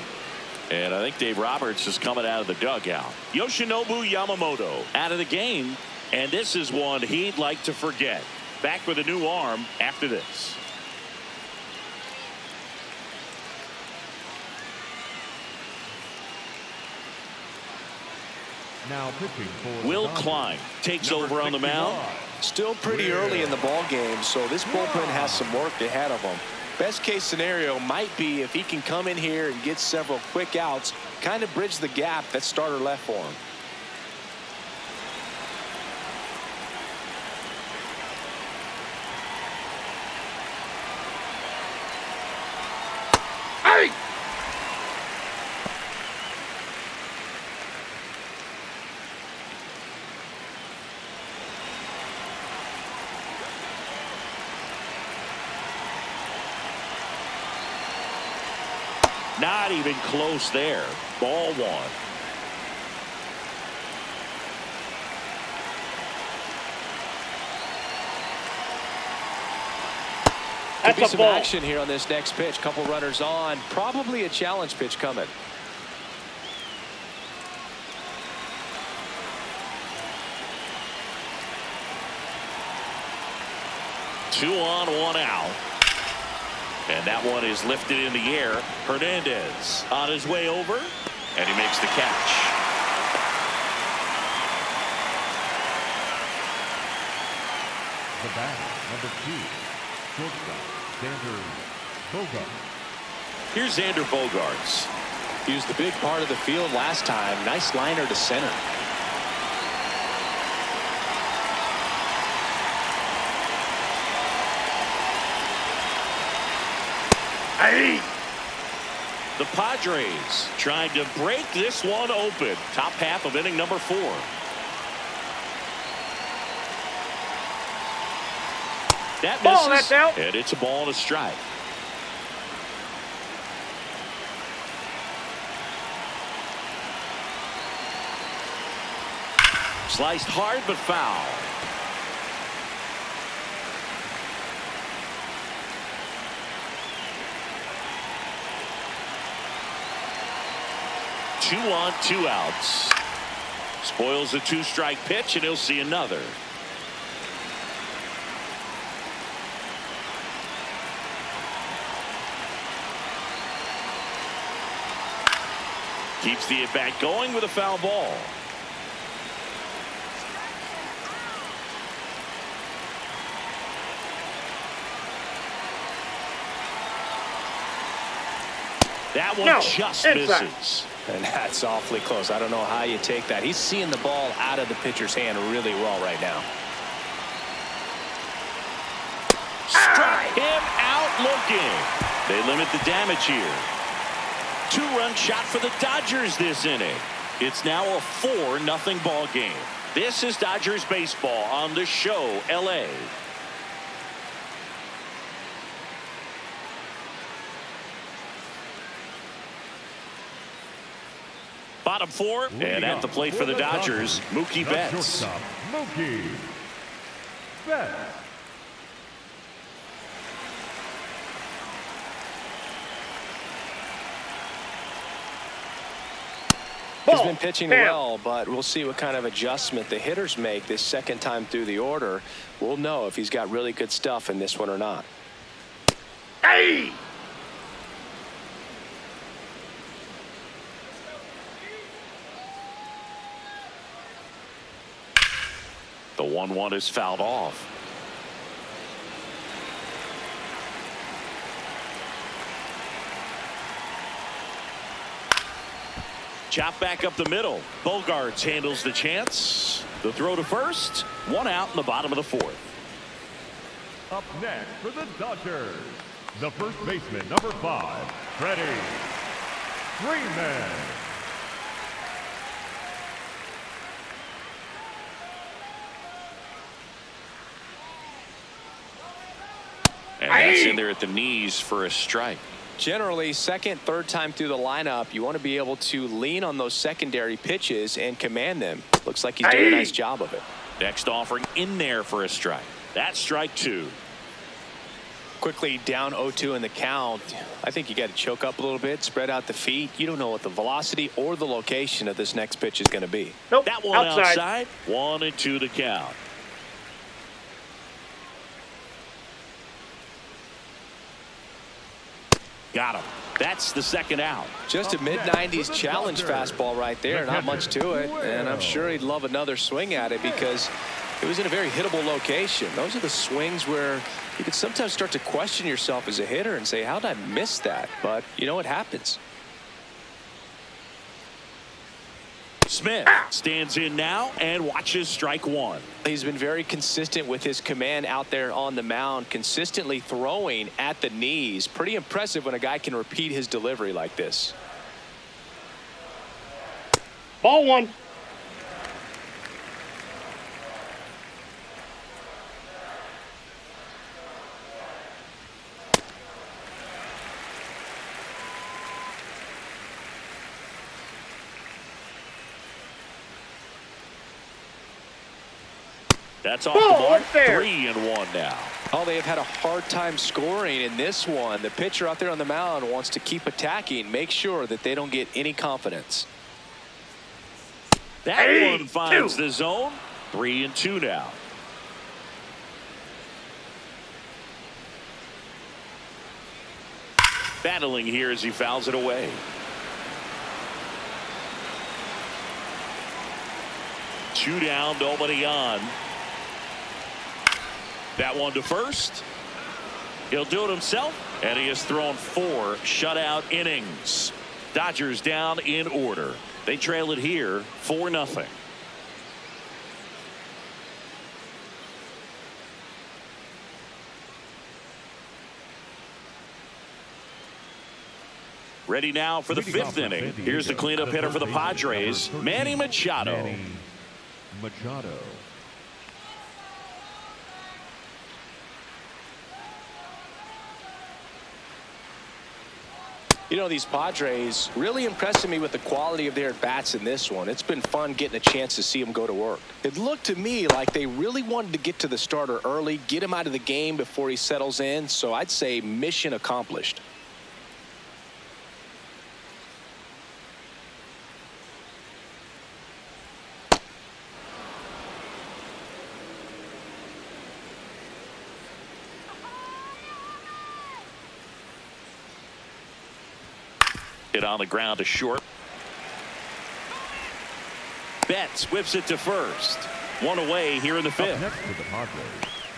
And I think Dave Roberts is coming out of the dugout. Yoshinobu Yamamoto out of the game. And this is one he'd like to forget. Back with a new arm after this. Now pitching for Will Dodgers, Klein takes number over on the mound. 61. Still pretty early in the ball game, so this bullpen has some work ahead of him. Best case scenario might be if he can come in here and get several quick outs, kind of bridge the gap that starter left for him. Not even close there. Ball one. Could be That's a some ball. action here on this next pitch. Couple runners on. Probably a challenge pitch coming. Two on, one out. And that one is lifted in the air. Hernandez on his way over, and he makes the catch. The batter, number 2, shortstop, Xander Bogaerts. Here's Xander Bogaerts. He was the big part of the field last time. Nice liner to center. The Padres trying to break this one open. Top half of inning number 4. That misses. Ball, that's out. And it's a ball and a strike. Sliced hard but foul. Two on, 2 outs. Spoils a 2-strike pitch, and he'll see another. Keeps the at-bat going with a foul ball. That one just inside. misses. And that's awfully close. I don't know how you take that. He's seeing the ball out of the pitcher's hand really well right now. Struck him out looking. They limit the damage here. 2-run shot for the Dodgers this inning. It's now a 4-0 ball game. This is Dodgers baseball on the show, LA. Bottom 4, and at the plate for the Dodgers, Mookie The Betts. shortstop, Mookie Betts. He's Ball. been pitching Bam. well, but we'll see what kind of adjustment the hitters make this second time through the order. We'll know if he's got really good stuff in this one or not. Hey! The 1-1 is fouled off. Chop back up the middle. Bogaerts handles the chance. The throw to first. 1 out in the bottom of the 4th. Up next for the Dodgers, the first baseman, number 5, Freddie Freeman. And that's in there at the knees for a strike. Generally, second, third time through the lineup, you want to be able to lean on those secondary pitches and command them. Looks like he's doing a nice job of it. Next offering in there for a strike. That's strike 2. Quickly down 0-2 in the count. I think you got to choke up a little bit, spread out the feet. You don't know what the velocity or the location of this next pitch is going to be. Nope. That one outside. 1-2 to count. Got him. That's the second out. Just a mid-90s challenge fastball right there. Not much to it. And I'm sure he'd love another swing at it because it was in a very hittable location. Those are the swings where you could sometimes start to question yourself as a hitter and say, how did I miss that? But, you know, it happens. Smith stands in now and watches strike one. He's been very consistent with his command out there on the mound, consistently throwing at the knees. Pretty impressive when a guy can repeat his delivery like this. Ball one. That's off the mark. 3-1 now. Oh, they have had a hard time scoring in this one. The pitcher out there on the mound wants to keep attacking, make sure that they don't get any confidence. That one finds the zone. 3-2 now. Battling here as he fouls it away. Two down, nobody on. That one to first. He'll do it himself, and he has thrown 4 shutout innings. Dodgers down in order. They trail it here 4-0. Ready now for the 5th inning. Here's the cleanup hitter for the Padres, Manny Machado. You know, these Padres really impressing me with the quality of their at-bats in this one. It's been fun getting a chance to see them go to work. It looked to me like they really wanted to get to the starter early, get him out of the game before he settles in. So I'd say mission accomplished. Hit on the ground to short. Betts whips it to first. One away here in the 5th. Up next to the Padres,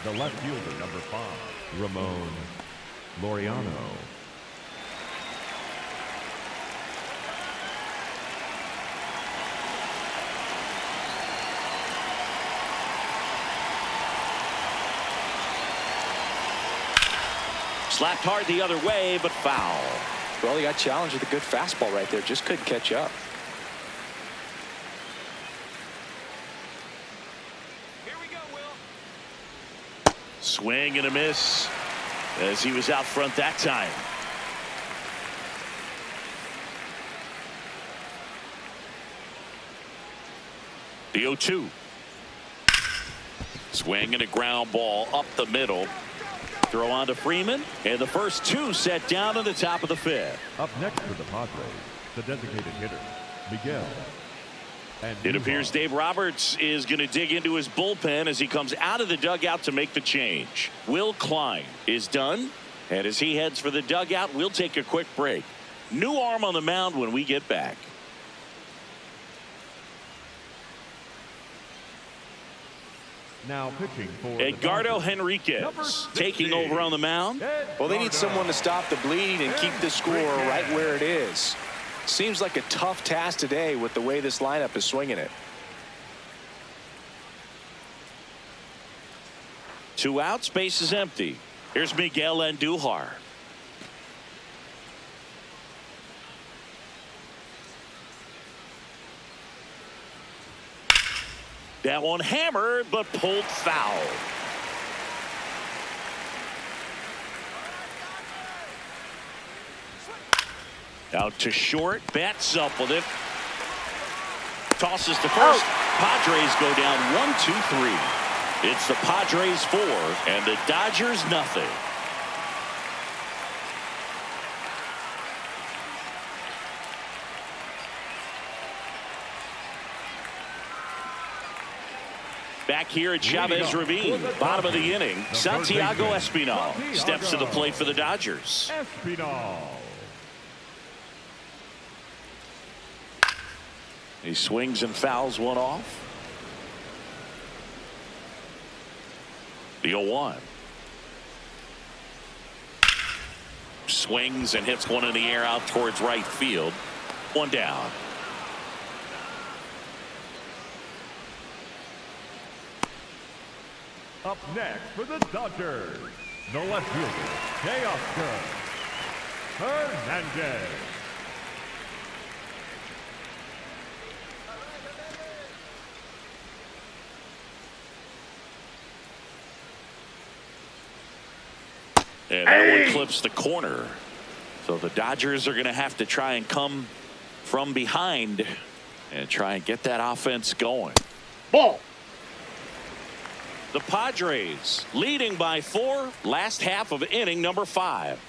the left fielder, number 5, Ramon Laureano. Slapped hard the other way, but foul. Well, he got challenged with a good fastball right there. Just couldn't catch up. Here we go, Will. Swing and a miss as he was out front that time. The 0-2. Swing and a ground ball up the middle. Throw on to Freeman, and the first 2 set down in the top of the 5th. Up next for the Padres, the designated hitter, Miguel. It appears Dave Roberts is going to dig into his bullpen as he comes out of the dugout to make the change. Will Klein is done, and as he heads for the dugout, we'll take a quick break. New arm on the mound when we get back. Now pitching for Edgardo Henriquez taking over on the mound. Well, they need someone to stop the bleed and keep the score right where it is. Seems like a tough task today with the way this lineup is swinging it. 2 outs, base is empty. Here's Miguel Andujar. That one hammered, but pulled foul. Out to short. Betts up with it. Tosses to first. Padres go down 1-2-3. It's the Padres 4 and the Dodgers nothing. Back here at Chavez Ravine, bottom of the inning, Santiago Espinal steps to the plate for the Dodgers. Espinal. He swings and fouls one off. The 0-1. Swings and hits one in the air out towards right field. One down. Up next for the Dodgers, the left fielder, Teoscar Hernandez. And that one clips the corner. So the Dodgers are going to have to try and come from behind and try and get that offense going. Ball. The Padres leading by 4, last half of inning number 5.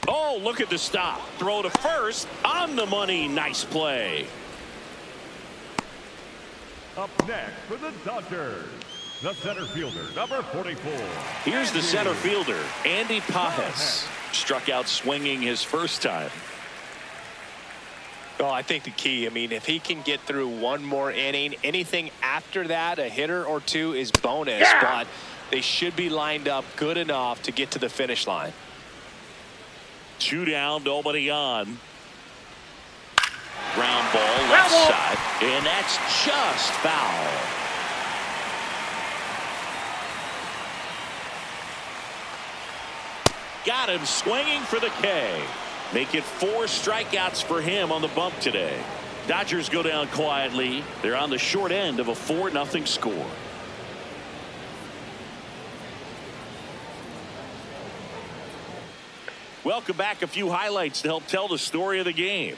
Oh, look at the stop. Throw to first on the money. Nice play. Up next for the Dodgers, the center fielder, number 44. Here's the center fielder, Andy Pajes. Struck out swinging his first time. Well, I think the key, I mean, if he can get through one more inning, anything after that, a hitter or two is bonus. Yeah. But they should be lined up good enough to get to the finish line. 2 down, nobody on. Ground ball, left side, and that's just foul. Got him swinging for the K. Make it 4 strikeouts for him on the bump today. Dodgers go down quietly. They're on the short end of a 4-0 score. Welcome back. A few highlights to help tell the story of the game.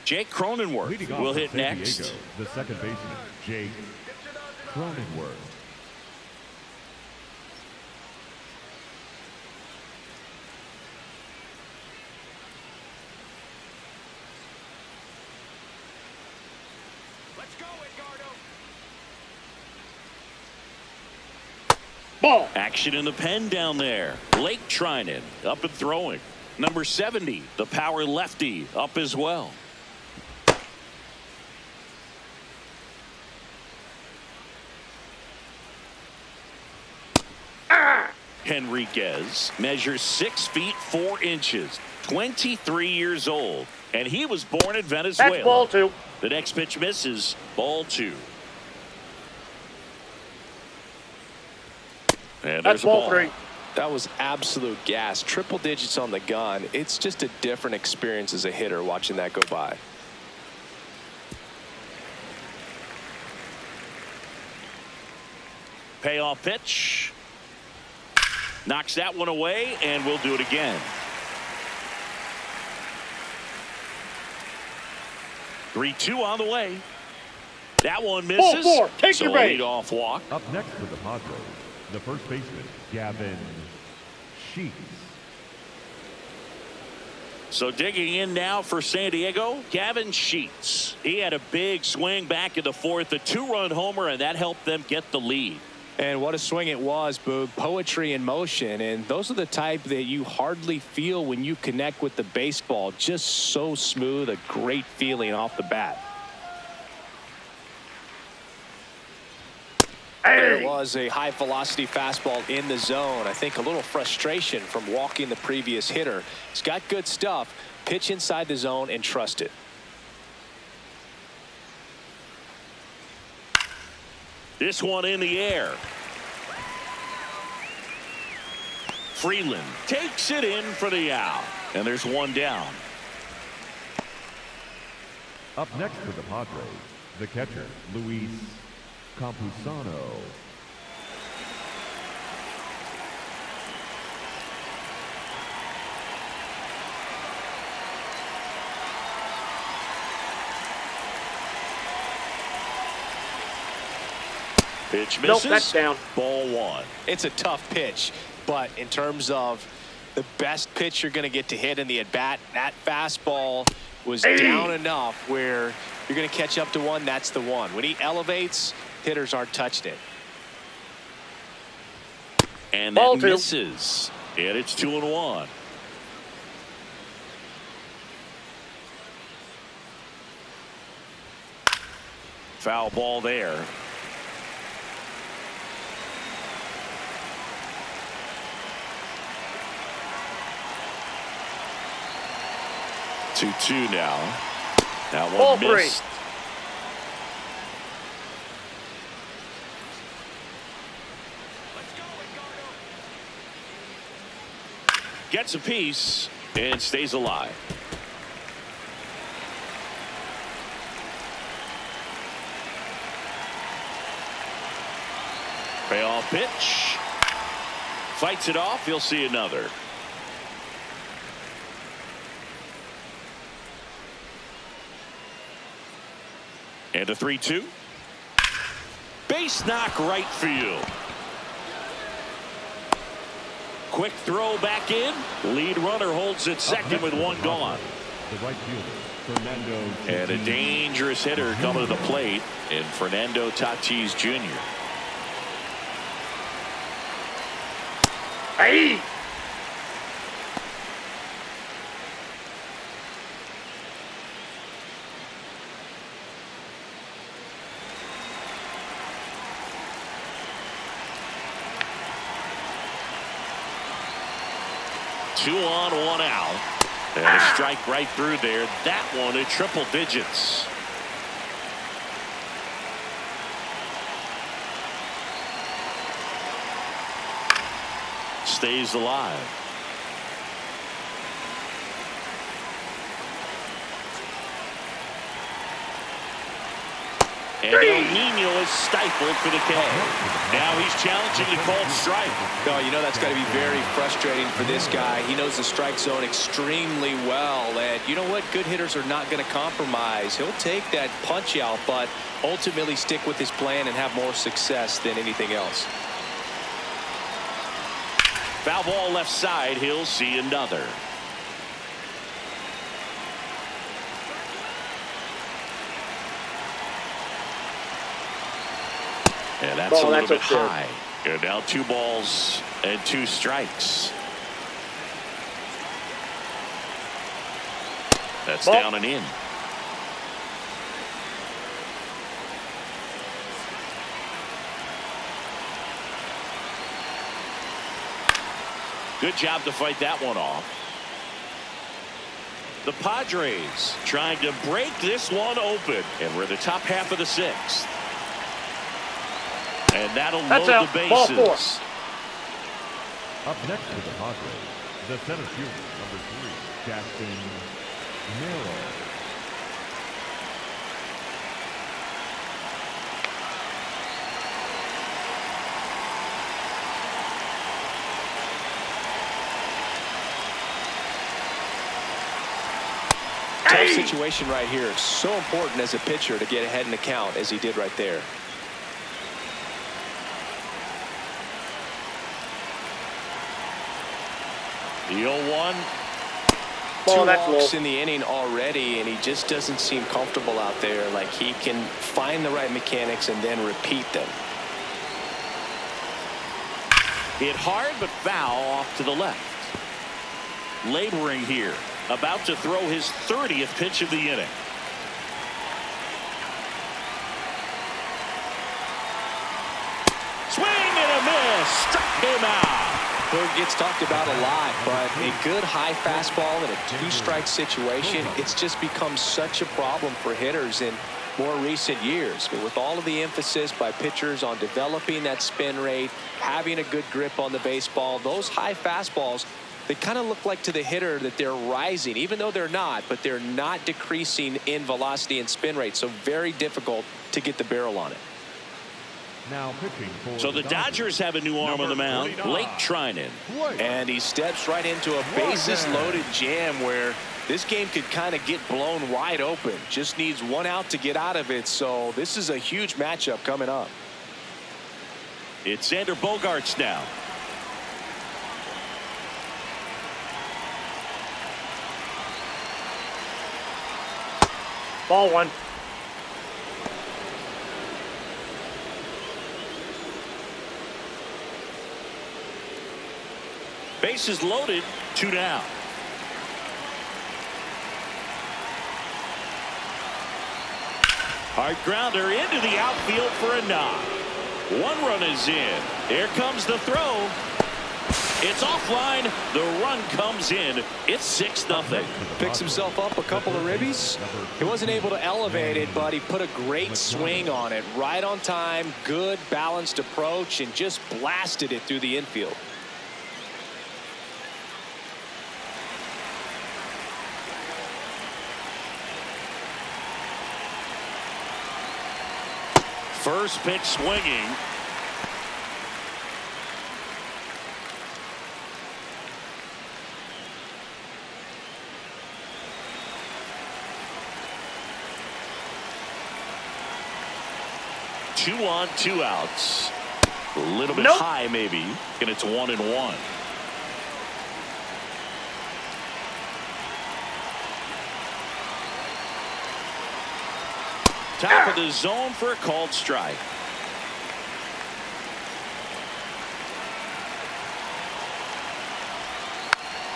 Jake Cronenworth will hit San next. Diego, the second baseman, Jake Cronenworth. Let's go, Edgardo. Ball. Action in the pen down there. Blake Trinan up and throwing. Number 70, the power lefty, up as well. Henriquez measures 6 feet 4 inches, 23 years old, and he was born in Venezuela. That's ball 2. The next pitch misses. Ball 2. And That's there's a ball 3. That was absolute gas. Triple digits on the gun. It's just a different experience as a hitter watching that go by. Payoff pitch. Knocks that one away, and we'll do it again. 3-2 on the way. That one misses. Ball 4. Take so your base. leadoff walk. Up next for the Padres, the first baseman, Gavin Sheets. So digging in now for San Diego, Gavin Sheets. He had a big swing back in the 4th, a 2-run homer, and that helped them get the lead. And what a swing it was, Boog. Poetry in motion. And those are the type that you hardly feel when you connect with the baseball. Just so smooth, a great feeling off the bat. There was a high velocity fastball in the zone. I think a little frustration from walking the previous hitter. He's got good stuff. Pitch inside the zone and trust it. This one in the air. Freeland takes it in for the out. And there's one down. Up next for the Padres, the catcher, Luis Campusano. Pitch Nope, misses. that's down. Ball one. It's a tough pitch, but in terms of the best pitch you're going to get to hit in the at-bat, that fastball was down enough where you're going to catch up to one. That's the one. When he elevates, hitters aren't touching it. And Ball that two. misses. And it's 2-1. Foul ball there. Two now. That one Ball three. missed. Gets a piece and stays alive. Payoff pitch. Fights it off. You'll see another. And a 3-2. Base knock right field. Quick throw back in. Lead runner holds it second with one gone. The right fielder, Fernando. And a dangerous hitter coming to the plate in Fernando Tatis Jr. Hey! Two on, one out. And a strike right through there. That one at triple digits. Stays alive. And El Nino is stifled for the K. Now he's challenging the called strike. No, you know that's got to be very frustrating for this guy. He knows the strike zone extremely well. And you know what? Good hitters are not going to compromise. He'll take that punch out, but ultimately stick with his plan and have more success than anything else. Foul ball left side. He'll see another. And that's a little bit high. And now 2 balls and 2 strikes. That's down and in. Good job to fight that one off. The Padres trying to break this one open. And we're in the top half of the 6th. And that'll load out. the Ball bases. 4. Up next for the Padres, the center fielder, number 3, Jackson Merrill. Tough situation right here. It's so important as a pitcher to get ahead in the count as he did right there. The 0-1. Two walks in the inning already, and he just doesn't seem comfortable out there. Like he can find the right mechanics and then repeat them. Hit hard but foul off to the left. Laboring here. About to throw his 30th pitch of the inning. Swing and a miss. Struck him out. It gets talked about a lot, but a good high fastball in a 2-strike situation, it's just become such a problem for hitters in more recent years. But with all of the emphasis by pitchers on developing that spin rate, having a good grip on the baseball, those high fastballs, they kind of look like to the hitter that they're rising, even though they're not, but they're not decreasing in velocity and spin rate. So very difficult to get the barrel on it. Now pitching for So the Dodgers have a new arm on the mound, Blake Trinan. And he steps right into a bases-loaded jam where this game could kind of get blown wide open. Just needs one out to get out of it. So this is a huge matchup coming up. It's Xander Bogaerts now. Ball one. Bases loaded, 2 down. Hard grounder into the outfield for a knock. 1 run is in. Here comes the throw. It's offline. The run comes in. It's 6-0. Picks himself up a couple of ribbies. He wasn't able to elevate it, but he put a great swing on it. Right on time, good balanced approach, and just blasted it through the infield. First pitch swinging. Two on, 2 outs. A little bit high, maybe, and it's 1-1. Top of the zone for a called strike.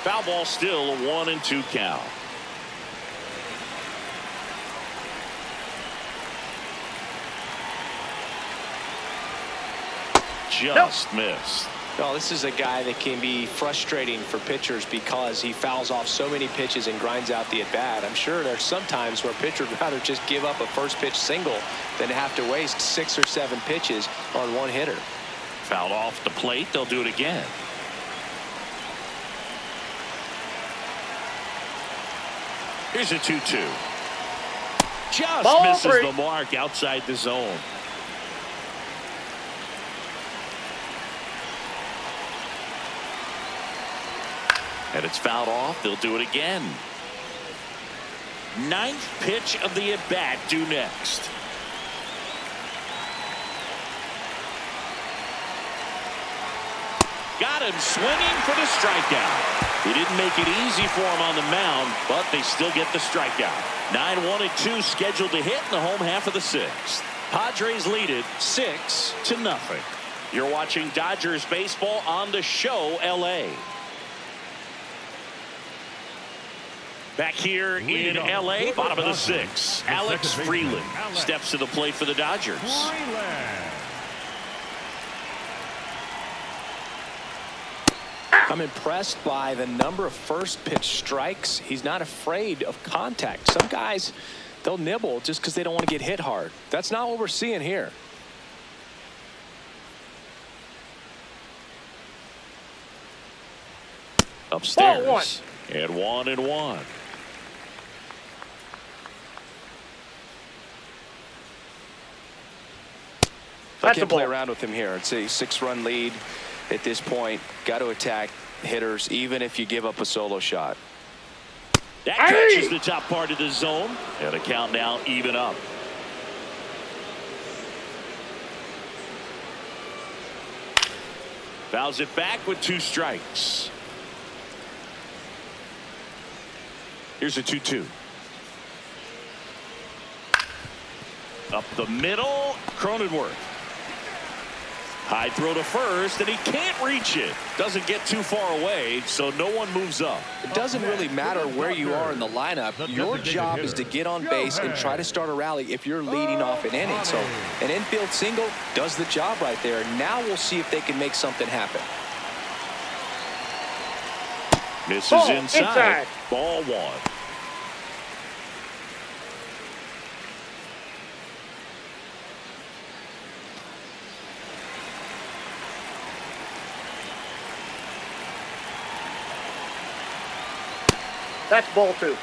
Foul ball, still a 1-2 count. Just missed. Well, this is a guy that can be frustrating for pitchers because he fouls off so many pitches and grinds out the at-bat. I'm sure there's some times where a pitcher would rather just give up a first pitch single than have to waste 6 or 7 pitches on one hitter. Fouled off the plate. They'll do it again. Here's a 2-2. Just Ball misses 3. the mark outside the zone. And it's fouled off. They'll do it again. 9th pitch of the at-bat due next. Got him swinging for the strikeout. He didn't make it easy for him on the mound, but they still get the strikeout. 9-1-2 scheduled to hit in the home half of the 6th. Padres lead it 6-0. You're watching Dodgers baseball on the show, LA. Back here in LA, bottom of the 6th, Alex Freeland steps to the plate for the Dodgers. I'm impressed by the number of first pitch strikes. He's not afraid of contact. Some guys, they'll nibble just because they don't want to get hit hard. That's not what we're seeing here. Upstairs, and 1-1. I can't play around with him here. It's a 6-run lead at this point. Got to attack hitters even if you give up a solo shot. That catches the top part of the zone, and a count now even up. Fouls it back with 2 strikes. Here's a 2-2. Up the middle, Cronenworth. High throw to first, and he can't reach it. Doesn't get too far away, so no one moves up. It doesn't really matter where you are in the lineup. Your job is to get on base and try to start a rally if you're leading off an inning. So an infield single does the job right there. Now we'll see if they can make something happen. Misses inside. Ball 1. That's ball 2.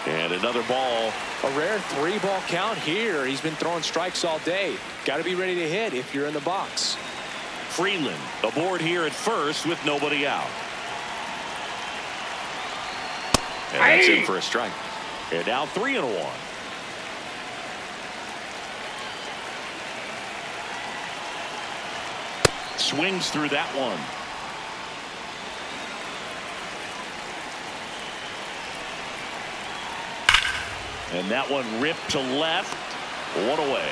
And another ball. A rare 3-ball count here. He's been throwing strikes all day. Got to be ready to hit if you're in the box. Freeland aboard here at first with nobody out. And that's in for a strike. And now 3-1. Swings through that one. And that one ripped to left. One away.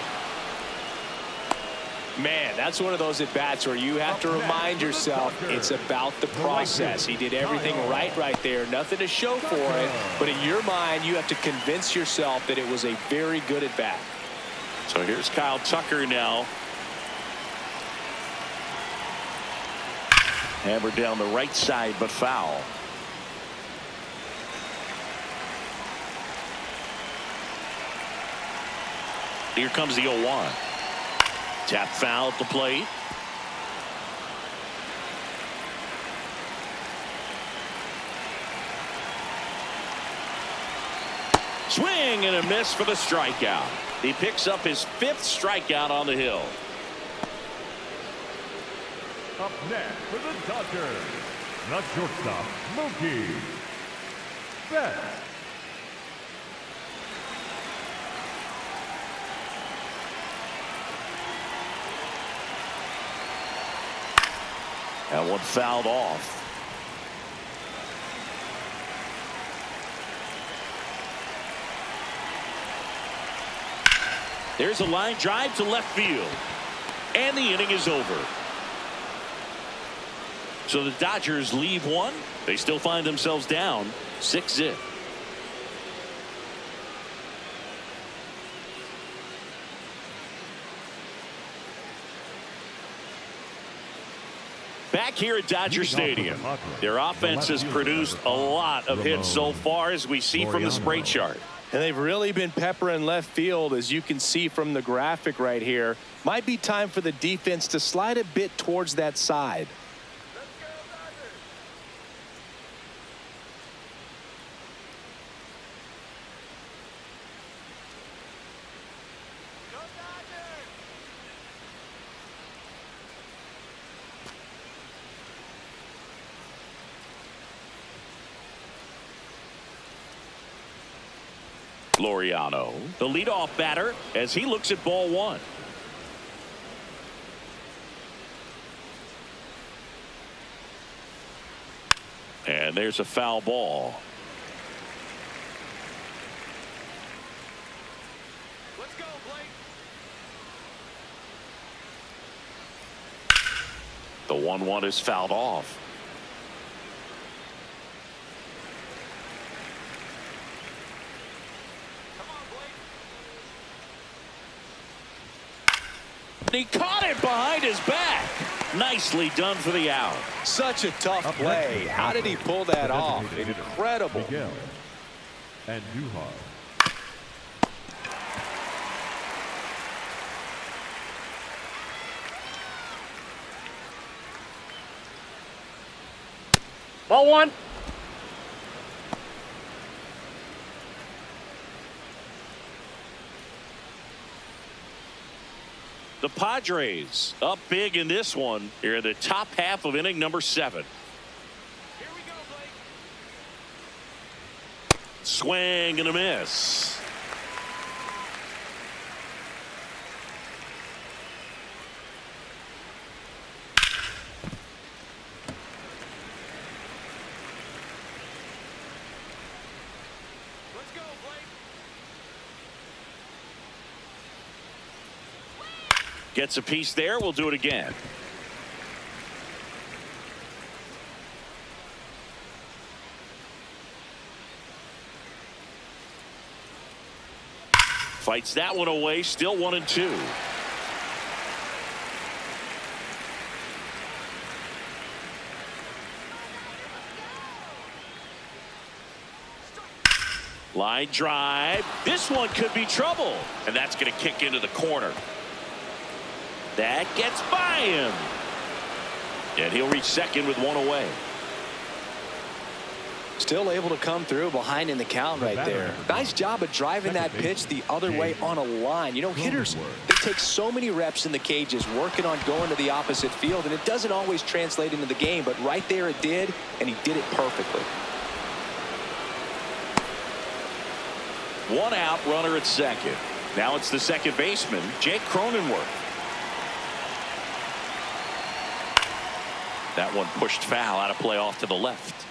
Man, that's one of those at-bats where you have to remind yourself it's about the process. He did everything right there. Nothing to show for it. But in your mind, you have to convince yourself that it was a very good at-bat. So here's Kyle Tucker now. Hammered down the right side, but foul. Here comes the 0-1. Tap foul at the plate. Swing and a miss for the strikeout. He picks up his 5th strikeout on the hill. Up next for the Dodgers, the shortstop, Mookie Betts. That one fouled off. There's a line drive to left field. And the inning is over. So the Dodgers leave one. They still find themselves down 6-0. Back here at Dodger Stadium, their offense has produced a lot of hits so far, as we see from the spray chart. And they've really been peppering left field, as you can see from the graphic right here. Might be time for the defense to slide a bit towards that side. Laureano, the leadoff batter, as he looks at ball one. And there's a foul ball. Let's go, Blake. The 1-1 is fouled off. He caught it behind his back. Nicely done for the out. Such a tough play. How did he pull that off? Incredible. Miguel and Duhar. Ball one. The Padres up big in this one here in the top half of inning number 7. Here we go, Blake. Swing and a miss. Let's go, Blake. Gets a piece there. We'll do it again. Fights that one away. Still 1-2. Line drive. This one could be trouble. And that's going to kick into the corner. That gets by him. And he'll reach second with one away. Still able to come through behind in the count right there. Nice job of driving that pitch the other way on a line. You know, hitters, they take so many reps in the cages working on going to the opposite field, and it doesn't always translate into the game, but right there it did, and he did it perfectly. One out, runner at second. Now it's the second baseman, Jake Cronenworth. That one pushed foul, out of play off to the left.